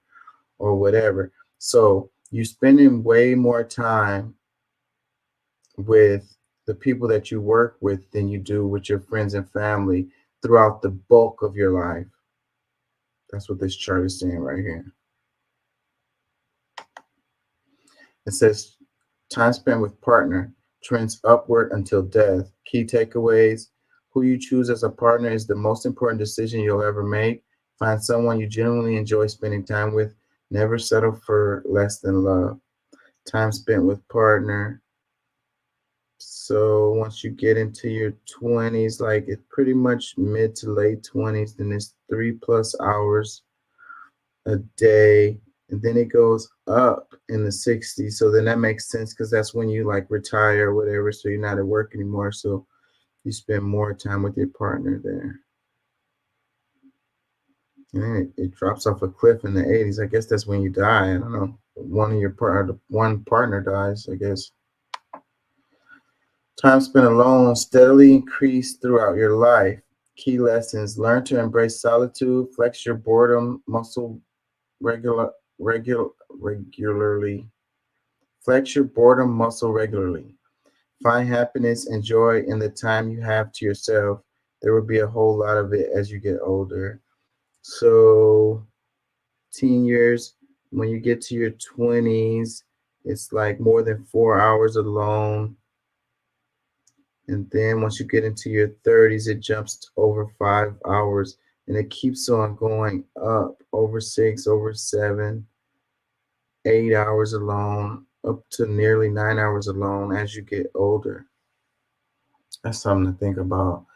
or whatever. So you're spending way more time with the people that you work with than you do with your friends and family throughout the bulk of your life. That's what this chart is saying right here. It says time spent with partner trends upward until death. Key takeaways: who you choose as a partner is the most important decision you'll ever make. Find someone you genuinely enjoy spending time with. Never settle for less than love. Time spent with partner. So once you get into your 20s, like it's pretty much mid to late 20s, then it's 3+ hours a day. And then it goes up in the 60s. So then that makes sense because that's when you like retire or whatever. So you're not at work anymore. So you spend more time with your partner there. And then it drops off a cliff in the 80s. I guess that's when you die. I don't know. One partner dies, I guess. Time spent alone steadily increased throughout your life. Key lessons: learn to embrace solitude, flex your boredom muscle regularly. Flex your boredom muscle regularly. Find happiness and joy in the time you have to yourself. There will be a whole lot of it as you get older. So, teen years, when you get to your 20s, it's like more than 4 hours alone. And then once you get into your 30s, it jumps to over 5 hours and it keeps on going up over 6, over 7, 8 hours alone, up to nearly 9 hours alone as you get older. That's something to think about.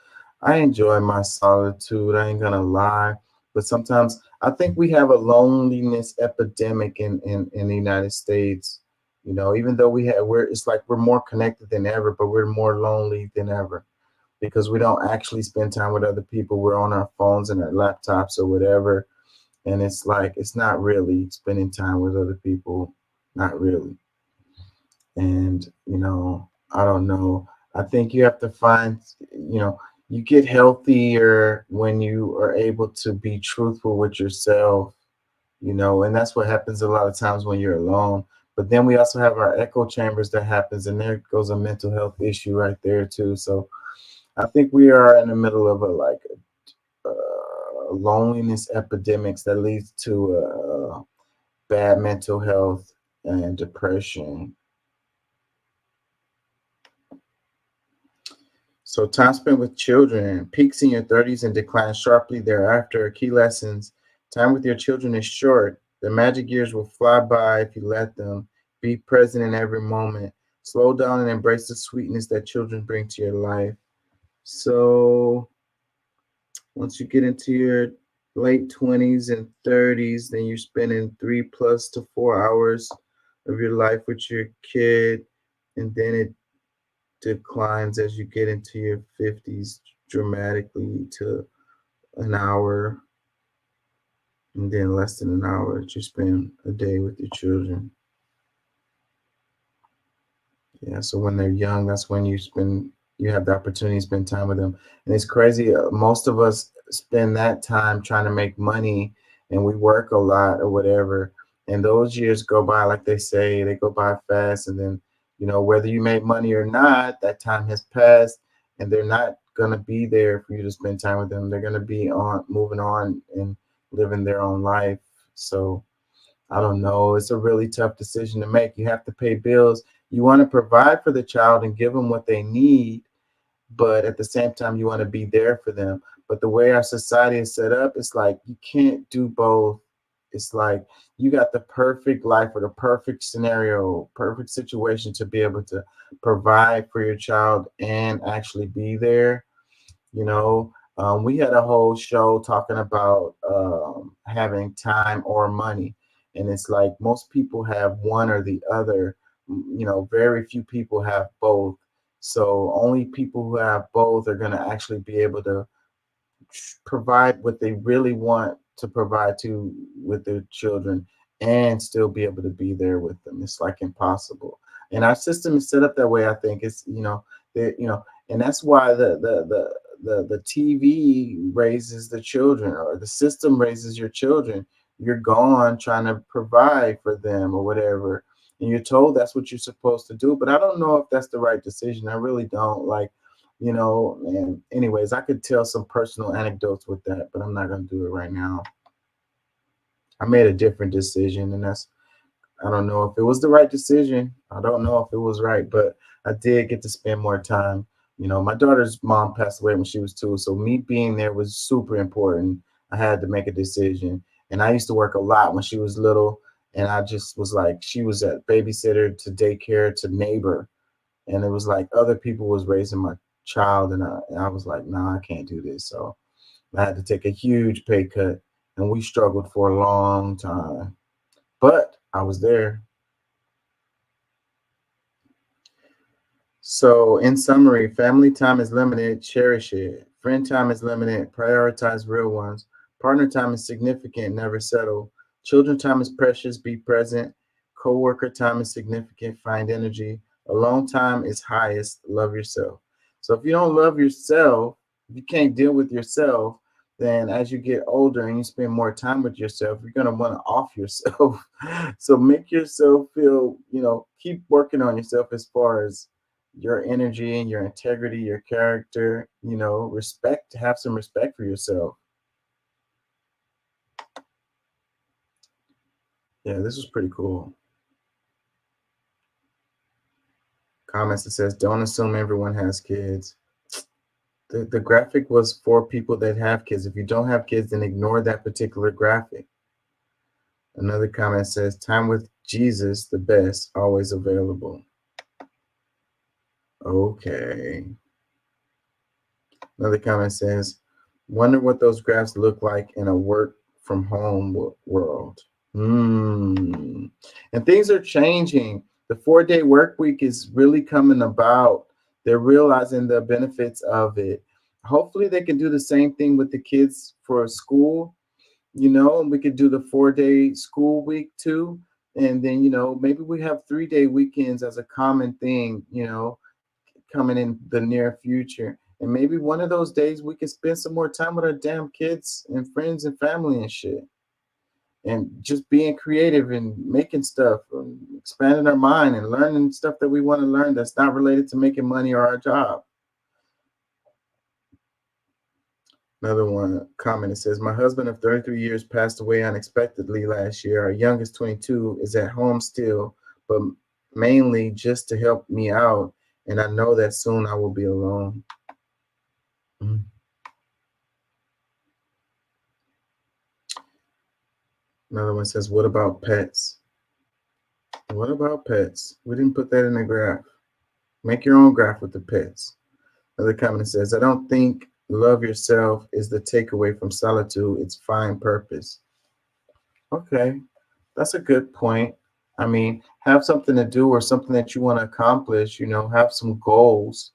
I enjoy my solitude. I ain't gonna lie, but sometimes I think we have a loneliness epidemic in the United States. You know, even though we're it's like we're more connected than ever, but we're more lonely than ever because we don't actually spend time with other people. We're on our phones and our laptops or whatever, and it's like it's not really spending time with other people, not really. And I don't know. I think you have to find, you get healthier when you are able to be truthful with yourself, and that's what happens a lot of times when you're alone. But then we also have our echo chambers that happens, and there goes a mental health issue right there too. So I think we are in the middle of a loneliness epidemics that leads to bad mental health and depression. So time spent with children peaks in your 30s and declines sharply thereafter. Key lessons: time with your children is short. The magic years will fly by if you let them. Be present in every moment. Slow down and embrace the sweetness that children bring to your life. So once you get into your late 20s and 30s, then you're spending 3+ to 4 hours of your life with your kid, and then it declines as you get into your 50s dramatically to an hour, and then less than an hour that you spend a day with your children. Yeah, so when they're young, that's when you have the opportunity to spend time with them. And it's crazy. Most of us spend that time trying to make money and we work a lot or whatever. And those years go by, like they say, they go by fast. And then, whether you make money or not, that time has passed and they're not going to be there for you to spend time with them. They're going to be moving on and living their own life. So, I don't know. It's a really tough decision to make. You have to pay bills. You want to provide for the child and give them what they need, but at the same time, you want to be there for them. But the way our society is set up, it's like you can't do both. It's like you got the perfect life or the perfect scenario, perfect situation to be able to provide for your child and actually be there. We had a whole show talking about having time or money, and it's like most people have one or the other. Very few people have both. So only people who have both are going to actually be able to provide what they really want to provide to with their children and still be able to be there with them. It's like impossible. And our system is set up that way. I think it's and that's why the TV raises the children or the system raises your children. You're gone trying to provide for them or whatever. And you're told that's what you're supposed to do. But I don't know if that's the right decision. I really don't. And anyways, I could tell some personal anecdotes with that, but I'm not going to do it right now. I made a different decision, and I don't know if it was the right decision. I don't know if it was right, but I did get to spend more time. My daughter's mom passed away when she was 2, so me being there was super important. I had to make a decision. And I used to work a lot when she was little, and I just was like, she was a babysitter to daycare to neighbor, and it was like other people was raising my child, and I was like, nah, I can't do this. So I had to take a huge pay cut, and we struggled for a long time, but I was there. So, in summary, family time is limited, cherish it. Friend time is limited, prioritize real ones. Partner time is significant, never settle. Children time is precious, be present. Coworker time is significant, find energy. Alone time is highest, love yourself. So, if you don't love yourself, if you can't deal with yourself, then as you get older and you spend more time with yourself, you're going to want to off yourself. So, make yourself feel, keep working on yourself as far as your energy and your integrity, your character, respect, have some respect for yourself. Yeah, this was pretty cool. Comments that says, don't assume everyone has kids. The graphic was for people that have kids. If you don't have kids, then ignore that particular graphic. Another comment says, time with Jesus, the best, always available. Okay. Another comment says, wonder what those graphs look like in a work from home world. And things are changing. The 4-day work week is really coming about. They're realizing the benefits of it. Hopefully they can do the same thing with the kids for school, and we could do the 4-day school week too. And then, maybe we have 3-day weekends as a common thing, coming in the near future. And maybe one of those days we can spend some more time with our damn kids and friends and family and shit. And just being creative and making stuff, and expanding our mind and learning stuff that we want to learn that's not related to making money or our job. Another one comment, it says, my husband of 33 years passed away unexpectedly last year. Our youngest, 22, is at home still, but mainly just to help me out. And I know that soon I will be alone. Another one says, what about pets? What about pets? We didn't put that in the graph. Make your own graph with the pets. Another comment says, I don't think love yourself is the takeaway from solitude. It's find purpose. Okay, that's a good point. I mean, have something to do or something that you want to accomplish, have some goals.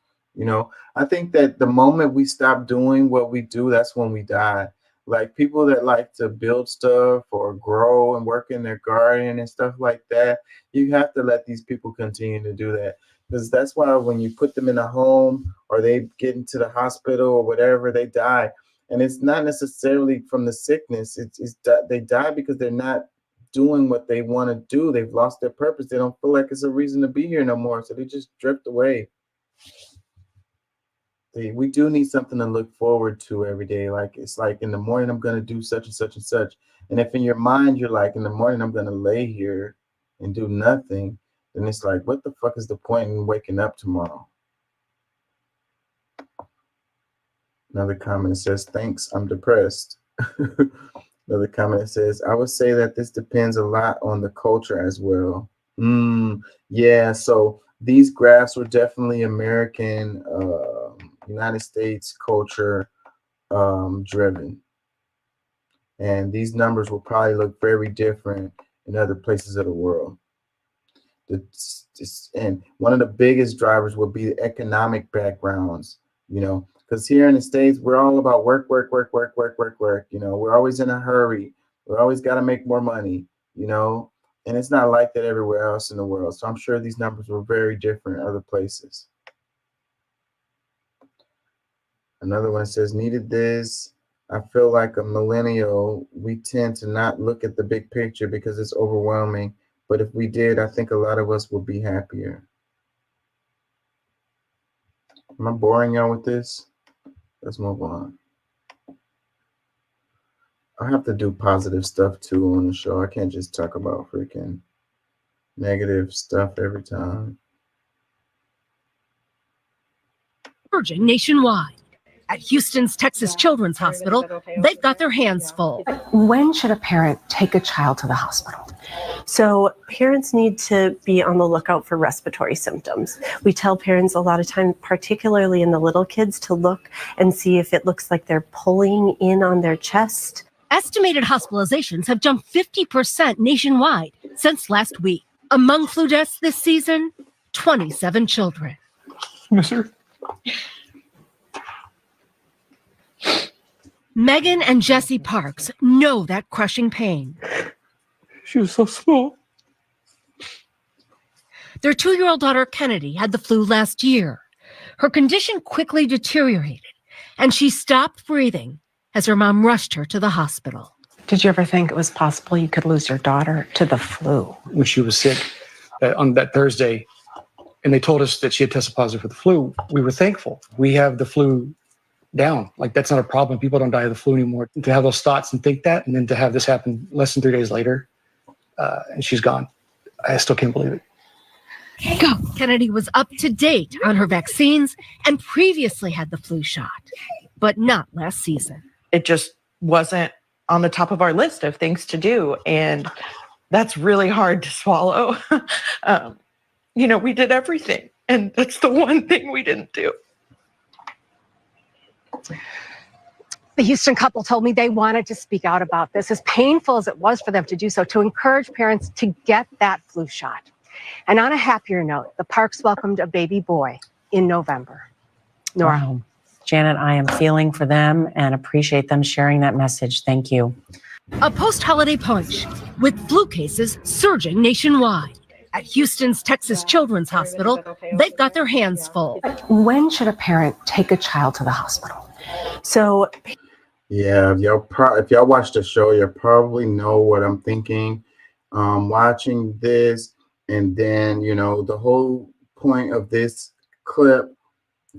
I think that the moment we stop doing what we do, that's when we die. Like people that like to build stuff or grow and work in their garden and stuff like that, you have to let these people continue to do that. Because that's why when you put them in a home or they get into the hospital or whatever, they die. And it's not necessarily from the sickness. They die because they're not doing what they want to do. They've lost their purpose. They don't feel like it's a reason to be here no more. So they just drift away. We do need something to look forward to every day. Like it's like in the morning, I'm going to do such and such and such. And if in your mind, you're like, in the morning, I'm going to lay here and do nothing, then it's like, what the fuck is the point in waking up tomorrow? Another comment says, thanks, I'm depressed. Another comment says, I would say that this depends a lot on the culture as well. Yeah, so these graphs were definitely American, United States culture driven. And these numbers will probably look very different in other places of the world. And one of the biggest drivers will be the economic backgrounds, because here in the States, we're all about work, work, work, work, work, work, work. We're always in a hurry. We always got to make more money, and it's not like that everywhere else in the world. So I'm sure these numbers were very different in other places. Another one says, needed this. I feel like a millennial, we tend to not look at the big picture because it's overwhelming. But if we did, I think a lot of us would be happier. Am I boring y'all with this? Let's move on. I have to do positive stuff too on the show. I can't just talk about freaking negative stuff every time. Virgin nationwide. At Houston's Texas Children's Hospital, they've got their hands full. When should a parent take a child to the hospital? So parents need to be on the lookout for respiratory symptoms. We tell parents a lot of times, particularly in the little kids, to look and see if it looks like they're pulling in on their chest. Estimated hospitalizations have jumped 50% nationwide since last week. Among flu deaths this season, 27 children. Mister? Megan and Jesse Parks know that crushing pain. She was so small. Their 2-year-old daughter, Kennedy, had the flu last year. Her condition quickly deteriorated, and she stopped breathing as her mom rushed her to the hospital. Did you ever think it was possible you could lose your daughter to the flu? When she was sick on that Thursday, and they told us that she had tested positive for the flu, we were thankful. We have the flu down. Like, that's not a problem. People don't die of the flu anymore. To have those thoughts and think that, and then to have this happen less than 3 days later, and she's gone. I still can't believe it. Go. Kennedy was up to date on her vaccines and previously had the flu shot, but not last season. It just wasn't on the top of our list of things to do, and that's really hard to swallow. We did everything, and that's the one thing we didn't do. The Houston couple told me they wanted to speak out about this, as painful as it was for them to do so, to encourage parents to get that flu shot. And on a happier note, the Parks welcomed a baby boy in November. Nora. Wow. Janet, I am feeling for them and appreciate them sharing that message. Thank you. A post-holiday punch with flu cases surging nationwide. At Houston's Texas Children's Hospital, they've got their hands full. When should a parent take a child to the hospital? So, yeah, if y'all watch the show, you probably know what I'm thinking. Watching this, and then the whole point of this clip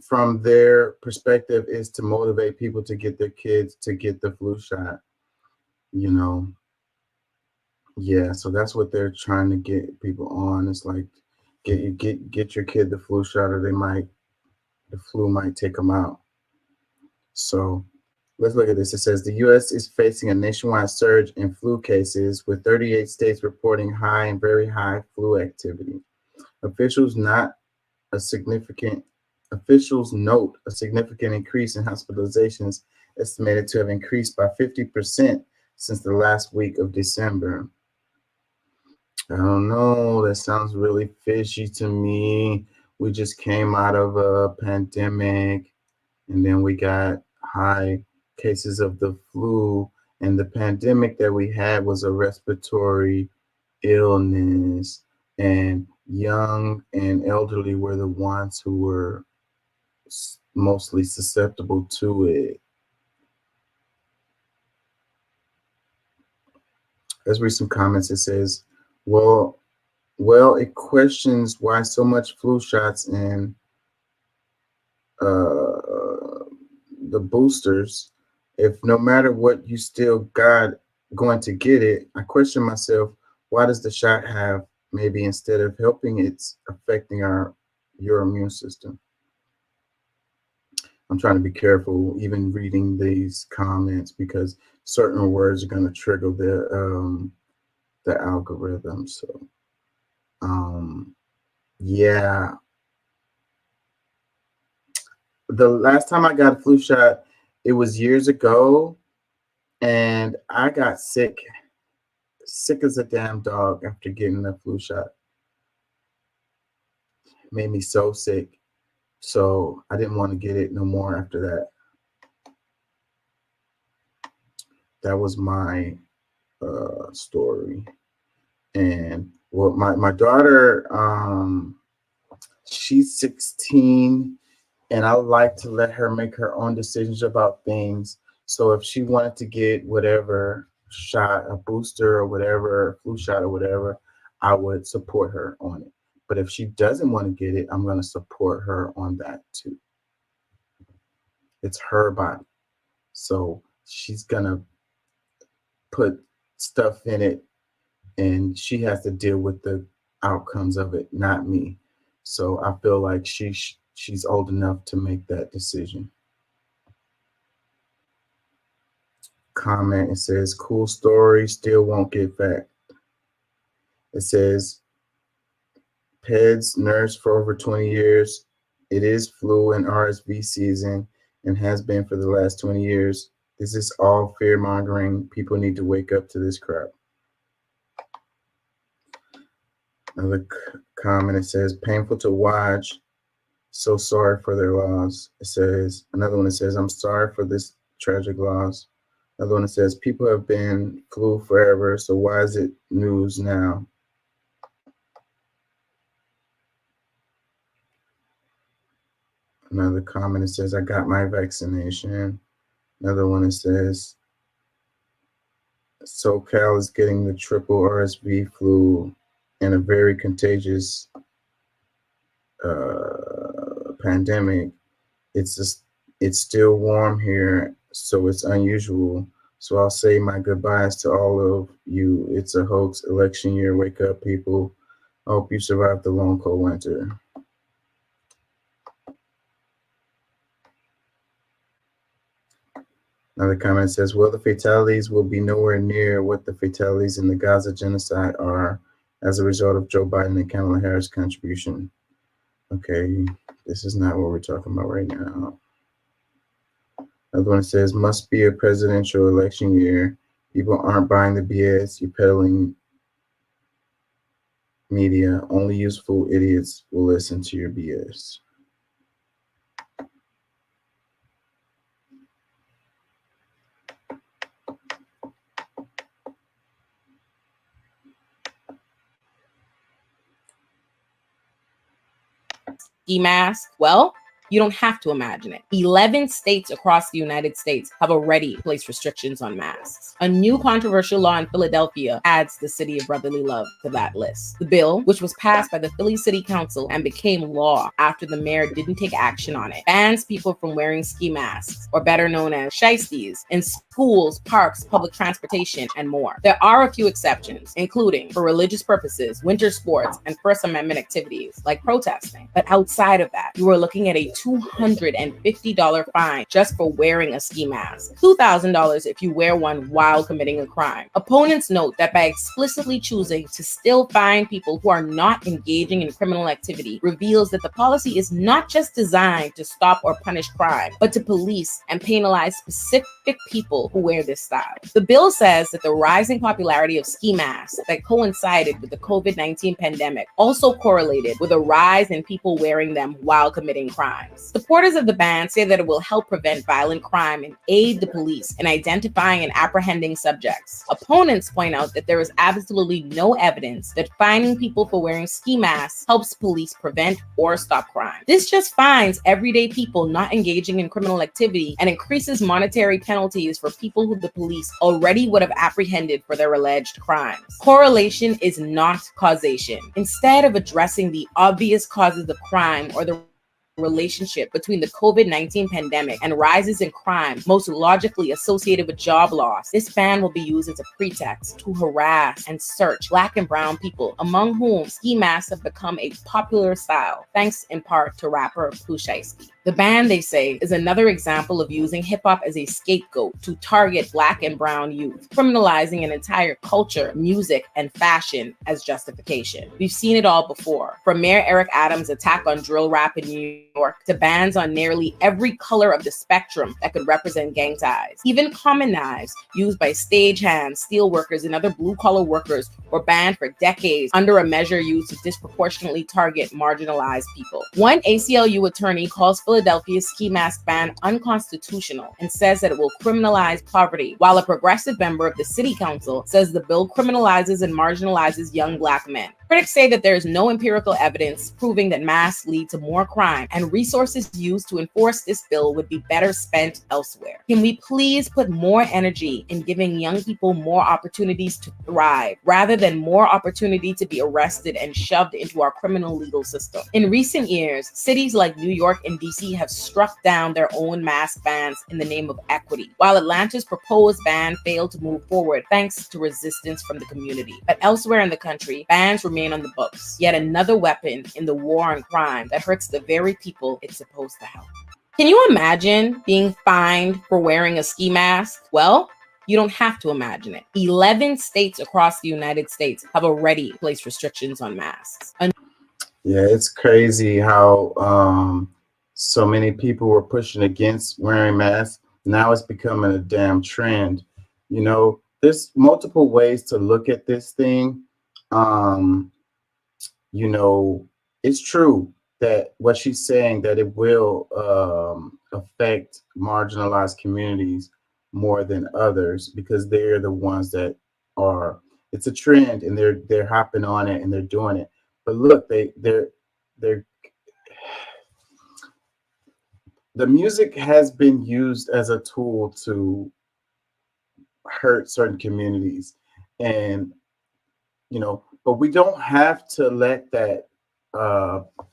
from their perspective is to motivate people to get their kids to get the flu shot. Yeah, so that's what they're trying to get people on. It's like get your kid the flu shot, or the flu might take them out. So let's look at this. It says the U.S. is facing a nationwide surge in flu cases, with 38 states reporting high and very high flu activity. Officials note a significant increase in hospitalizations, estimated to have increased by 50% since the last week of December. I don't know. That sounds really fishy to me. We just came out of a pandemic, and then we got high cases of the flu, and the pandemic that we had was a respiratory illness, and young and elderly were the ones who were mostly susceptible to it. Let's read some comments. It says, well, it questions why so much flu shots and the boosters, if no matter what you still got going to get it. I question myself, why does the shot have, maybe instead of helping, it's affecting your immune system? I'm trying to be careful even reading these comments, because certain words are going to trigger the algorithm. So yeah, the last time I got a flu shot, it was years ago, and I got sick as a damn dog after getting the flu shot. It made me so sick, so I didn't want to get it no more after that. That was my story. And well, my daughter, she's 16, and I like to let her make her own decisions about things. So if she wanted to get whatever shot, a booster or whatever, flu shot or whatever, I would support her on it. But if she doesn't want to get it, I'm going to support her on that too. It's her body. So she's going to put stuff in it, and she has to deal with the outcomes of it, not me. So I feel like she's old enough to make that decision. comment. It says, cool story, still won't get fact. It says, PEDS nurse for over 20 years. It is flu and RSV season and has been for the last 20 years. This is all fear mongering. People need to wake up to this crap. Another comment, it says, painful to watch. So sorry for their loss. It says, another one, it says, I'm sorry for this tragic loss. Another one, it says, people have been flu forever, so why is it news now? Another comment, it says, I got my vaccination. Another one, it says, SoCal is getting the triple RSV flu and a very contagious pandemic. It's still warm here, so it's unusual. So I'll say my goodbyes to all of you. It's a hoax. Election year. Wake up, people. I hope you survive the long, cold winter. Another comment says, well, the fatalities will be nowhere near what the fatalities in the Gaza genocide are as a result of Joe Biden and Kamala Harris' contribution. Okay, this is not what we're talking about right now. Another one says, must be a presidential election year. People aren't buying the BS. You're peddling media. Only useful idiots will listen to your BS. Ski mask? Well, you don't have to imagine it. 11 states across the United States have already placed restrictions on masks. A new controversial law in Philadelphia adds the city of brotherly love to that list. The bill, which was passed by the Philly City Council and became law after the mayor didn't take action on it, bans people from wearing ski masks, or better known as shiesties, in schools, parks, public transportation, and more. There are a few exceptions, including for religious purposes, winter sports, and First Amendment activities like protesting. But outside of that, you are looking at a $250 fine just for wearing a ski mask, $2,000 if you wear one while committing a crime. Opponents note that by explicitly choosing to still fine people who are not engaging in criminal activity reveals that the policy is not just designed to stop or punish crime, but to police and penalize specific people who wear this style. The bill says that the rising popularity of ski masks that coincided with the COVID-19 pandemic also correlated with a rise in people wearing them while committing crimes. Supporters of the ban say that it will help prevent violent crime and aid the police in identifying and apprehending subjects. Opponents point out that there is absolutely no evidence that fining people for wearing ski masks helps police prevent or stop crime. This just fines everyday people not engaging in criminal activity and increases monetary penalties for people who the police already would have apprehended for their alleged crimes. Correlation is not causation. Instead of addressing the obvious causes of crime or the relationship between the COVID-19 pandemic and rises in crime most logically associated with job loss, this ban will be used as a pretext to harass and search Black and brown people, among whom ski masks have become a popular style, thanks in part to rapper Pooh Shiesty. The ban, they say, is another example of using hip-hop as a scapegoat to target Black and brown youth, criminalizing an entire culture, music, and fashion as justification. We've seen it all before, from Mayor Eric Adams' attack on drill rap in New York to bans on nearly every color of the spectrum that could represent gang ties. Even common knives used by stagehands, steel workers, and other blue-collar workers were banned for decades under a measure used to disproportionately target marginalized people. One ACLU attorney calls Philadelphia's ski mask ban unconstitutional and says that it will criminalize poverty, while a progressive member of the city council says the bill criminalizes and marginalizes young Black men. Critics say that there is no empirical evidence proving that masks lead to more crime, and resources used to enforce this bill would be better spent elsewhere. Can we please put more energy in giving young people more opportunities to thrive, rather than more opportunity to be arrested and shoved into our criminal legal system? In recent years, cities like New York and DC have struck down their own mask bans in the name of equity, while Atlanta's proposed ban failed to move forward thanks to resistance from the community. But elsewhere in the country, bans remain on the books, yet another weapon in the war on crime that hurts the very people it's supposed to help. Can you imagine being fined for wearing a ski mask? Well, You don't have to imagine it. 11 states across the United States have already placed restrictions on masks. Yeah, it's crazy how so many people were pushing against wearing masks. Now it's becoming a damn trend. You know, there's multiple ways to look at this thing. Um, you know, it's true that what she's saying that it will affect marginalized communities more than others because they're the ones that are. It's a trend, and they're hopping on it and they're doing it. But look, they're the music has been used as a tool to hurt certain communities, and but we don't have to let that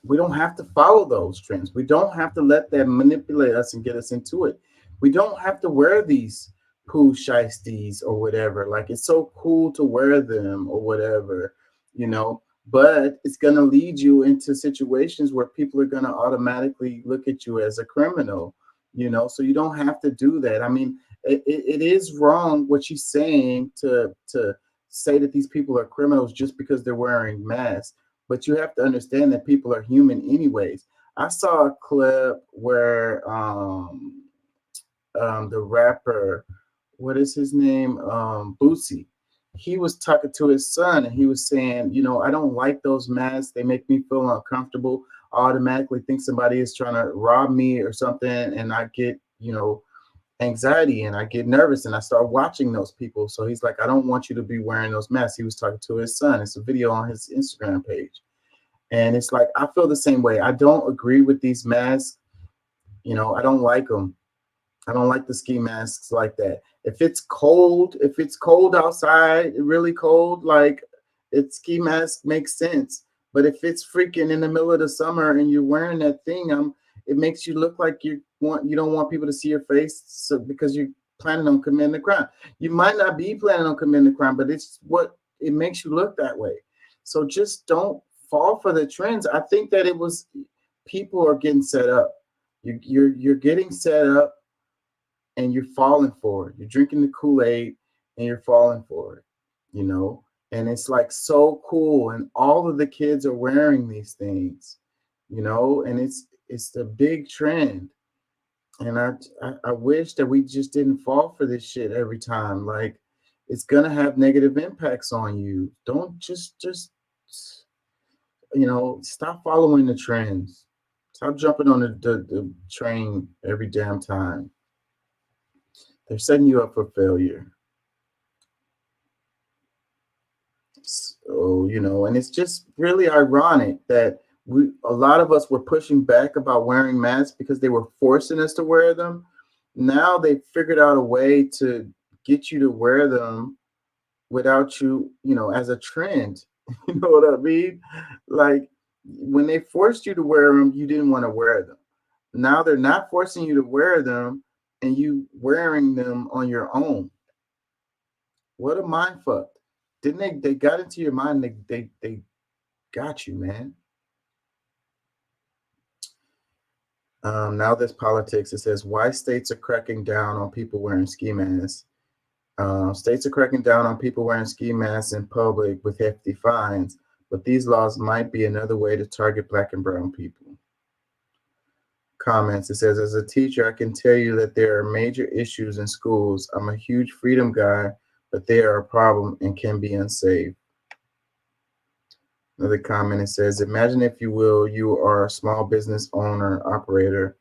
we don't have to follow those trends. We don't have to let that manipulate us and get us into it. We don't have to wear these poo shiesties or whatever. Like, it's so cool to wear them or whatever, but it's going to lead you into situations where people are going to automatically look at you as a criminal, so you don't have to do that. I mean, it is wrong what she's saying to say that these people are criminals just because they're wearing masks. But you have to understand that people are human anyways. I saw a clip where the rapper, what is his name? Boosie. He was talking to his son and he was saying, I don't like those masks. They make me feel uncomfortable. I automatically think somebody is trying to rob me or something. And I get, anxiety and I get nervous and I start watching those people. So he's like, I don't want you to be wearing those masks. He was talking to his son. It's a video on his Instagram page. And it's like, I feel the same way. I don't agree with these masks. I don't like them. I don't like the ski masks like that. If it's cold outside, really cold, like, ski mask makes sense. But if it's freaking in the middle of the summer and you're wearing that thing, it makes you look like you don't want people to see your face, because you're planning on committing a crime. You might not be planning on committing a crime, but it makes you look that way. So just don't fall for the trends. I think that people are getting set up. You're getting set up and you're falling for it. You're drinking the Kool-Aid and you're falling for it, and it's like so cool. And all of the kids are wearing these things, and it's the big trend. And I wish that we just didn't fall for this shit every time. Like, it's gonna have negative impacts on you. Don't just stop following the trends. Stop jumping on the train every damn time. They're setting you up for failure. So, and it's just really ironic that a lot of us were pushing back about wearing masks because they were forcing us to wear them. Now they figured out a way to get you to wear them without you, as a trend. You know what I mean? Like, when they forced you to wear them, you didn't want to wear them. Now they're not forcing you to wear them and you wearing them on your own. What a mind fuck. Didn't they got into your mind, they got you, man. Now there's politics. It says why states are cracking down on people wearing ski masks. States are cracking down on people wearing ski masks in public with hefty fines, but these laws might be another way to target Black and brown people. Comments. It says, as a teacher, I can tell you that there are major issues in schools. I'm a huge freedom guy, but they are a problem and can be unsafe. Another comment, it says, imagine, if you will, you are a small business owner, operator,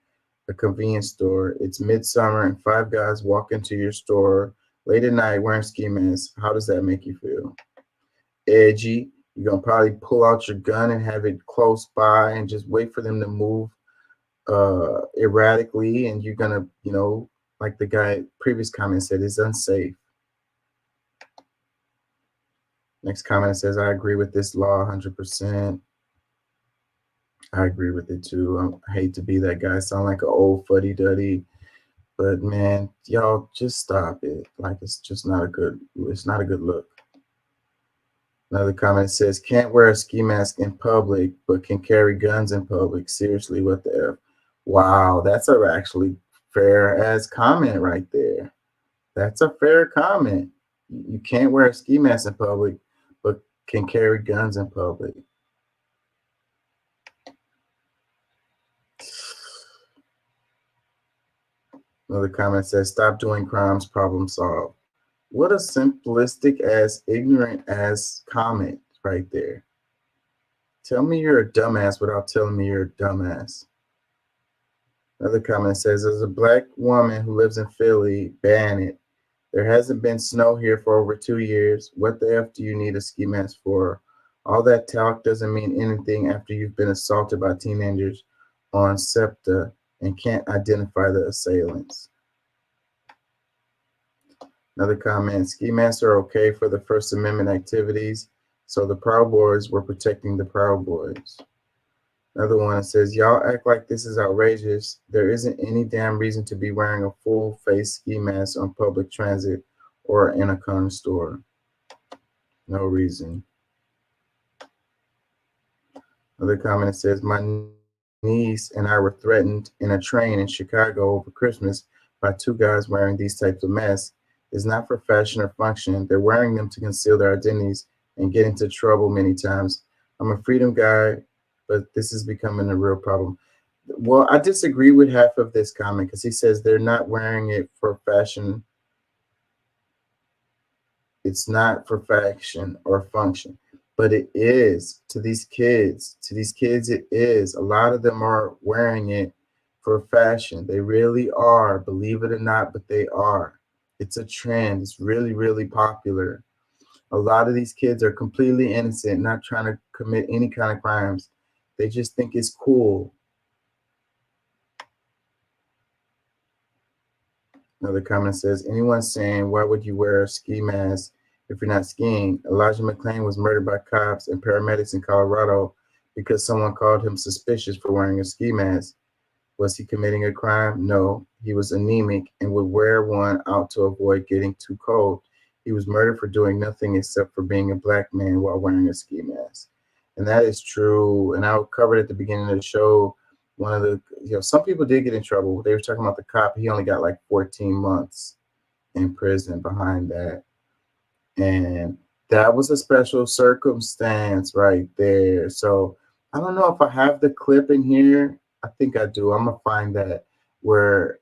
a convenience store. It's midsummer and 5 guys walk into your store late at night wearing ski masks. How does that make you feel? Edgy. You're going to probably pull out your gun and have it close by and just wait for them to move erratically. And you're going to, like the guy previous comment said, it's unsafe. Next comment says, I agree with this law 100%. I agree with it too. I hate to be that guy. I sound like an old fuddy-duddy. But man, y'all just stop it. Like, it's not a good look. Another comment says, can't wear a ski mask in public, but can carry guns in public. Seriously, what the F? Wow, that's a actually fair ass comment right there. That's a fair comment. You can't wear a ski mask in public, but can carry guns in public. Another comment says, stop doing crimes, problem solved. What a simplistic ass, ignorant ass comment right there. Tell me you're a dumbass without telling me you're a dumbass. Another comment says, as a black woman who lives in Philly, ban it. There hasn't been snow here for over 2 years. What the F do you need a ski mask for? All that talk doesn't mean anything after you've been assaulted by teenagers on SEPTA and can't identify the assailants. Another comment, ski masks are okay for the First Amendment activities, so the Proud Boys were protecting the Proud Boys. Another one that says, y'all act like this is outrageous. There isn't any damn reason to be wearing a full face ski mask on public transit or in a corner store. No reason. Another comment that says, my niece and I were threatened in a train in Chicago over Christmas by 2 guys wearing these types of masks. It's not for fashion or function. They're wearing them to conceal their identities and get into trouble many times. I'm a freedom guy, but this is becoming a real problem. Well, I disagree with half of this comment because he says they're not wearing it for fashion. It's not for fashion or function, but it is to these kids. To these kids, it is. A lot of them are wearing it for fashion. They really are, believe it or not, but they are. It's a trend. It's really, really popular. A lot of these kids are completely innocent, not trying to commit any kind of crimes. They just think it's cool. Another comment says, anyone saying, why would you wear a ski mask if you're not skiing? Elijah McClain was murdered by cops and paramedics in Colorado because someone called him suspicious for wearing a ski mask. Was he committing a crime? No, he was anemic and would wear one out to avoid getting too cold. He was murdered for doing nothing except for being a black man while wearing a ski mask. And that is true. And I covered at the beginning of the show, one of the, some people did get in trouble. They were talking about the cop. He only got like 14 months in prison behind that. And that was a special circumstance right there. So I don't know if I have the clip in here. I think I do. I'm gonna find that where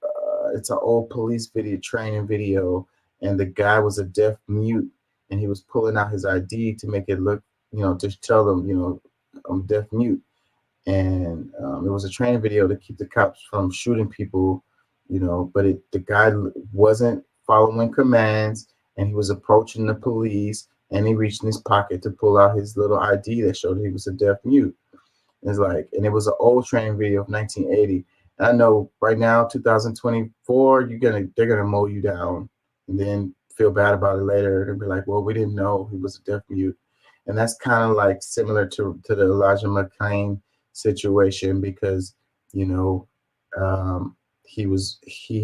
it's an old police video, training video, and the guy was a deaf mute, and he was pulling out his ID to make it look, just tell them, I'm deaf mute, and it was a training video to keep the cops from shooting people, but the guy wasn't following commands, and he was approaching the police, and he reached in his pocket to pull out his little ID that showed he was a deaf mute. It's like, and it was an old training video of 1980. And I know right now, 2024, they're gonna mow you down, and then feel bad about it later and be like, well, we didn't know he was a deaf mute. And that's kind of like similar to the Elijah McClain situation because, he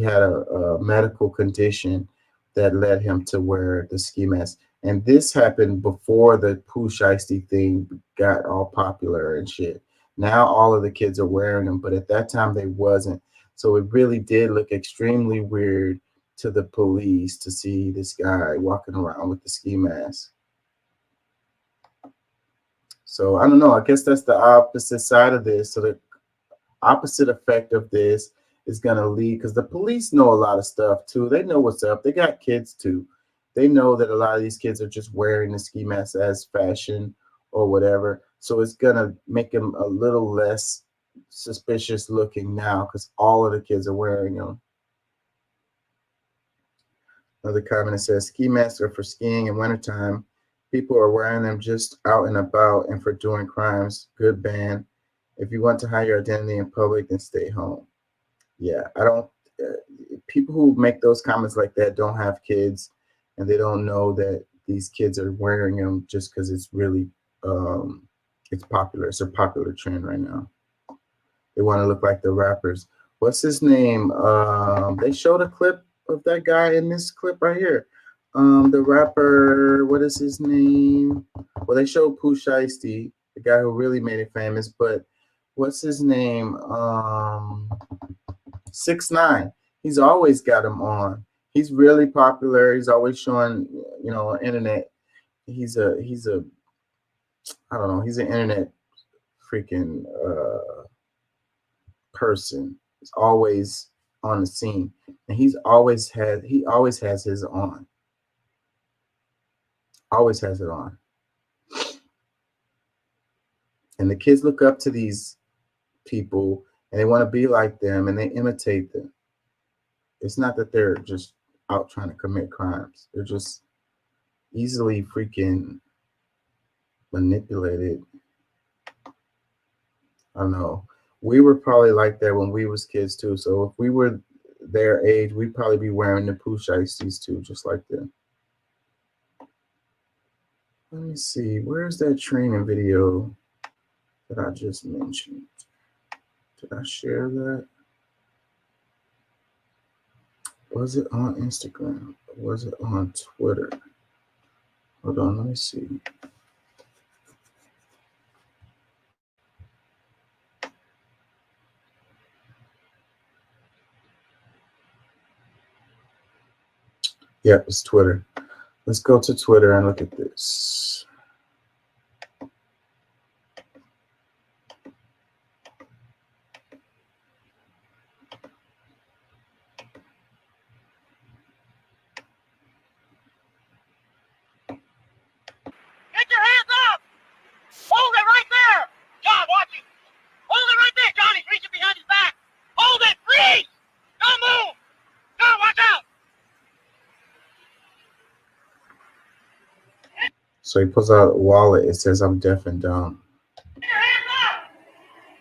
had a medical condition that led him to wear the ski mask. And this happened before the Pooh Shiesty thing got all popular and shit. Now all of the kids are wearing them, but at that time they wasn't. So it really did look extremely weird to the police to see this guy walking around with the ski mask. So I don't know. I guess that's the opposite side of this. So the opposite effect of this is going to lead, because the police know a lot of stuff too. They know what's up. They got kids too. They know that a lot of these kids are just wearing the ski mask as fashion or whatever. So it's going to make them a little less suspicious looking now because all of the kids are wearing them. Another comment says, ski masks are for skiing in wintertime. People are wearing them just out and about and for doing crimes. Good ban. If you want to hide your identity in public, then stay home. Yeah, I don't. People who make those comments like that don't have kids, and they don't know that these kids are wearing them just because it's really, it's popular. It's a popular trend right now. They want to look like the rappers. What's his name? They showed a clip of that guy in this clip right here. The rapper, what is his name? Well, they showed Pooh Shiesty, the guy who really made it famous, but what's his name? 6ix9ine. He's always got him on. He's really popular. He's always showing, on internet. He's a I don't know. He's an internet freaking person. He's always on the scene, and he always has his on. Always has it on. And the kids look up to these people, and they want to be like them, and they imitate them. It's not that they're just out trying to commit crimes. They're just easily freaking manipulated. I don't know. We were probably like that when we was kids too. So if we were their age, we'd probably be wearing the pooch ices too, just like them. Let me see. Where's that training video that I just mentioned? Did I share that? Was it on Instagram? Or was it on Twitter? Hold on, let me see. Yep, it's Twitter. Let's go to Twitter and look at this. Get your hands up! Hold it right there! John, watch it! Hold it right there, John! He's reaching behind his back! Hold it! Freeze! Don't move! John, watch out! So he pulls out a wallet. It says, "I'm deaf and dumb." Get your hands up!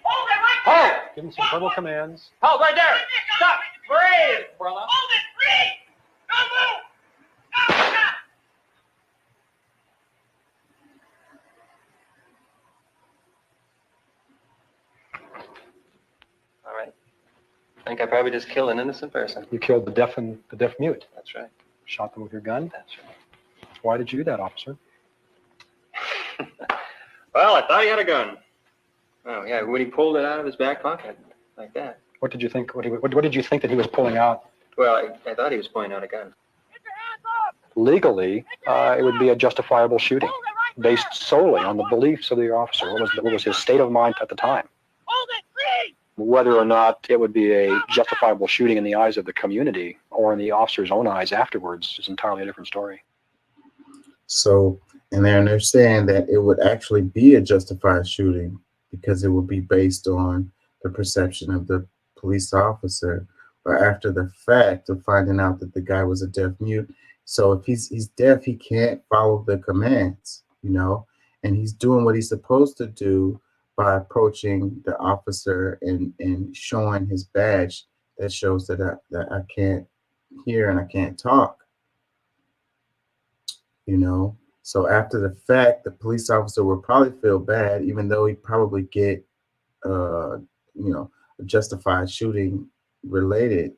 Hold it right Hold! there! Give him some verbal commands. Hold right there! Stop! Freeze, brother! Hold it! Freeze! Don't move! John, watch out! All right. I think I probably just killed an innocent person. You killed the deaf mute. That's right. Shot them with your gun. That's right. Why did you do that, officer? Well, I thought he had a gun. Oh yeah, when he pulled it out of his back pocket like that. What did you think? What did you think that he was pulling out? Well, I thought he was pulling out a gun. Legally, it would be a justifiable shooting, based solely on the beliefs of the officer. What was his state of mind at the time? Hold it! Freeze! Whether or not it would be a justifiable shooting in the eyes of the community or in the officer's own eyes afterwards is entirely a different story. So, and they're saying that it would actually be a justified shooting because it would be based on the perception of the police officer, or after the fact of finding out that the guy was a deaf mute. So if he's deaf, he can't follow the commands, and he's doing what he's supposed to do by approaching the officer and showing his badge that shows that I can't hear and I can't talk. So after the fact, the police officer will probably feel bad, even though he probably get, a justified shooting related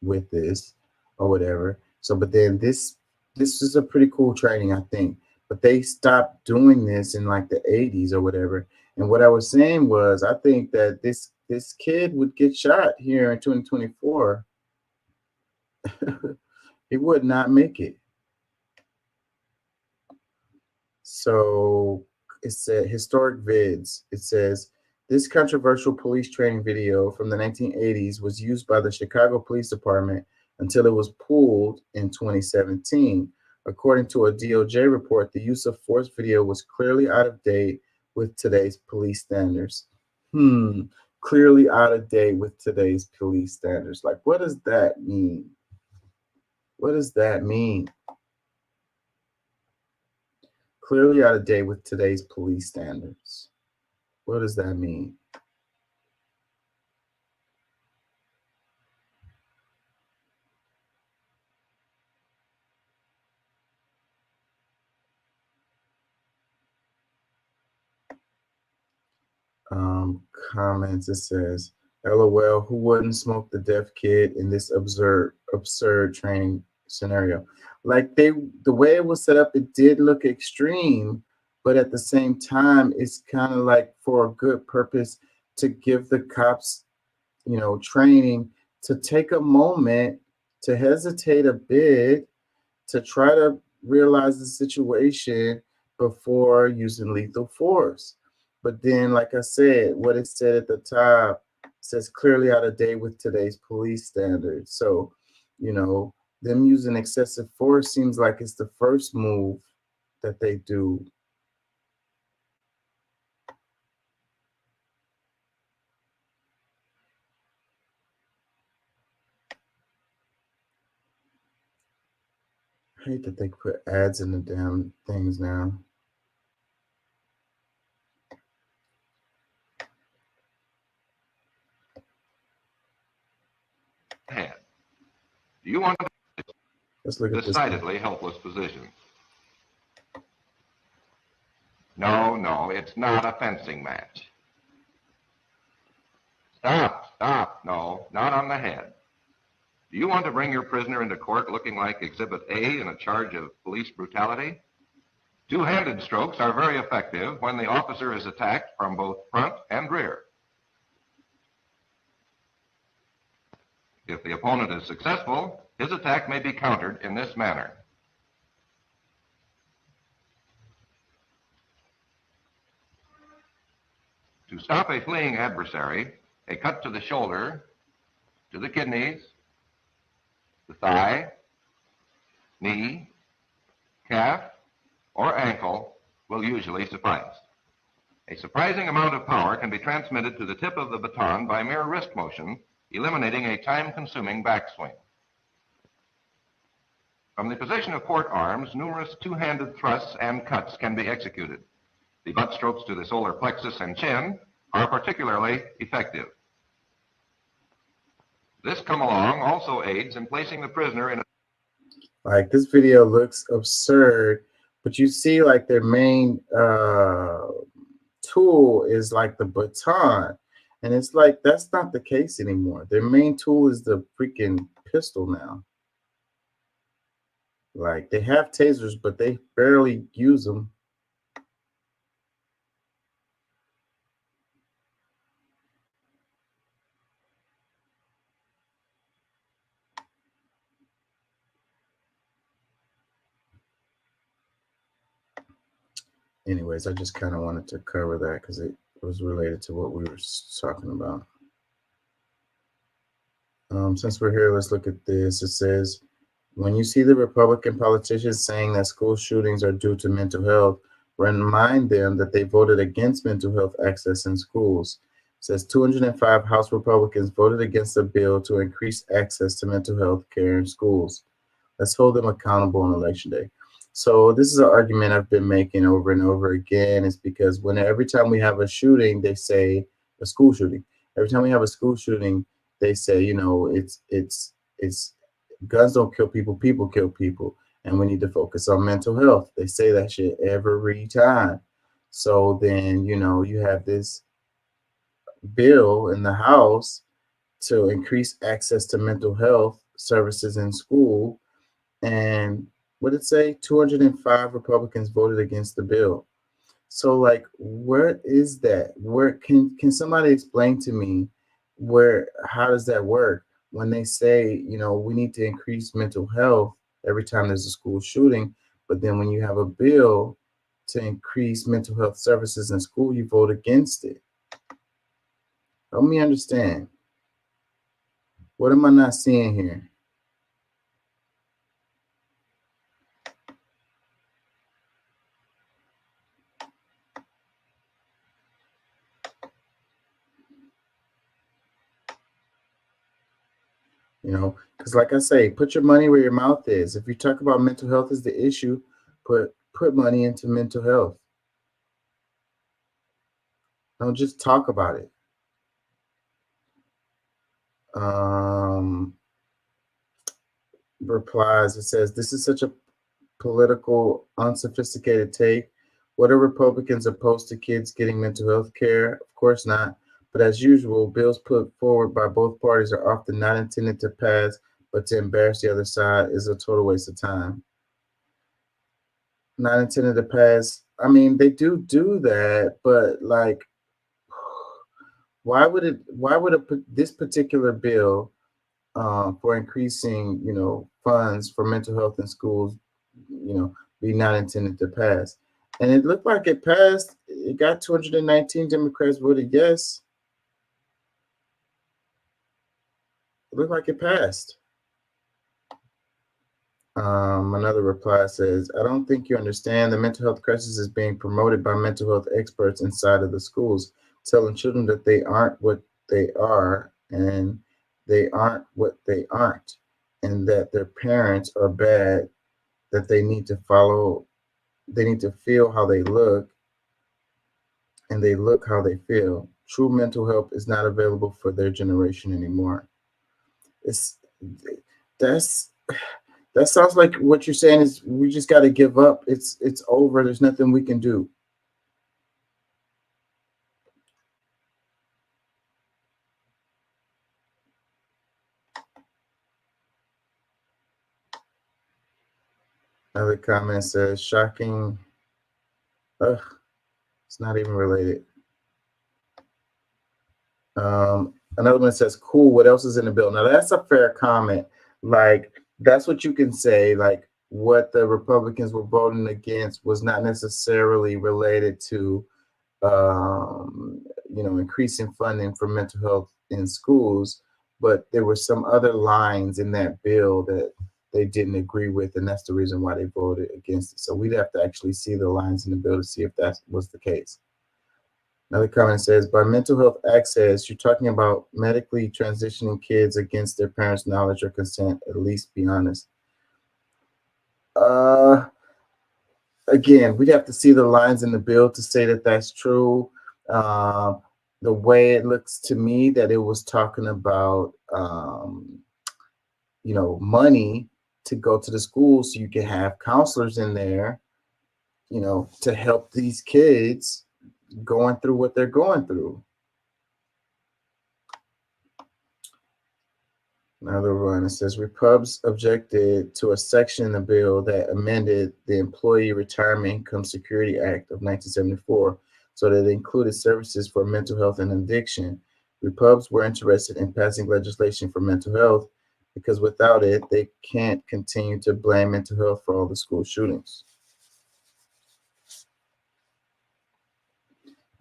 with this or whatever. So, but then this is a pretty cool training, I think. But they stopped doing this in like the 80s or whatever. And what I was saying was, I think that this kid would get shot here in 2024. He would not make it. So it said historic vids. It says this controversial police training video from the 1980s was used by the Chicago Police Department until it was pulled in 2017. According to a DOJ report, the use of force video was clearly out of date with today's police standards. Clearly out of date with today's police standards. Like, what does that mean? What does that mean? Clearly out of date with today's police standards. What does that mean? Comments, it says, LOL, who wouldn't smoke the deaf kid in this absurd training scenario? Like the way it was set up, it did look extreme, but at the same time, it's kind of like for a good purpose to give the cops, training to take a moment to hesitate a bit, to try to realize the situation before using lethal force. But then, like I said, what it said at the top says clearly out of date with today's police standards. So, you know, them using excessive force seems like it's the first move that they do. I hate that they put ads in the damn things now. Head. Do you want Let's look at this. decidedly helpless position? No, no, it's not a fencing match. Stop, stop. No, not on the head. Do you want to bring your prisoner into court looking like Exhibit A in a charge of police brutality? Two-handed strokes are very effective when the officer is attacked from both front and rear. If the opponent is successful, his attack may be countered in this manner. To stop a fleeing adversary, a cut to the shoulder, to the kidneys, the thigh, knee, calf, or ankle will usually suffice. A surprising amount of power can be transmitted to the tip of the baton by mere wrist motion, eliminating a time-consuming backswing. From the position of port arms, numerous two-handed thrusts and cuts can be executed. The butt strokes to the solar plexus and chin are particularly effective. This come along also aids in placing the prisoner in a... Like, this video looks absurd, but you see like their main tool is like the baton, and it's like that's not the case anymore. Their main tool is the freaking pistol now. Like, they have tasers, but they barely use them. Anyways, I just kind of wanted to cover that because it was related to what we were talking about. Since we're here, let's look at this. It says, when you see the Republican politicians saying that school shootings are due to mental health, remind them that they voted against mental health access in schools. It says 205 House Republicans voted against a bill to increase access to mental health care in schools. Let's hold them accountable on election day. So this is an argument I've been making over and over again. It's because every time we have a shooting, they say a school shooting. Every time we have a school shooting, they say, you know, it's guns don't kill people, people kill people, and we need to focus on mental health. They say that shit every time. So then, you know, you have this bill in the House to increase access to mental health services in school, and what did it say? 205 Republicans voted against the bill. So, like, where is that? Where can somebody explain to me how does that work when they say, you know, we need to increase mental health every time there's a school shooting, but then when you have a bill to increase mental health services in school, you vote against it? Help me understand. What am I not seeing here? You know, because like I say, put your money where your mouth is. If you talk about mental health as the issue, put money into mental health. Don't just talk about it. Replies, it says, this is such a political, unsophisticated take. What are Republicans opposed to kids getting mental health care? Of course not. But as usual, bills put forward by both parties are often not intended to pass, but to embarrass the other side is a total waste of time. Not intended to pass. I mean, they do that, but like, why would this particular bill for increasing, funds for mental health in schools, be not intended to pass. And it looked like it passed. It got 219 Democrats voted yes. It looked like it passed. Another reply says, I don't think you understand the mental health crisis is being promoted by mental health experts inside of the schools, telling children that they aren't what they are and they aren't what they aren't, and that their parents are bad, that they need to feel how they look, and they look how they feel. True mental health is not available for their generation anymore. It's that's That sounds like what you're saying is we just got to give up. It's over. There's nothing we can do. Another comment says, shocking. Ugh, it's not even related. Another one says, cool, what else is in the bill? Now, that's a fair comment. Like, that's what you can say. Like, what the Republicans were voting against was not necessarily related to, increasing funding for mental health in schools, but there were some other lines in that bill that they didn't agree with, and that's the reason why they voted against it. So we'd have to actually see the lines in the bill to see if that was the case. Another comment says, by mental health access, you're talking about medically transitioning kids against their parents' knowledge or consent, at least be honest. Again, we'd have to see the lines in the bill to say that that's true. The way it looks to me that it was talking about, money to go to the school so you can have counselors in there, to help these kids going through what they're going through. Another one, it says, Repubs objected to a section in the bill that amended the Employee Retirement Income Security Act of 1974 so that it included services for mental health and addiction. Repubs were interested in passing legislation for mental health because without it, they can't continue to blame mental health for all the school shootings.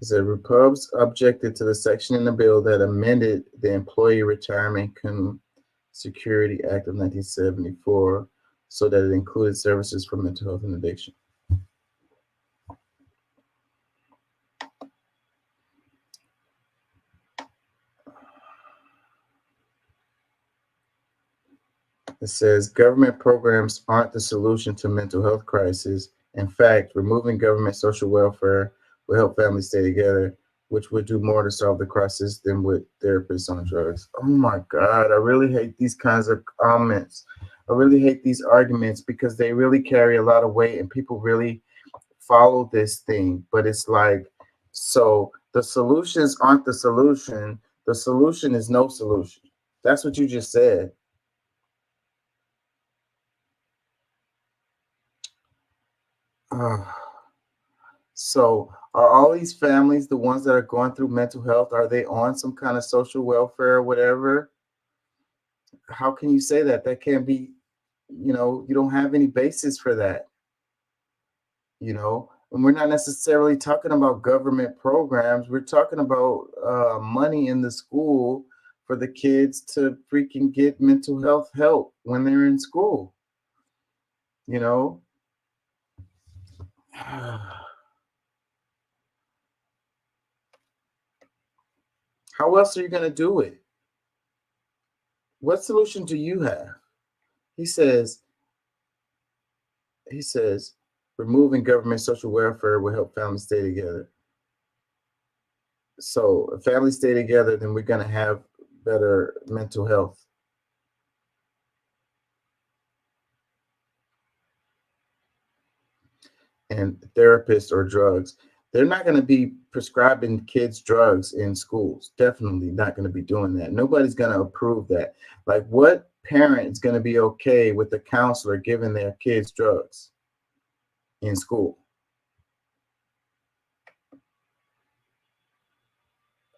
It said, Repubs objected to the section in the bill that amended the Employee Retirement Income Security Act of 1974 so that it included services for mental health and addiction. It says government programs aren't the solution to mental health crisis. In fact, removing government social welfare will help families stay together, which would do more to solve the crisis than with therapists on drugs. Oh my God, I really hate these kinds of comments. I really hate these arguments because they really carry a lot of weight and people really follow this thing. But it's like, so the solutions aren't the solution. The solution is no solution. That's what you just said. So are all these families, the ones that are going through mental health, are they on some kind of social welfare or whatever? How can you say that? That can't be, you don't have any basis for that, And we're not necessarily talking about government programs. We're talking about money in the school for the kids to freaking get mental health help when they're in school, How else are you going to do it? What solution do you have? He says, removing government social welfare will help families stay together. So if families stay together, then we're going to have better mental health. And therapists or drugs, they're not going to be prescribing kids drugs in schools. Definitely not going to be doing that. Nobody's going to approve that. Like, what parent is going to be okay with the counselor giving their kids drugs in school?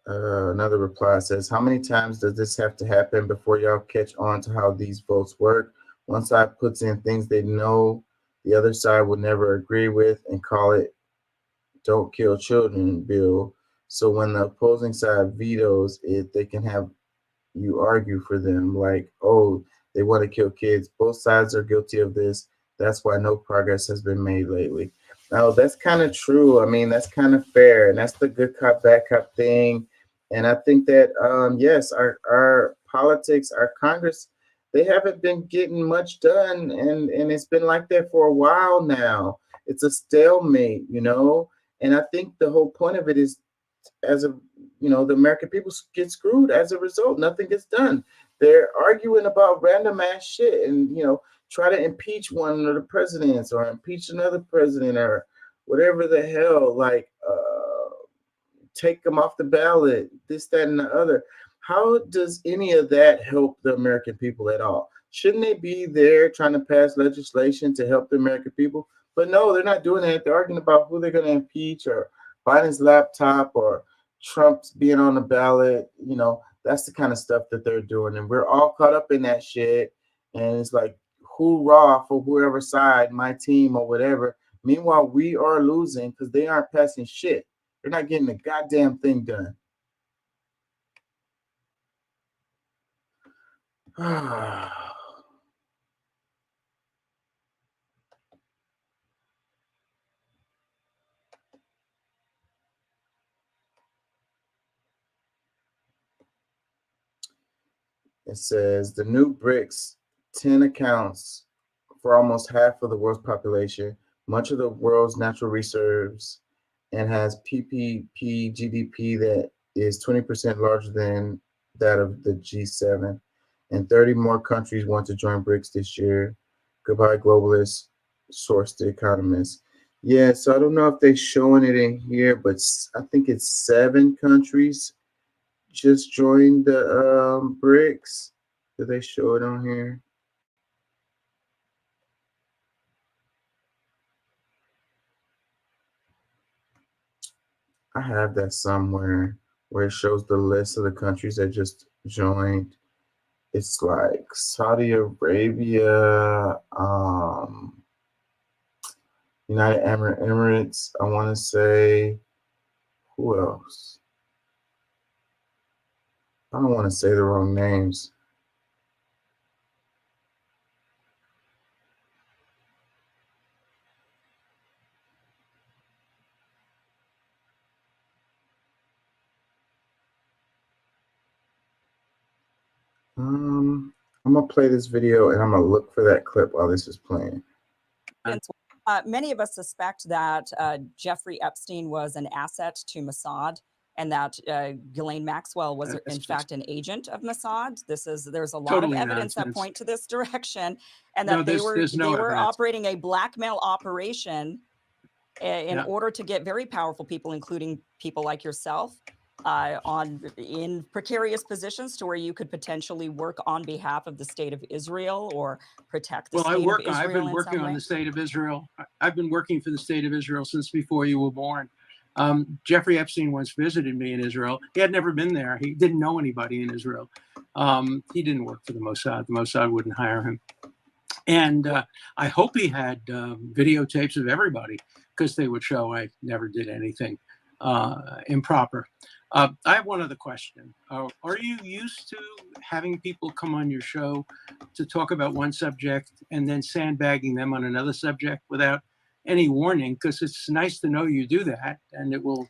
Another reply says, how many times does this have to happen before y'all catch on to how these votes work? One side puts in things they know the other side would never agree with and call it don't kill children bill. So when the opposing side vetoes it, they can have you argue for them like, oh, they want to kill kids. Both sides are guilty of this. That's why no progress has been made lately. Now, that's kind of true. I mean, that's kind of fair. And that's the good cop, bad cop thing. And I think that, yes, our politics, our Congress, they haven't been getting much done. And it's been like that for a while now. It's a stalemate, you know? And I think the whole point of it is as a the American people get screwed as a result. Nothing gets done. They're arguing about random ass shit and try to impeach one of the presidents or impeach another president or whatever the hell, like take them off the ballot, this, that, and the other. How does any of that help the American people at all? Shouldn't they be there trying to pass legislation to help the American people? But no, they're not doing that. They're arguing about who they're going to impeach or Biden's laptop or Trump's being on the ballot. That's the kind of stuff that they're doing. And we're all caught up in that shit. And it's like, hoorah for whoever side, my team or whatever. Meanwhile, we are losing because they aren't passing shit. They're not getting the goddamn thing done. It says the new BRICS 10 accounts for almost half of the world's population, much of the world's natural reserves, and has PPP GDP that is 20% larger than that of the G7. And 30 more countries want to join BRICS this year. Goodbye, globalists, source The Economist. Yeah, so I don't know if they're showing it in here, but I think it's 7 countries just joined the BRICS. Do they show it on here? I have that somewhere where it shows the list of the countries that just joined. It's like Saudi Arabia, United Emirates, I want to say. Who else? I don't want to say the wrong names. I'm gonna play this video and I'm gonna look for that clip while this is playing. Many of us suspect that Jeffrey Epstein was an asset to Mossad and that Ghislaine Maxwell was in fact an agent of Mossad. There's a lot Totally of evidence nonsense. that point to this direction, and No, that they there's no were evidence. operating a blackmail operation in order to get very powerful people, including people like yourself, in precarious positions to where you could potentially work on behalf of the state of Israel or protect the Well, state of Israel. I've been working on the state of Israel. I've been working for the state of Israel since before you were born. Jeffrey Epstein once visited me in Israel. He had never been there. He didn't know anybody in Israel. He didn't work for the Mossad. The Mossad wouldn't hire him. And I hope he had videotapes of everybody because they would show I never did anything improper. I have one other question. Are you used to having people come on your show to talk about one subject and then sandbagging them on another subject without any warning? Because it's nice to know you do that, and it will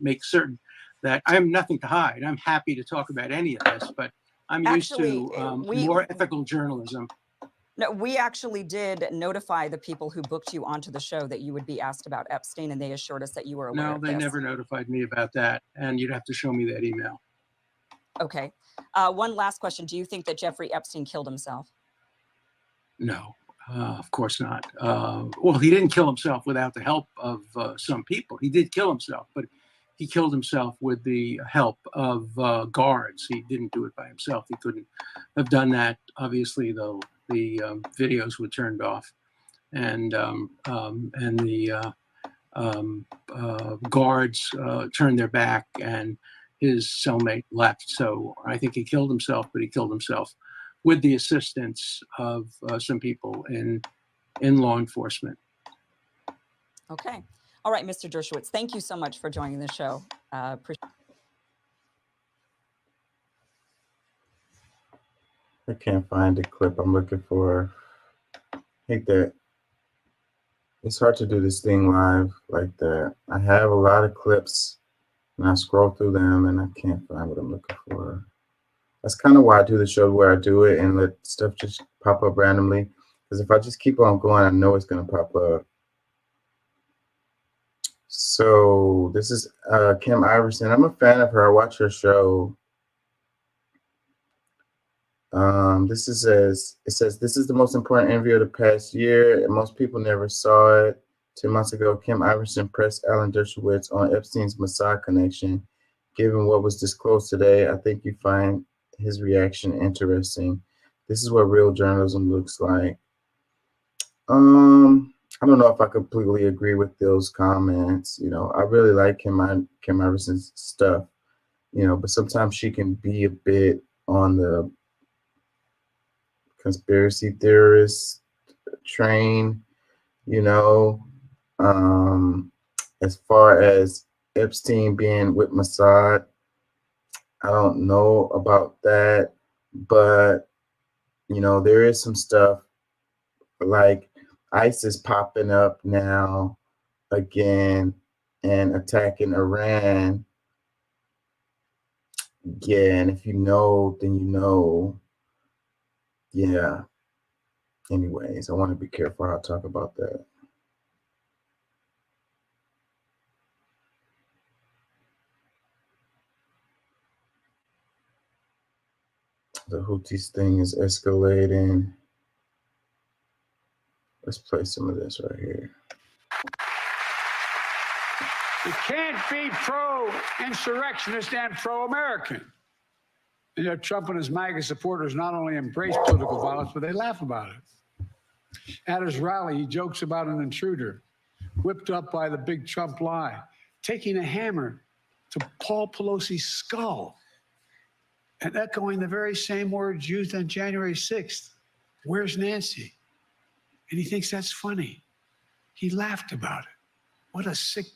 make certain that I have nothing to hide. I'm happy to talk about any of this, but I'm used to more ethical journalism. No, we actually did notify the people who booked you onto the show that you would be asked about Epstein, and they assured us that you were aware No, of they this. never notified me about that, and you'd have to show me that email. Okay. One last question. Do you think that Jeffrey Epstein killed himself? No, of course not. Well, he didn't kill himself without the help of some people. He did kill himself, but he killed himself with the help of guards. He didn't do it by himself. He couldn't have done that. Obviously, though, the videos were turned off, and the guards turned their back, and his cellmate left. So I think he killed himself, but he killed himself with the assistance of some people in law enforcement. Okay. All right, Mr. Dershowitz, thank you so much for joining the show. Appreciate I can't find the clip I'm looking for. I hate that. It's hard to do this thing live like that. I have a lot of clips and I scroll through them and I can't find what I'm looking for. That's kind of why I do the show where I do it and let stuff just pop up randomly. Because if I just keep on going, I know it's going to pop up. So this is Kim Iverson. I'm a fan of her. I watch her show. It says this is the most important interview of the past year, and most people never saw it. 2 months ago, Kim Iverson pressed Alan Dershowitz on Epstein's Mossad connection. Given what was disclosed today, I think you find his reaction interesting. This is what real journalism looks like. I don't know if I completely agree with those comments. You know, I really like Kim Iverson's stuff, you know, but sometimes she can be a bit on the conspiracy theorist train, you know. As far as Epstein being with Mossad, I don't know about that, but you know, there is some stuff like ISIS popping up now again and attacking Iran. Yeah, and if you know, then you know. Yeah. Anyways, I want to be careful how I talk about that. The Houthis thing is escalating. Let's play some of this right here. You can't be pro-insurrectionist and pro-American. You know, Trump and his MAGA supporters not only embrace political violence, but they laugh about it. At his rally, he jokes about an intruder whipped up by the big Trump lie, taking a hammer to Paul Pelosi's skull and echoing the very same words used on January 6th. Where's Nancy? And he thinks that's funny. He laughed about it. What a sick.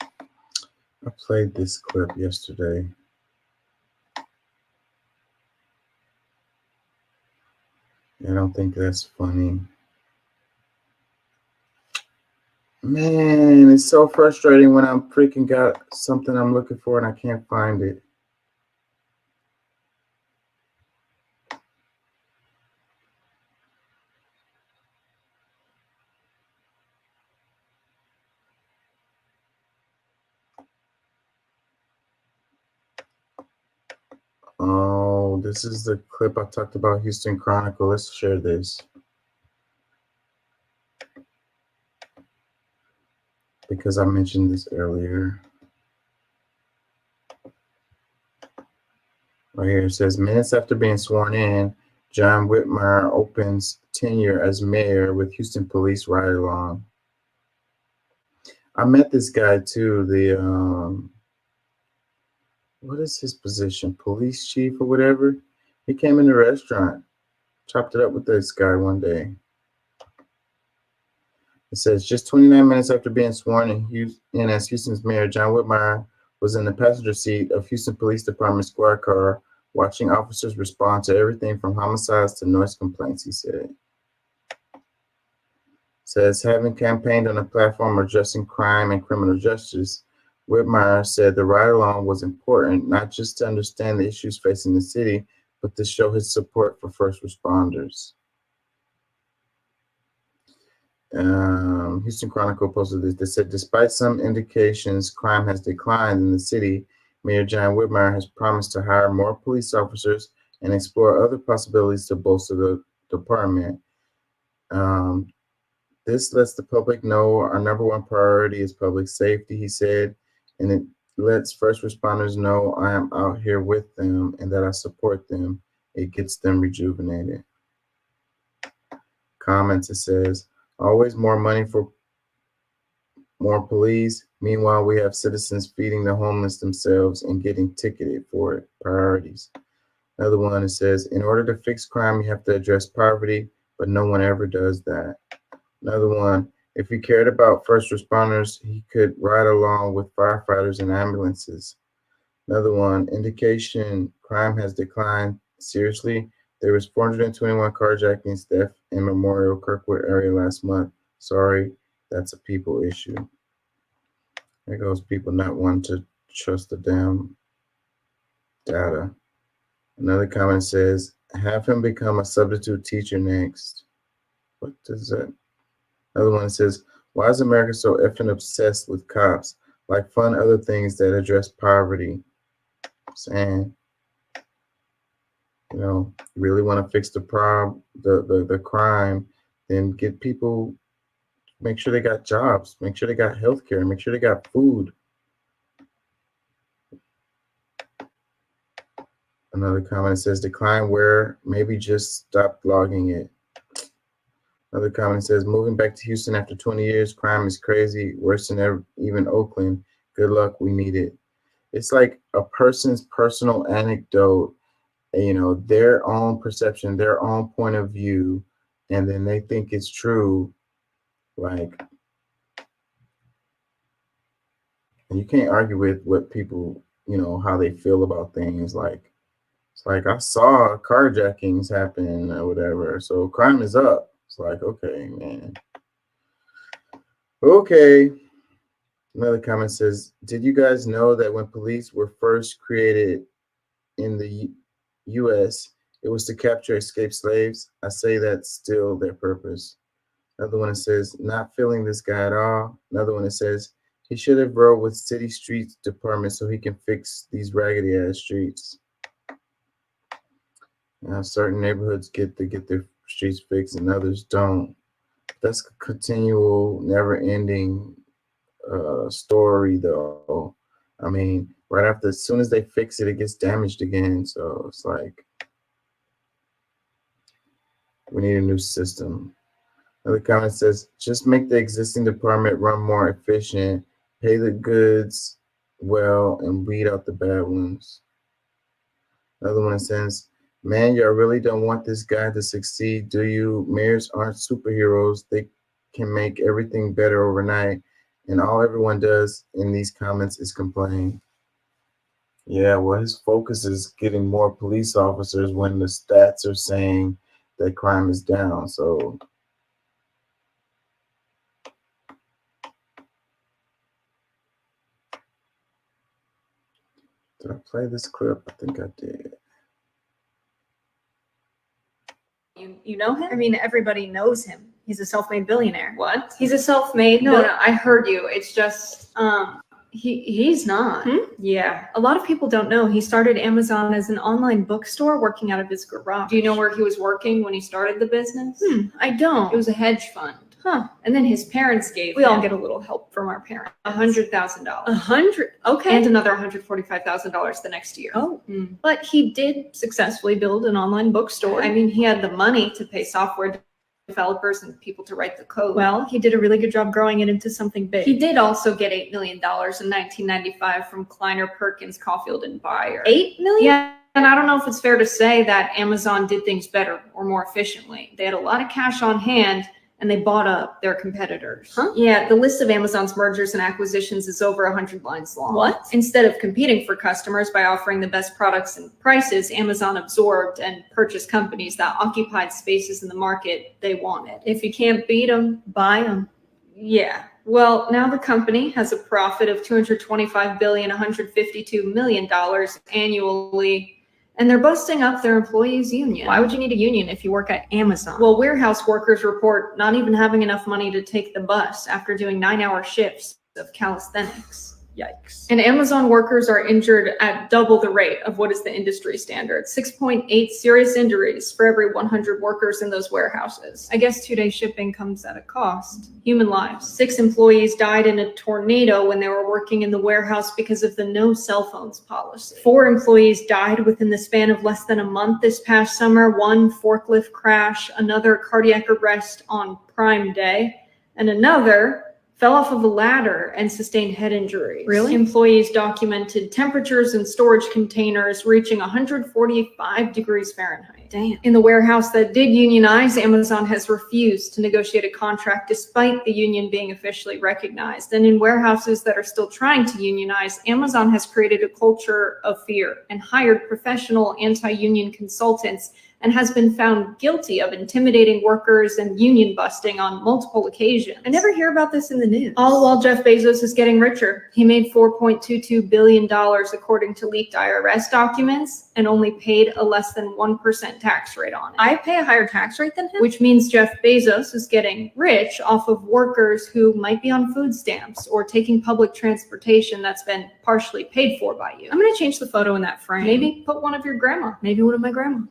I played this clip yesterday. I don't think that's funny. Man, it's so frustrating when I'm freaking got something I'm looking for and I can't find it. Oh, this is the clip I talked about, Houston Chronicle. Let's share this. Because I mentioned this earlier. Right here it says, minutes after being sworn in, John Whitmire opens tenure as mayor with Houston police ride along. I met this guy too, what is his position? Police chief or whatever? He came in the restaurant, chopped it up with this guy one day. It says, just 29 minutes after being sworn in as Houston's mayor, John Whitmire was in the passenger seat of Houston Police Department squad car, watching officers respond to everything from homicides to noise complaints, he said. Says, having campaigned on a platform addressing crime and criminal justice, Whitmire said the ride-along was important, not just to understand the issues facing the city, but to show his support for first responders. Houston Chronicle posted this. They said, despite some indications crime has declined in the city, Mayor John Whitmire has promised to hire more police officers and explore other possibilities to bolster the department. This lets the public know our number one priority is public safety, he said, and it lets first responders know I am out here with them and that I support them. It gets them rejuvenated. Comments, it says, always more money for more police. Meanwhile, we have citizens feeding the homeless themselves and getting ticketed for it. Priorities. Another one, it says, in order to fix crime, you have to address poverty, but no one ever does that. Another one, if he cared about first responders, he could ride along with firefighters and ambulances. Another one, indication crime has declined seriously. There was 421 carjackings, theft in Memorial Kirkwood area last month. Sorry, that's a people issue. There goes people not wanting to trust the damn data. Another comment says, have him become a substitute teacher next. What does that? Another one says, why is America so effing obsessed with cops? Like fund other things that address poverty. Saying, you know, you really want to fix the crime, then get people, make sure they got jobs, make sure they got health care, make sure they got food. Another comment says, decline where, maybe just stop blogging it. Another comment says, moving back to Houston after 20 years, crime is crazy, worse than ever, even Oakland. Good luck, we need it. It's like a person's personal anecdote, you know, their own perception, their own point of view, and then they think it's true. Like, and you can't argue with what people, you know, how they feel about things. Like, it's like, I saw carjackings happen or whatever, so crime is up. It's like, okay, man. Okay. Another comment says, did you guys know that when police were first created in the U.S., it was to capture escaped slaves? I say that's still their purpose. Another one that says, not feeling this guy at all. Another one that says, he should have rode with city streets department so he can fix these raggedy ass streets. Now, certain neighborhoods get their streets fixed and others don't. That's a continual, never-ending story, though. I mean, right after, as soon as they fix it, it gets damaged again. So it's like, we need a new system. Another comment says, just make the existing department run more efficient, pay the goods well, and weed out the bad ones. Another one says, man, y'all really don't want this guy to succeed, do you? Mayors aren't superheroes. They can make everything better overnight. And all everyone does in these comments is complain. Yeah, well, his focus is getting more police officers when the stats are saying that crime is down. So did I play this clip? I think I did. You know him? I mean, everybody knows him. He's a self-made billionaire. What? He's a self-made. No, I heard you. It's just, he's not. Yeah. A lot of people don't know he started Amazon as an online bookstore working out of his garage. Do you know where he was working when he started the business? I don't. It was a hedge fund. Huh. And then his parents gave We all him get a little help from our parents. $100,000. $100. Okay. And another $145,000 the next year. Oh, but he did successfully build an online bookstore. I mean, he had the money to pay software developers and people to write the code. Well, he did a really good job growing it into something big. He did also get $8 million in 1995 from Kleiner Perkins, Caulfield and Bayer. $8 million? Yeah. And I don't know if it's fair to say that Amazon did things better or more efficiently. They had a lot of cash on hand and they bought up their competitors. Huh? Yeah, the list of Amazon's mergers and acquisitions is over 100 lines long. What? Instead of competing for customers by offering the best products and prices, Amazon absorbed and purchased companies that occupied spaces in the market they wanted. If you can't beat them, buy them. Yeah. Well, now the company has a profit of $225,152 million annually. And they're busting up their employees' union. Why would you need a union if you work at Amazon? Well, warehouse workers report not even having enough money to take the bus after doing 9-hour shifts of calisthenics. Yikes. And Amazon workers are injured at double the rate of what is the industry standard. 6.8 serious injuries for every 100 workers in those warehouses. I guess 2-day shipping comes at a cost. Human lives. 6 employees died in a tornado when they were working in the warehouse because of the no cell phones policy. 4 employees died within the span of less than a month this past summer. 1 forklift crash, another cardiac arrest on Prime Day, and another fell off of a ladder and sustained head injuries. Really? Employees documented temperatures in storage containers reaching 145 degrees Fahrenheit. Damn. In the warehouse that did unionize, Amazon has refused to negotiate a contract despite the union being officially recognized. And in warehouses that are still trying to unionize, Amazon has created a culture of fear and hired professional anti-union consultants and has been found guilty of intimidating workers and union busting on multiple occasions. I never hear about this in the news. All while Jeff Bezos is getting richer. He made $4.22 billion according to leaked IRS documents and only paid a less than 1% tax rate on it. I pay a higher tax rate than him? Which means Jeff Bezos is getting rich off of workers who might be on food stamps or taking public transportation that's been partially paid for by you. I'm going to change the photo in that frame. Maybe put one of your grandma. Maybe one of my grandma.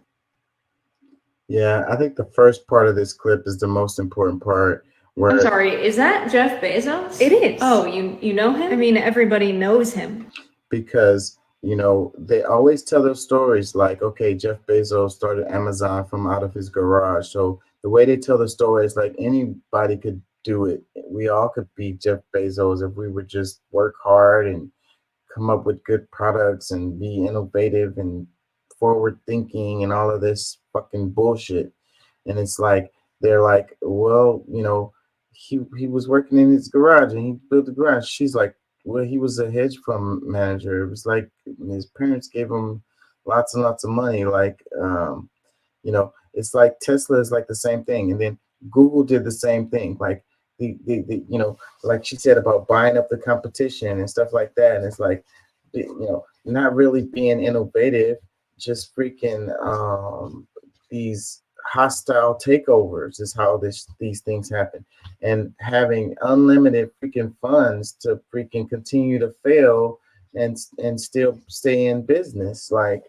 Yeah, I think the first part of this clip is the most important part. Where I'm sorry, is that Jeff Bezos? It is. Oh, you know him? I mean, everybody knows him. Because, you know, they always tell their stories like, okay, Jeff Bezos started Amazon from out of his garage. So the way they tell the story is like anybody could do it. We all could be Jeff Bezos if we would just work hard and come up with good products and be innovative and forward thinking and all of this fucking bullshit. And it's like they're like, well, you know, he was working in his garage and he built a garage. She's like, well, he was a hedge fund manager. It was like his parents gave him lots and lots of money. Like, you know, it's like Tesla is like the same thing. And then Google did the same thing. Like the you know, like she said about buying up the competition and stuff like that. And it's like, you know, not really being innovative, just freaking these hostile takeovers is how these things happen, and having unlimited freaking funds to freaking continue to fail and still stay in business. Like,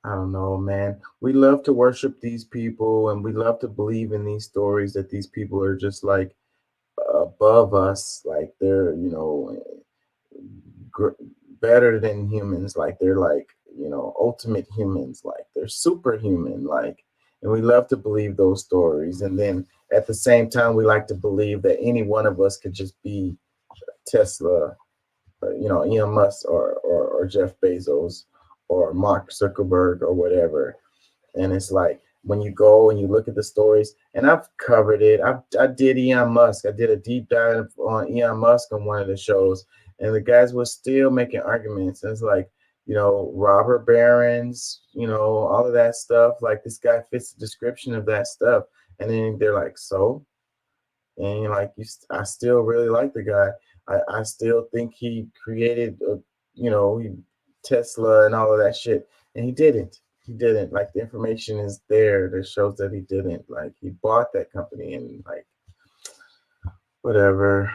I don't know, man. We love to worship these people and we love to believe in these stories that these people are just like above us, like they're, you know, better than humans, like they're like, you know, ultimate humans, like they're superhuman, like, and we love to believe those stories. And then at the same time, we like to believe that any one of us could just be Tesla, you know, Elon Musk or Jeff Bezos or Mark Zuckerberg or whatever. And it's like when you go and you look at the stories, and I've covered it. I did Elon Musk. I did a deep dive on Elon Musk on one of the shows, and the guys were still making arguments. And it's like, you know, robber barons, you know, all of that stuff. Like, this guy fits the description of that stuff. And then they're like, so? And you're like, I still really like the guy. I still think he created, you know, Tesla and all of that shit. And he didn't. He didn't. Like, the information is there that shows that he didn't. Like, he bought that company and, like, whatever.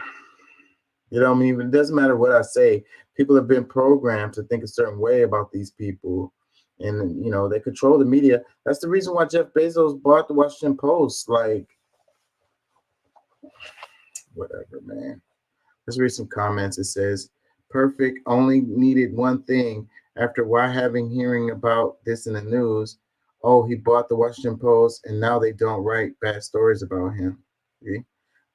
You know, I mean, it doesn't matter what I say. People have been programmed to think a certain way about these people. And, you know, they control the media. That's the reason why Jeff Bezos bought the Washington Post. Like, whatever, man. Let's read some comments. It says, perfect, only needed one thing. After why having hearing about this in the news, oh, he bought the Washington Post and now they don't write bad stories about him. See?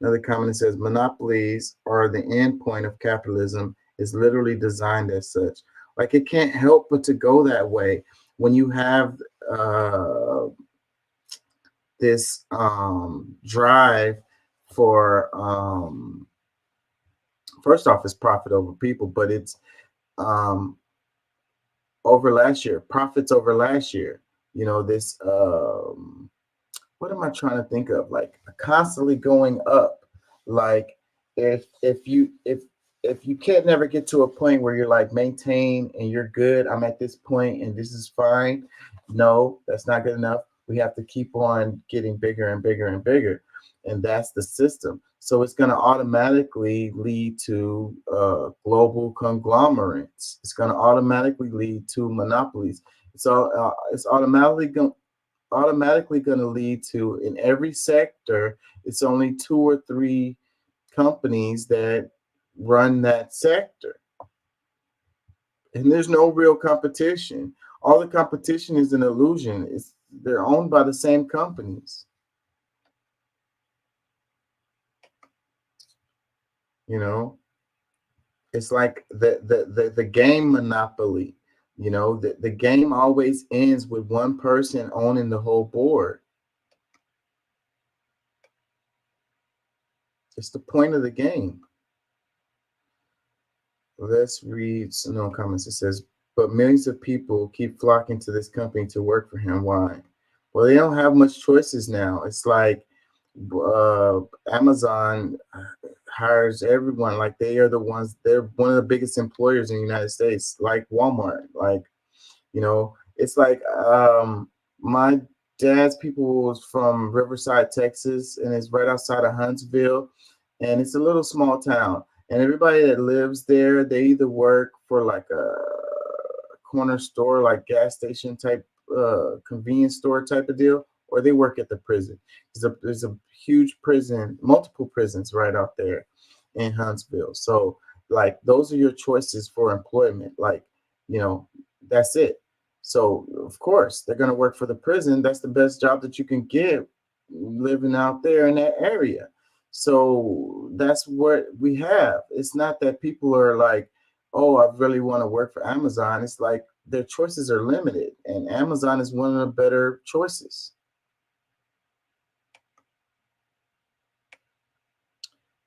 Another comment says, monopolies are the end point of capitalism, is literally designed as such. Like, it can't help but to go that way when you have this drive for, first off, it's profit over people, but it's over last year, profits over last year. You know, this, what am I trying to think of? Like, constantly going up. Like, if you can't never get to a point where you're like maintain and you're good, I'm at this point and this is fine. No, that's not good enough. We have to keep on getting bigger and bigger and bigger. And that's the system. So it's going to automatically lead to global conglomerates. It's going to automatically lead to monopolies. It's automatically going to lead to, in every sector, it's only 2 or 3 companies that run that sector. And there's no real competition. All the competition is an illusion. They're owned by the same companies. You know, it's like the game Monopoly. You know, the game always ends with one person owning the whole board. It's the point of the game. Let's read some no comments. It says, but millions of people keep flocking to this company to work for him. Why? Well, they don't have much choices now. It's like Amazon hires everyone. Like they are the ones, they're one of the biggest employers in the United States, like Walmart. Like, you know, it's like my dad's people was from Riverside, Texas, and it's right outside of Huntsville. And it's a little small town. And everybody that lives there, they either work for like a corner store, like gas station type, convenience store type of deal, or they work at the prison. There's a huge prison, multiple prisons right out there in Huntsville. So, like, those are your choices for employment. Like, you know, that's it. So, of course, they're going to work for the prison. That's the best job that you can get living out there in that area. So that's what we have. It's not that people are like, oh, I really want to work for Amazon. It's like their choices are limited, and Amazon is one of the better choices.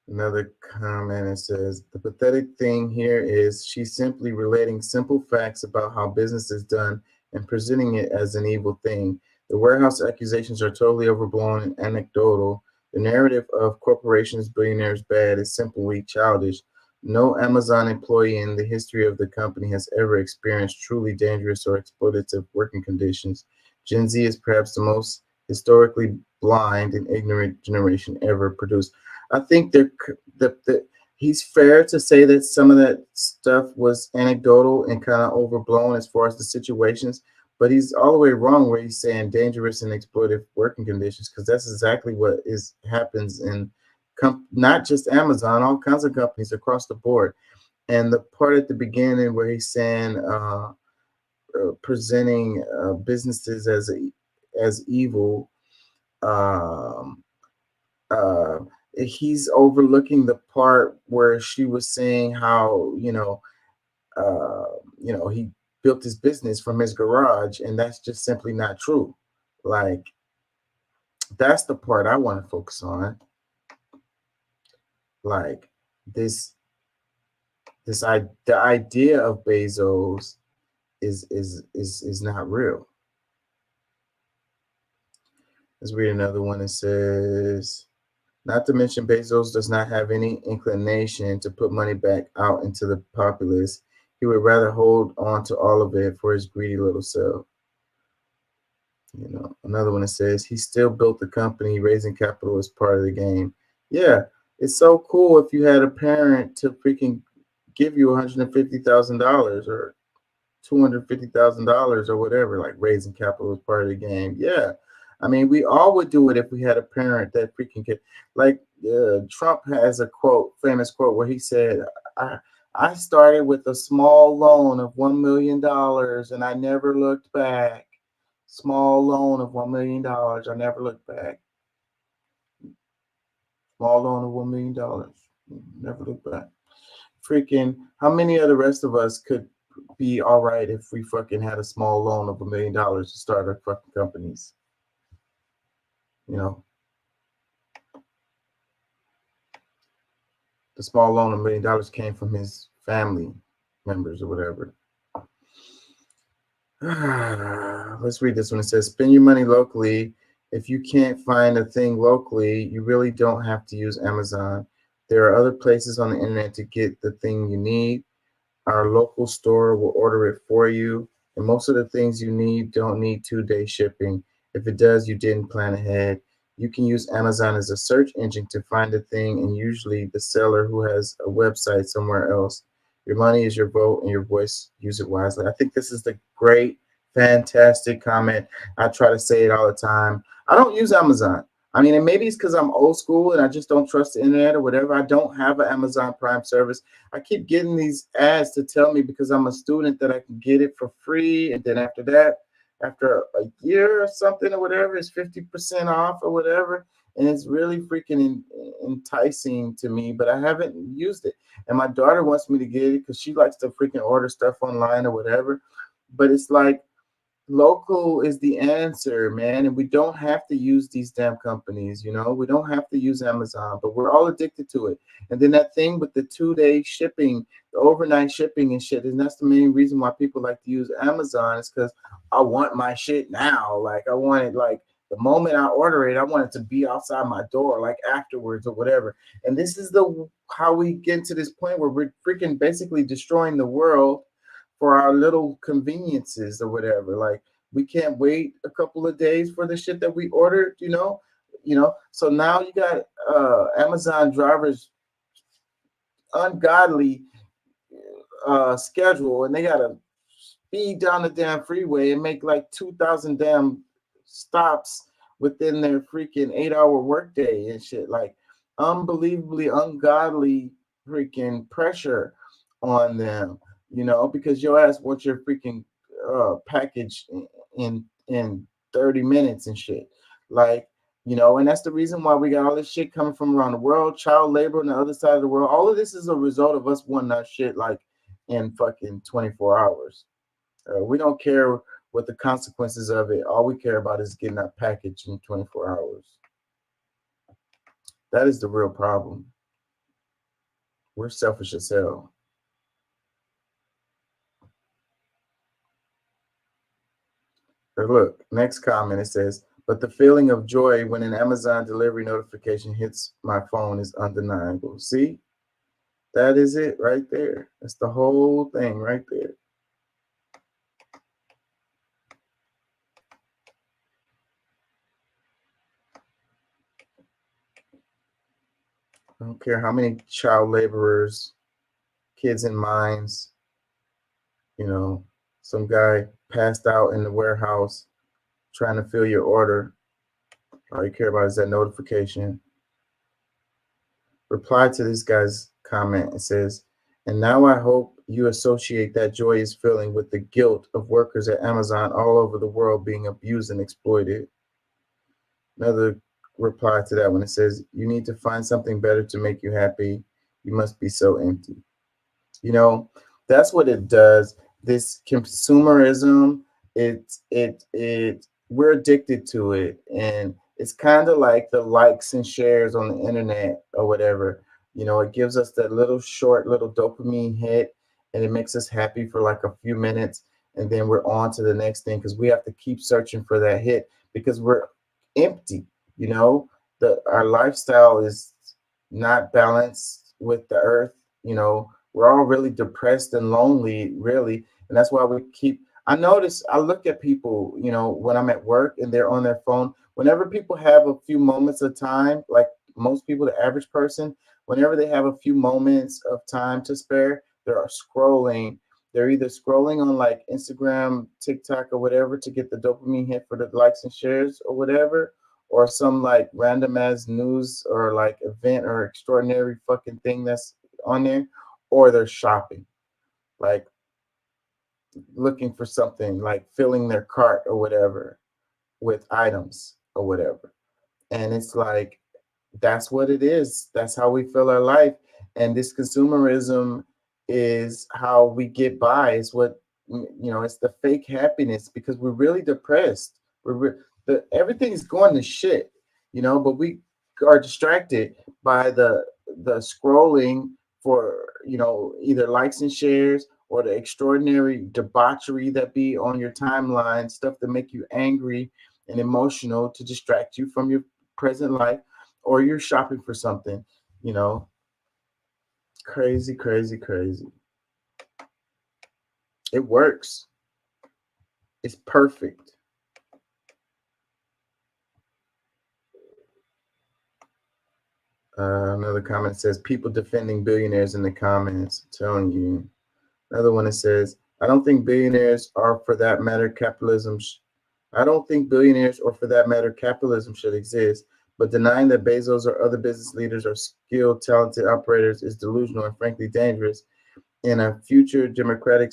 Another comment, it says, the pathetic thing here is she's simply relating simple facts about how business is done and presenting it as an evil thing. The warehouse accusations are totally overblown and anecdotal. The narrative of corporations, billionaires bad is simply childish. No Amazon employee in the history of the company has ever experienced truly dangerous or exploitative working conditions. Gen Z is perhaps the most historically blind and ignorant generation ever produced. I think he's fair to say that some of that stuff was anecdotal and kind of overblown as far as the situations, but he's all the way wrong where he's saying dangerous and exploitative working conditions, because that's exactly what happens in not just Amazon, all kinds of companies across the board. And the part at the beginning where he's saying presenting businesses as evil. Um, uh, he's overlooking the part where she was saying how he built his business from his garage, and that's just simply not true. Like, that's the part I want to focus on. Like, the idea of Bezos is not real. Let's read another one. It says, not to mention, Bezos does not have any inclination to put money back out into the populace. He would rather hold on to all of it for his greedy little self. You know, another one that says he still built the company, raising capital is part of the game. Yeah, it's so cool if you had a parent to freaking give you $150,000 or $250,000 or whatever, like raising capital is part of the game. Yeah. I mean, we all would do it if we had a parent that freaking could. Like, Trump has a famous quote where he said, I started with a small loan of $1 million and I never looked back. Small loan of $1 million. I never looked back. Small loan of $1 million. Never looked back. Freaking, how many of the rest of us could be all right if we fucking had a small loan of $1 million to start our fucking companies? You know, the small loan of $1 million came from his family members or whatever. Let's read this one. It says, spend your money locally. If you can't find a thing locally, you really don't have to use Amazon. There are other places on the internet to get the thing you need. Our local store will order it for you. And most of the things you need don't need 2-day shipping. If it does, you didn't plan ahead. You can use Amazon as a search engine to find a thing, and usually the seller who has a website somewhere else. Your money is your vote and your voice. Use it wisely. I think this is the great, fantastic comment. I try to say it all the time. I don't use Amazon. I mean, and maybe it's because I'm old school and I just don't trust the internet or whatever. I don't have an Amazon Prime service. I keep getting these ads to tell me because I'm a student that I can get it for free. And then after that, after a year or something or whatever, it's 50% off or whatever. and it's really freaking enticing to me, but I haven't used it. And my daughter wants me to get it because she likes to freaking order stuff online or whatever. But it's like local is the answer, man, and we don't have to use these damn companies. We don't have to use Amazon, but we're all addicted to it. And then that thing with the 2-day shipping, the overnight shipping and shit, and that's the main reason why people like to use Amazon, is because I want my shit now. Like, I want it like the moment I order it, I want it to be outside my door like afterwards or whatever. And this is the how we get to this point where we're freaking basically destroying the world for our little conveniences or whatever. Like, we can't wait a couple of days for the shit that we ordered. So now you got Amazon drivers ungodly schedule, and they gotta speed down the damn freeway and make like 2,000 damn stops within their freaking 8-hour workday and shit. Like, unbelievably ungodly freaking pressure on them, because your ass wants your freaking package in 30 minutes and shit. Like, and that's the reason why we got all this shit coming from around the world, child labor on the other side of the world. All of this is a result of us wanting our shit like in fucking 24 hours. We don't care what the consequences of it. All we care about is getting that package in 24 hours. That is the real problem. We're selfish as hell. But look, next comment, it says, but the feeling of joy when an Amazon delivery notification hits my phone is undeniable. See? That is it right there. That's the whole thing right there. I don't care how many child laborers, kids in mines, some guy passed out in the warehouse trying to fill your order. All you care about is that notification. Reply to this guy's comment. It says, and now I hope you associate that joyous feeling with the guilt of workers at Amazon all over the world being abused and exploited. Another reply to that one, it says, you need to find something better to make you happy. You must be so empty. That's what it does. This consumerism, we're addicted to it. And it's kind of like the likes and shares on the internet or whatever. It gives us that little dopamine hit, and it makes us happy for like a few minutes. And then we're on to the next thing because we have to keep searching for that hit because we're empty. Our lifestyle is not balanced with the earth. We're all really depressed and lonely, really. And that's why I look at people, when I'm at work and they're on their phone. Whenever people have a few moments of time, like most people, the average person, whenever they have a few moments of time to spare, they're scrolling. They're either scrolling on like Instagram, TikTok, or whatever to get the dopamine hit for the likes and shares or whatever, or some like random ass news or like event or extraordinary fucking thing that's on there, or they're shopping, like looking for something, like filling their cart or whatever with items or whatever. And it's like, that's what it is. That's how we fill our life. And this consumerism is how we get by. It's it's the fake happiness because we're really depressed. Everything's going to shit, but we are distracted by the scrolling for, either likes and shares or the extraordinary debauchery that be on your timeline, stuff that make you angry and emotional to distract you from your present life, or you're shopping for something, crazy, crazy, crazy. It works. It's perfect. Another comment says, people defending billionaires in the comments. I'm telling you. Another one that says, I don't think billionaires are, for that matter, capitalism. I don't think billionaires or, for that matter, capitalism should exist. But denying that Bezos or other business leaders are skilled, talented operators is delusional and frankly dangerous. In a future democratic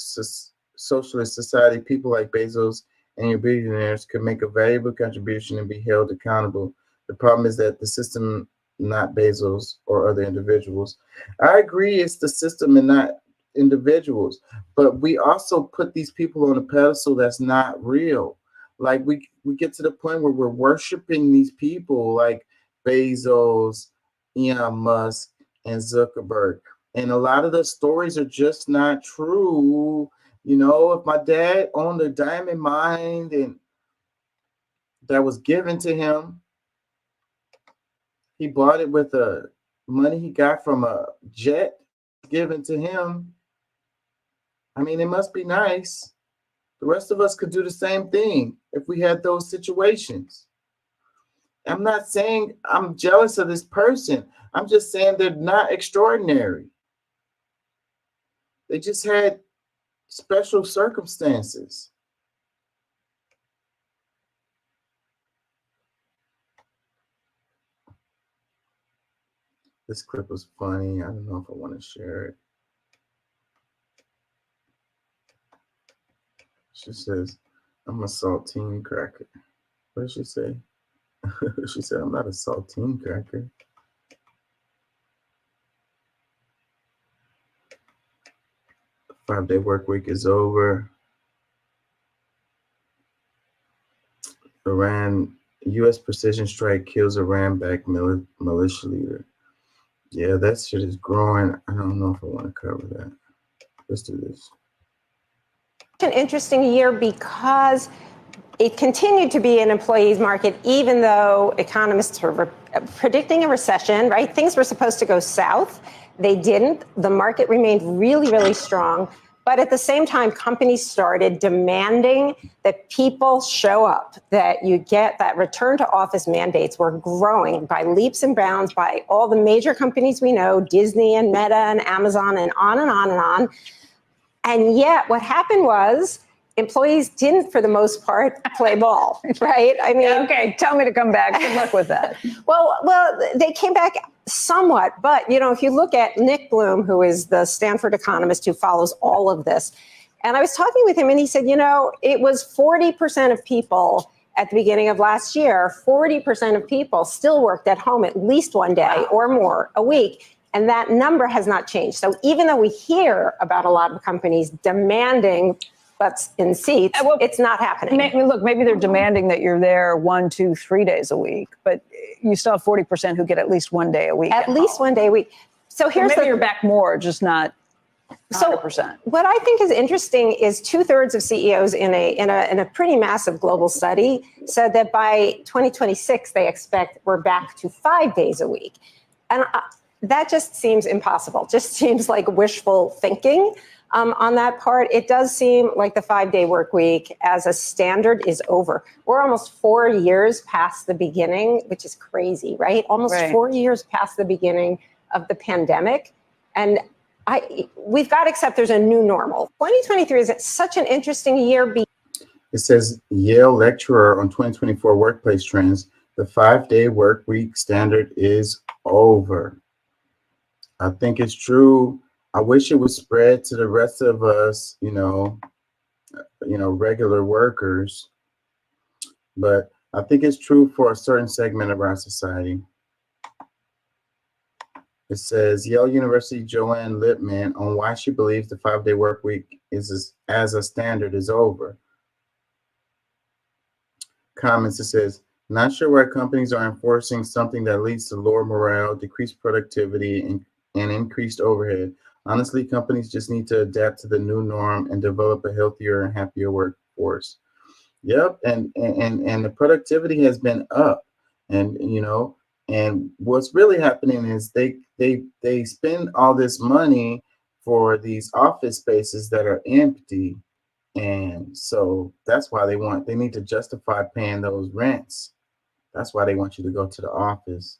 socialist society, people like Bezos and your billionaires could make a valuable contribution and be held accountable. The problem is that the system, not Bezos or other individuals. I agree, it's the system and not individuals. But we also put these people on a pedestal that's not real. Like we get to the point where we're worshiping these people like Bezos, Elon Musk, and Zuckerberg. And a lot of the stories are just not true. You know, if my dad owned a diamond mine and that was given to him, he bought it with the money he got from a jet given to him. I mean, it must be nice. The rest of us could do the same thing if we had those situations. I'm not saying I'm jealous of this person. I'm just saying they're not extraordinary. They just had special circumstances. This clip was funny. I don't know if I want to share it. She says, I'm a saltine cracker. What did she say? She said, I'm not a saltine cracker. The 5-day work week is over. U.S. precision strike kills Iran-backed militia leader. Yeah, that shit is growing. I don't know if I want to cover that. Let's do this. An interesting year because it continued to be an employees market, even though economists were predicting a recession, right? Things were supposed to go south. They didn't. The market remained really, really strong. But at the same time, companies started demanding that people show up, that you get that return to office mandates were growing by leaps and bounds by all the major companies we know, Disney and Meta and Amazon and on and on and on. And yet what happened was employees didn't, for the most part, play ball, right? I mean, yeah, okay, tell me to come back. Good luck with that. Well, they came back somewhat, but you know, if you look at Nick Bloom, who is the Stanford economist who follows all of this, and I was talking with him, and he said, you know, it was 40% of people at the beginning of last year, 40% of people still worked at home at least one day or more a week. And that number has not changed. So even though we hear about a lot of companies demanding butts in seats, it's not happening. Look, maybe they're demanding that you're there 1, 2, 3 days a week, but you still have 40% who get at least 1 day a week. At least 1 day a week. So here's maybe you're back more, just not 100%. So what I think is interesting is 2/3 of CEOs in a pretty massive global study said that by 2026 they expect we're back to 5 days a week, and that just seems impossible. Just seems like wishful thinking on that part. It does seem like the 5-day work week as a standard is over. We're almost 4 years past the beginning, which is crazy, right? Almost 4 years past the beginning of the pandemic. And we've got to accept there's a new normal. 2023 is such an interesting year. It says Yale lecturer on 2024 workplace trends. The 5-day work week standard is over. I think it's true. I wish it would spread to the rest of us, you know, regular workers. But I think it's true for a certain segment of our society. It says Yale University Joanne Lippman on why she believes the 5-day work week is as a standard is over. Comments, it says, not sure why companies are enforcing something that leads to lower morale, decreased productivity, and increased overhead. Honestly, companies just need to adapt to the new norm and develop a healthier and happier workforce. Yep, and the productivity has been up, and you know, and what's really happening is they spend all this money for these office spaces that are empty, and so that's why they need to justify paying those rents. That's why they want you to go to the office.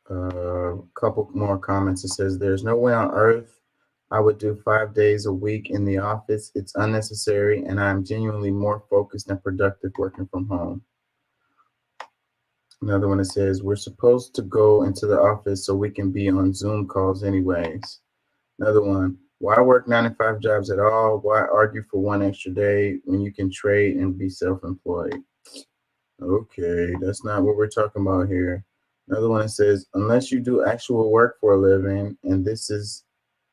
A couple more comments. It says, there's no way on earth I would do 5 days a week in the office. It's unnecessary, and I'm genuinely more focused and productive working from home. Another one that says, we're supposed to go into the office so we can be on Zoom calls anyways. Another one, Why work 9 to 5 jobs at all? Why argue for one extra day when you can trade and be self-employed? Okay, that's not what we're talking about here. Another one that says, unless you do actual work for a living, and this is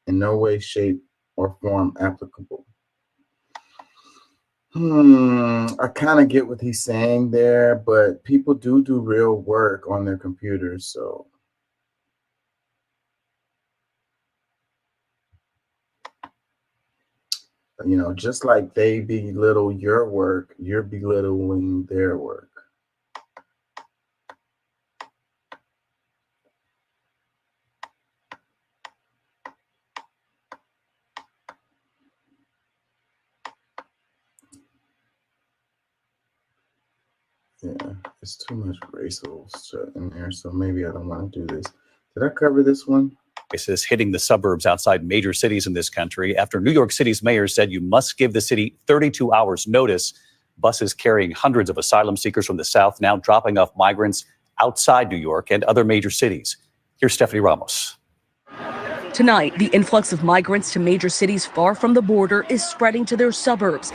in no way, shape, or form applicable. I kind of get what he's saying there, but people do real work on their computers, so. You know, just like they belittle your work, you're belittling their work. Yeah, it's too much racial shit in there, so maybe I don't want to do this. Did I cover this one? Crisis hitting the suburbs outside major cities in this country after New York City's mayor said you must give the city 32 hours notice. Buses carrying hundreds of asylum seekers from the south now dropping off migrants outside New York and other major cities. Here's Stephanie Ramos. Tonight, the influx of migrants to major cities far from the border is spreading to their suburbs.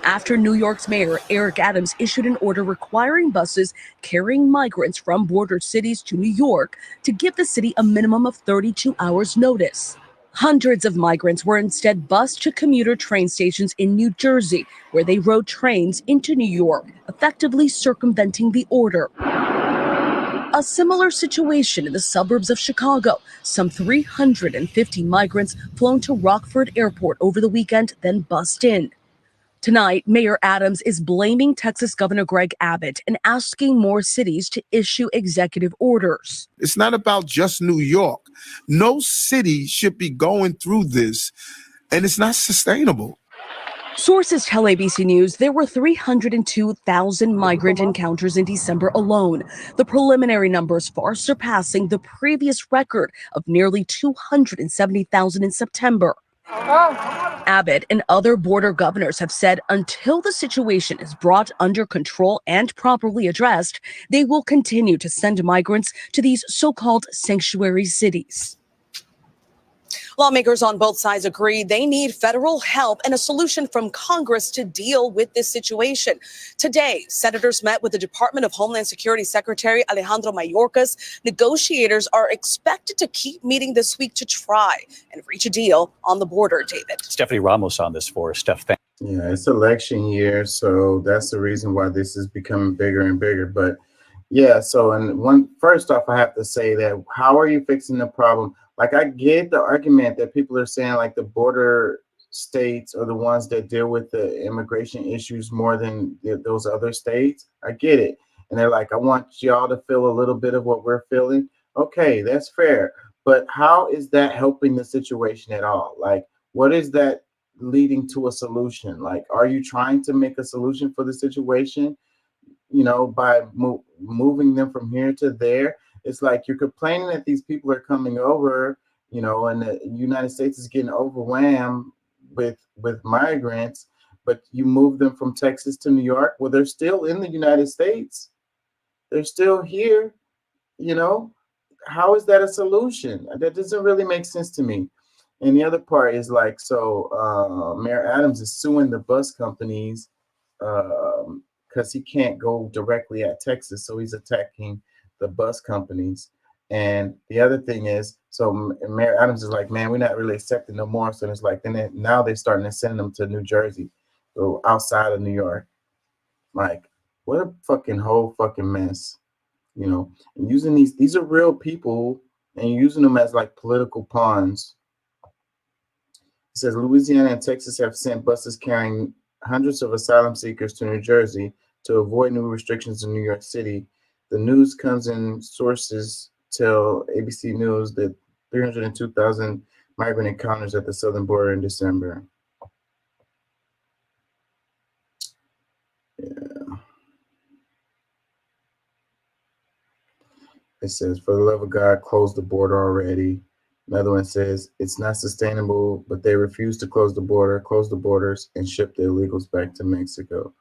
After New York's mayor, Eric Adams, issued an order requiring buses carrying migrants from border cities to New York to give the city a minimum of 32 hours notice. Hundreds of migrants were instead bused to commuter train stations in New Jersey, where they rode trains into New York, effectively circumventing the order. A similar situation in the suburbs of Chicago. Some 350 migrants flown to Rockford Airport over the weekend, then bussed in. Tonight, Mayor Adams is blaming Texas Governor Greg Abbott and asking more cities to issue executive orders. It's not about just New York. No city should be going through this, and it's not sustainable. Sources tell ABC News there were 302,000 migrant encounters in December alone, the preliminary numbers far surpassing the previous record of nearly 270,000 in September. Abbott and other border governors have said until the situation is brought under control and properly addressed, they will continue to send migrants to these so-called sanctuary cities. Lawmakers on both sides agree they need federal help and a solution from Congress to deal with this situation. Today, senators met with the Department of Homeland Security Secretary Alejandro Mayorkas. Negotiators are expected to keep meeting this week to try and reach a deal on the border, David. Stephanie Ramos on this for us. Steph, thanks. Yeah, it's election year, so that's the reason why this is becoming bigger and bigger. But yeah, so first off, I have to say that how are you fixing the problem? Like, I get the argument that people are saying like the border states are the ones that deal with the immigration issues more than those other states. I get it. And they're like, I want y'all to feel a little bit of what we're feeling. Okay, that's fair. But how is that helping the situation at all? Like, what is that leading to a solution? Like, are you trying to make a solution for the situation, you know, by moving them from here to there? It's like you're complaining that these people are coming over, you know, and the United States is getting overwhelmed with migrants, but you move them from Texas to New York. Well, they're still in the United States. They're still here, you know. How is that a solution? That doesn't really make sense to me. And the other part is like, so Mayor Adams is suing the bus companies because he can't go directly at Texas, so he's attacking the bus companies. And the other thing is, so Mayor Adams is like, man, we're not really accepting no more. So it's like, now they're starting to send them to New Jersey, so outside of New York. Like, what a fucking whole fucking mess, you know. And using these are real people, and using them as like political pawns. It says Louisiana and Texas have sent buses carrying hundreds of asylum seekers to New Jersey to avoid new restrictions in New York City. The news comes in sources tell ABC News that 302,000 migrant encounters at the southern border in December. Yeah. It says, for the love of God, close the border already. Another one says, it's not sustainable, but they refuse to close the borders, and ship the illegals back to Mexico.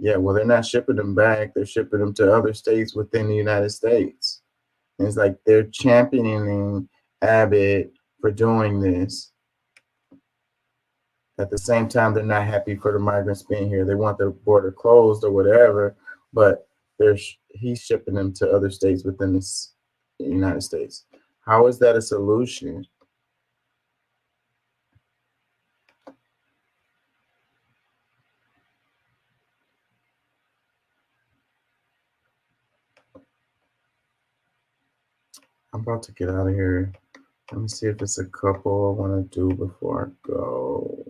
Yeah, well, they're not shipping them back. They're shipping them to other states within the United States. And it's like they're championing Abbott for doing this. At the same time, they're not happy for the migrants being here. They want the border closed or whatever, but he's shipping them to other states within the United States. How is that a solution? I'm about to get out of here. Let me see if it's a couple I want to do before I go.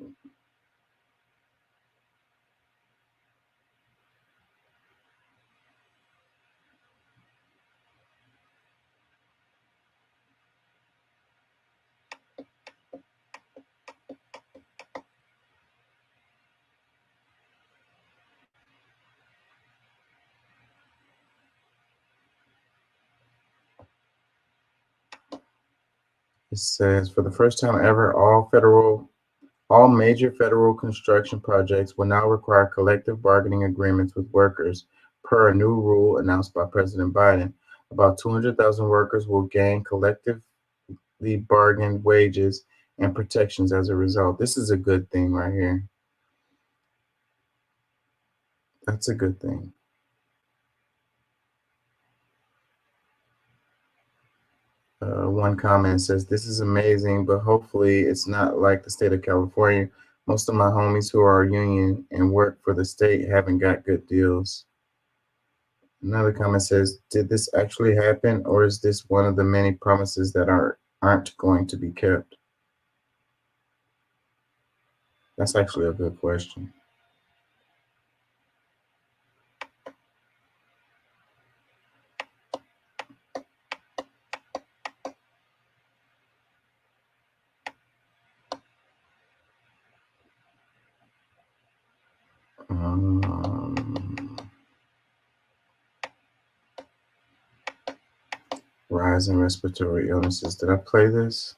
It says, for the first time ever, all major federal construction projects will now require collective bargaining agreements with workers, per a new rule announced by President Biden. About 200,000 workers will gain collectively bargained wages and protections as a result. This is a good thing right here. That's a good thing. One comment says, this is amazing, but hopefully it's not like the state of California. Most of my homies who are union and work for the state haven't got good deals. Another comment says, did this actually happen, or is this one of the many promises that aren't going to be kept? That's actually a good question. Rise in respiratory illnesses. Did I play this?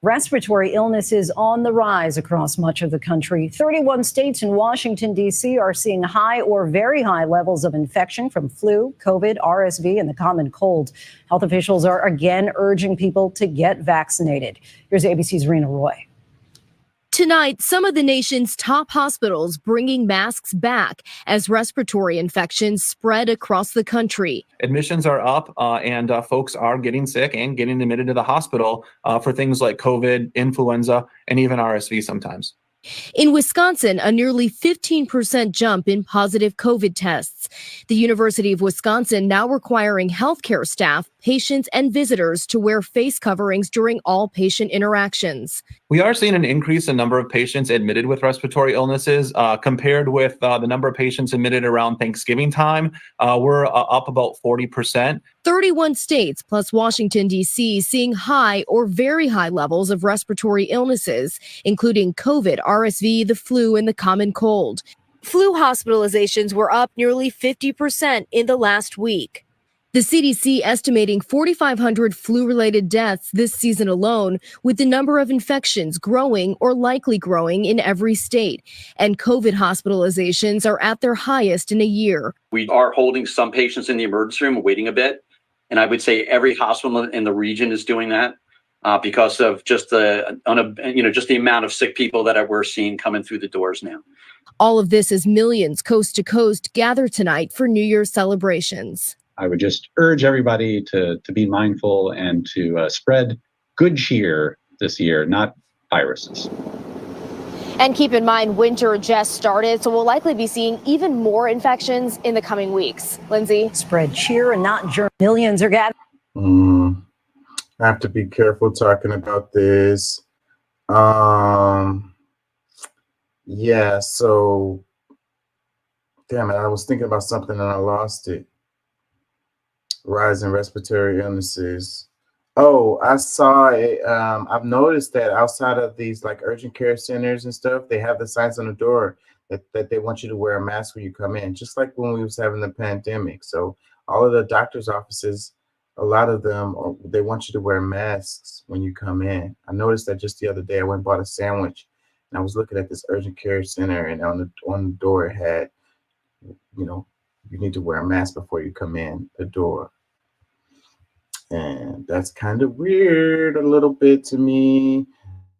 Respiratory illness is on the rise across much of the country. 31 states and Washington, D.C. are seeing high or very high levels of infection from flu, COVID, RSV, and the common cold. Health officials are again urging people to get vaccinated. Here's ABC's Rena Roy. Tonight, some of the nation's top hospitals bringing masks back as respiratory infections spread across the country. Admissions are up and folks are getting sick and getting admitted to the hospital for things like COVID, influenza, and even RSV sometimes. In Wisconsin, a nearly 15% jump in positive COVID tests. The University of Wisconsin now requiring healthcare staff, patients, and visitors to wear face coverings during all patient interactions. We are seeing an increase in number of patients admitted with respiratory illnesses compared with the number of patients admitted around Thanksgiving time. We're up about 40%. 31 states plus Washington, D.C. seeing high or very high levels of respiratory illnesses, including COVID, RSV, the flu, and the common cold. Flu hospitalizations were up nearly 50% in the last week. The CDC estimating 4,500 flu-related deaths this season alone, with the number of infections growing or likely growing in every state. And COVID hospitalizations are at their highest in a year. We are holding some patients in the emergency room, waiting a bit. And I would say every hospital in the region is doing that because of just the amount of sick people that we're seeing coming through the doors now. All of this as millions coast to coast gather tonight for New Year's celebrations. I would just urge everybody to be mindful and to spread good cheer this year, not viruses. And keep in mind, winter just started, so we'll likely be seeing even more infections in the coming weeks. Lindsay? Spread cheer and not germ. Millions are gathering. I have to be careful talking about this. Yeah, so, damn it, I was thinking about something and I lost it. Rise in respiratory illnesses. Oh, I saw it. I've noticed that outside of these like urgent care centers and stuff, they have the signs on the door that they want you to wear a mask when you come in, just like when we was having the pandemic. So all of the doctor's offices, a lot of them, they want you to wear masks when you come in. I noticed that just the other day. I went and bought a sandwich, and I was looking at this urgent care center, and on the door it had, you need to wear a mask before you come in the door. And that's kind of weird a little bit to me.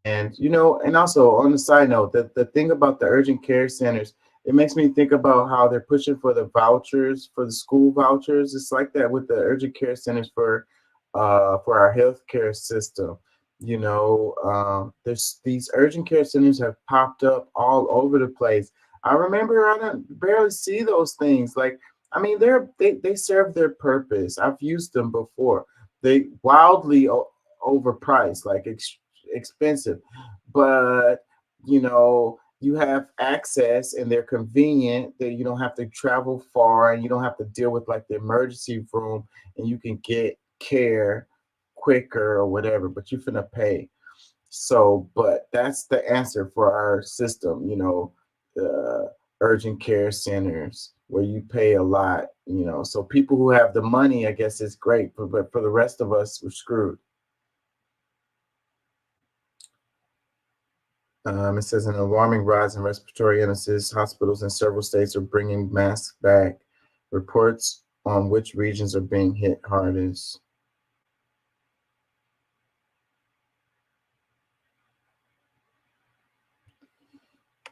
And you know, and also on the side note, the thing about the urgent care centers, it makes me think about how they're pushing for the vouchers, for the school vouchers. It's like that with the urgent care centers for our healthcare system. You know, there's these urgent care centers have popped up all over the place. I remember I don't barely see those things. Like, I mean, they serve their purpose. I've used them before. They wildly overpriced, like expensive, but you know, you have access and they're convenient. That you don't have to travel far and you don't have to deal with like the emergency room, and you can get care quicker or whatever, but you're finna pay. So, but that's the answer for our system, you know, urgent care centers where you pay a lot, you know. So people who have the money, I guess it's great, but for the rest of us, we're screwed. It says an alarming rise in respiratory illnesses. Hospitals in several states are bringing masks back. Reports on which regions are being hit hardest.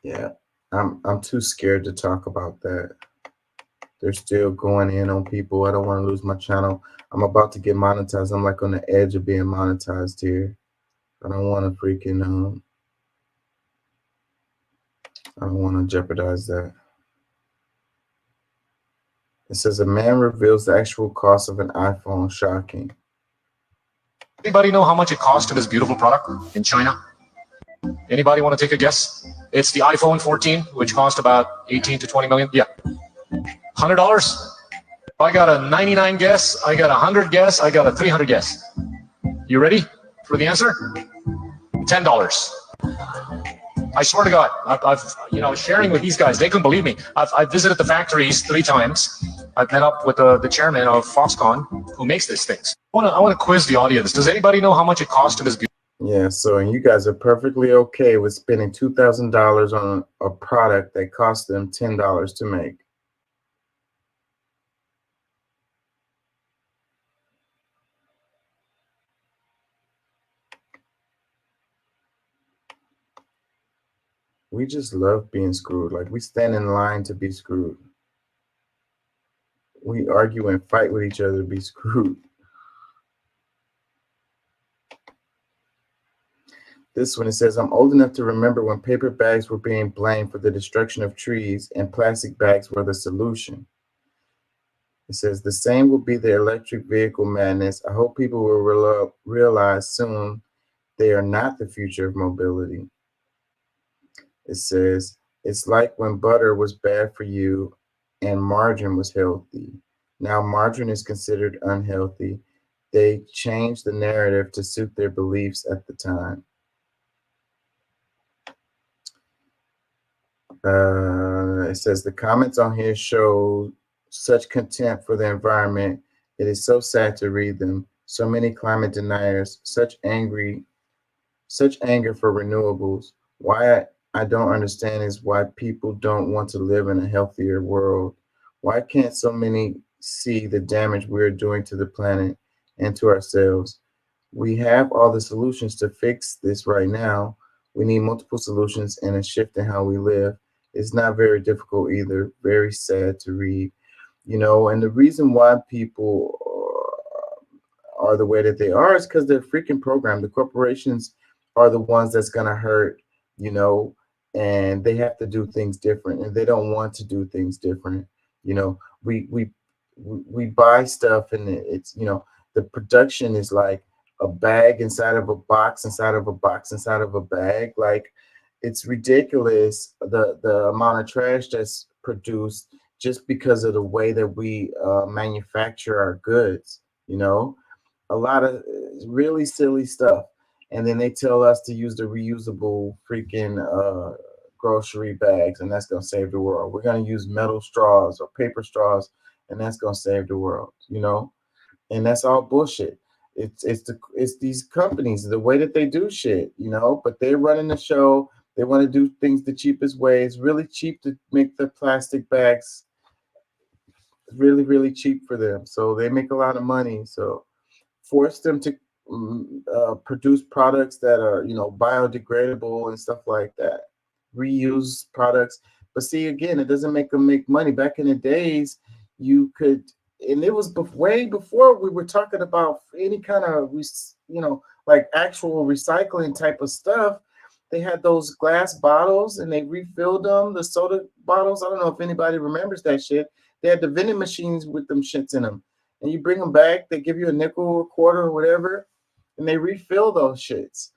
Yeah, I'm too scared to talk about that. They're still going in on people. I don't want to lose my channel. I'm about to get monetized. I'm like on the edge of being monetized here. I don't want to freaking I don't want to jeopardize that. It says a man reveals the actual cost of an iPhone. Shocking. Anybody know how much it cost to this beautiful product in China? Anybody want to take a guess? It's the iPhone 14, which cost about 18 to 20 million. Yeah. $100? I got a 99 guess. I got a 100 guess. I got a 300 guess. You ready for the answer? $10. I swear to God, I've you know, sharing with these guys, they couldn't believe me. I've visited the factories 3 times. I've met up with the chairman of Foxconn who makes these things. I want to quiz the audience. Does anybody know how much it cost to this? Yeah, so and you guys are perfectly okay with spending $2,000 on a product that cost them $10 to make. We just love being screwed. Like, we stand in line to be screwed. We argue and fight with each other to be screwed. This one, it says, I'm old enough to remember when paper bags were being blamed for the destruction of trees and plastic bags were the solution. It says, the same will be the electric vehicle madness. I hope people will realize soon they are not the future of mobility. It says, it's like when butter was bad for you and margarine was healthy. Now margarine is considered unhealthy. They changed the narrative to suit their beliefs at the time. It says the comments on here show such contempt for the environment. It is so sad to read them. So many climate deniers, such anger for renewables. Why I don't understand is why people don't want to live in a healthier world. Why can't so many see the damage we're doing to the planet and to ourselves? We have all the solutions to fix this right now. We need multiple solutions and a shift in how we live. It's not very difficult either. Very sad to read. You know, and the reason why people are the way that they are is because they're freaking programmed. The corporations are the ones that's gonna hurt, you know, and they have to do things different, and they don't want to do things different. You know, we buy stuff, and it's, you know, the production is like a bag inside of a box inside of a box inside of a bag. Like, it's ridiculous the amount of trash that's produced just because of the way that we manufacture our goods. You know, a lot of really silly stuff, and then they tell us to use the reusable freaking grocery bags, and that's gonna save the world. We're gonna use metal straws or paper straws, and that's gonna save the world. You know, and that's all bullshit. It's these companies, the way that they do shit, you know, but they're running the show. They want to do things the cheapest way. It's really cheap to make the plastic bags really, really cheap for them. So they make a lot of money. So force them to produce products that are, biodegradable and stuff like that. Reuse products. But see, again, it doesn't make them make money. Back in the days, you could, and it was way before we were talking about any kind of, like actual recycling type of stuff. They had those glass bottles and they refilled them, the soda bottles. I don't know if anybody remembers that shit. They had the vending machines with them shits in them. And you bring them back, they give you a nickel or quarter or whatever, and they refill those shits.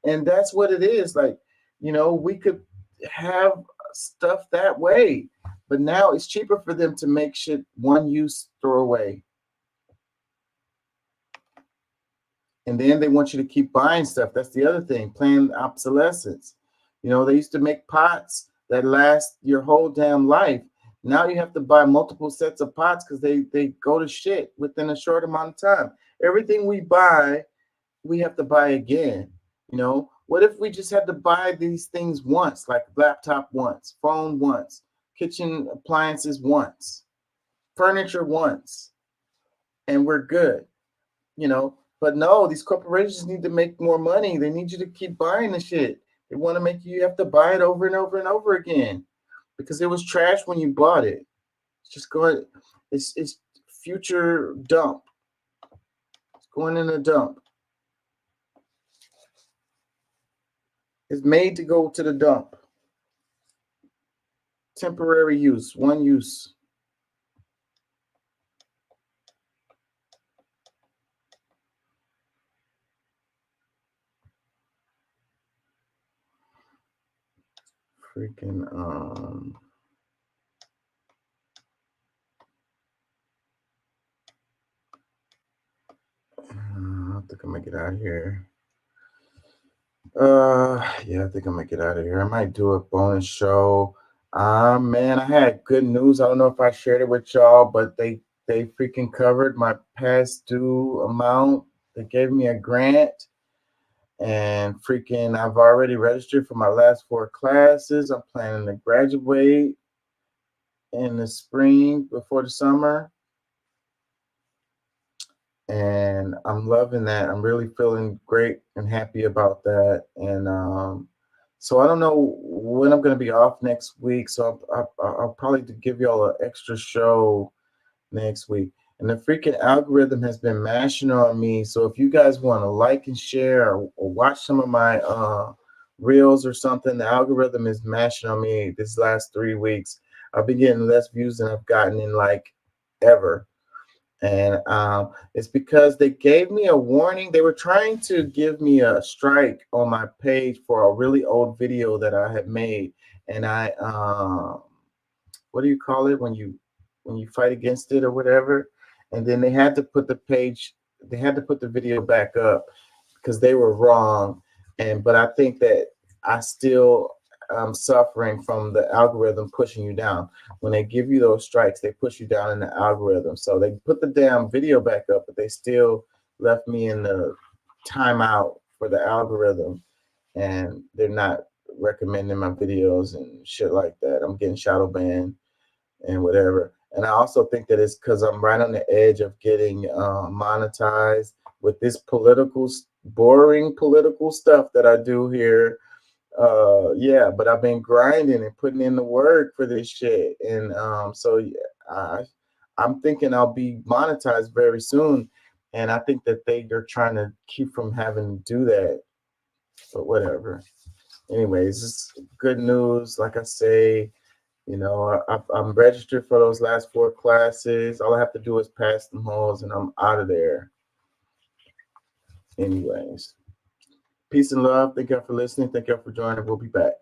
And that's what it is. Like, we could have stuff that way, but now it's cheaper for them to make shit one use, throw away. And then they want you to keep buying stuff. That's the other thing, planned obsolescence. They used to make pots that last your whole damn life. Now you have to buy multiple sets of pots because they go to shit within a short amount of time. Everything we buy, we have to buy again. What if we just had to buy these things once, like laptop once, phone once, kitchen appliances once, furniture once, and we're good, But no, these corporations need to make more money. They need you to keep buying the shit. They want to make you have to buy it over and over and over again because it was trash when you bought it. It's just going, it's future dump. It's going in a dump. It's made to go to the dump. Temporary use, one use. Freaking I think I'm gonna get out of here. Yeah, I think I'm gonna get out of here. I might do a bonus show. Man, I had good news. I don't know if I shared it with y'all, but they freaking covered my past due amount. They gave me a grant, and freaking I've already registered for my last 4 classes. I'm planning to graduate in the spring before the summer. And I'm loving that. I'm really feeling great and happy about that. And so I don't know when I'm going to be off next week. So I'll probably give y'all an extra show next week. And the freaking algorithm has been mashing on me. So if you guys want to like and share or watch some of my reels or something, the algorithm is mashing on me this last 3 weeks. I've been getting less views than I've gotten in like ever. And it's because they gave me a warning. They were trying to give me a strike on my page for a really old video that I had made. And I, what do you call it when you fight against it or whatever? And then they had to put the video back up because they were wrong. But I think that I still am suffering from the algorithm pushing you down. When they give you those strikes, they push you down in the algorithm. So they put the damn video back up, but they still left me in the timeout for the algorithm. And they're not recommending my videos and shit like that. I'm getting shadow banned and whatever. And I also think that it's because I'm right on the edge of getting monetized with this boring political stuff that I do here. Yeah, but I've been grinding and putting in the work for this shit. And so yeah, I'm thinking I'll be monetized very soon. And I think that they're trying to keep from having to do that. But whatever. Anyways, it's good news. Like I say, I'm registered for those last 4 classes. All I have to do is pass them halls and I'm out of there. Anyways, peace and love. Thank y'all for listening. Thank y'all for joining. We'll be back.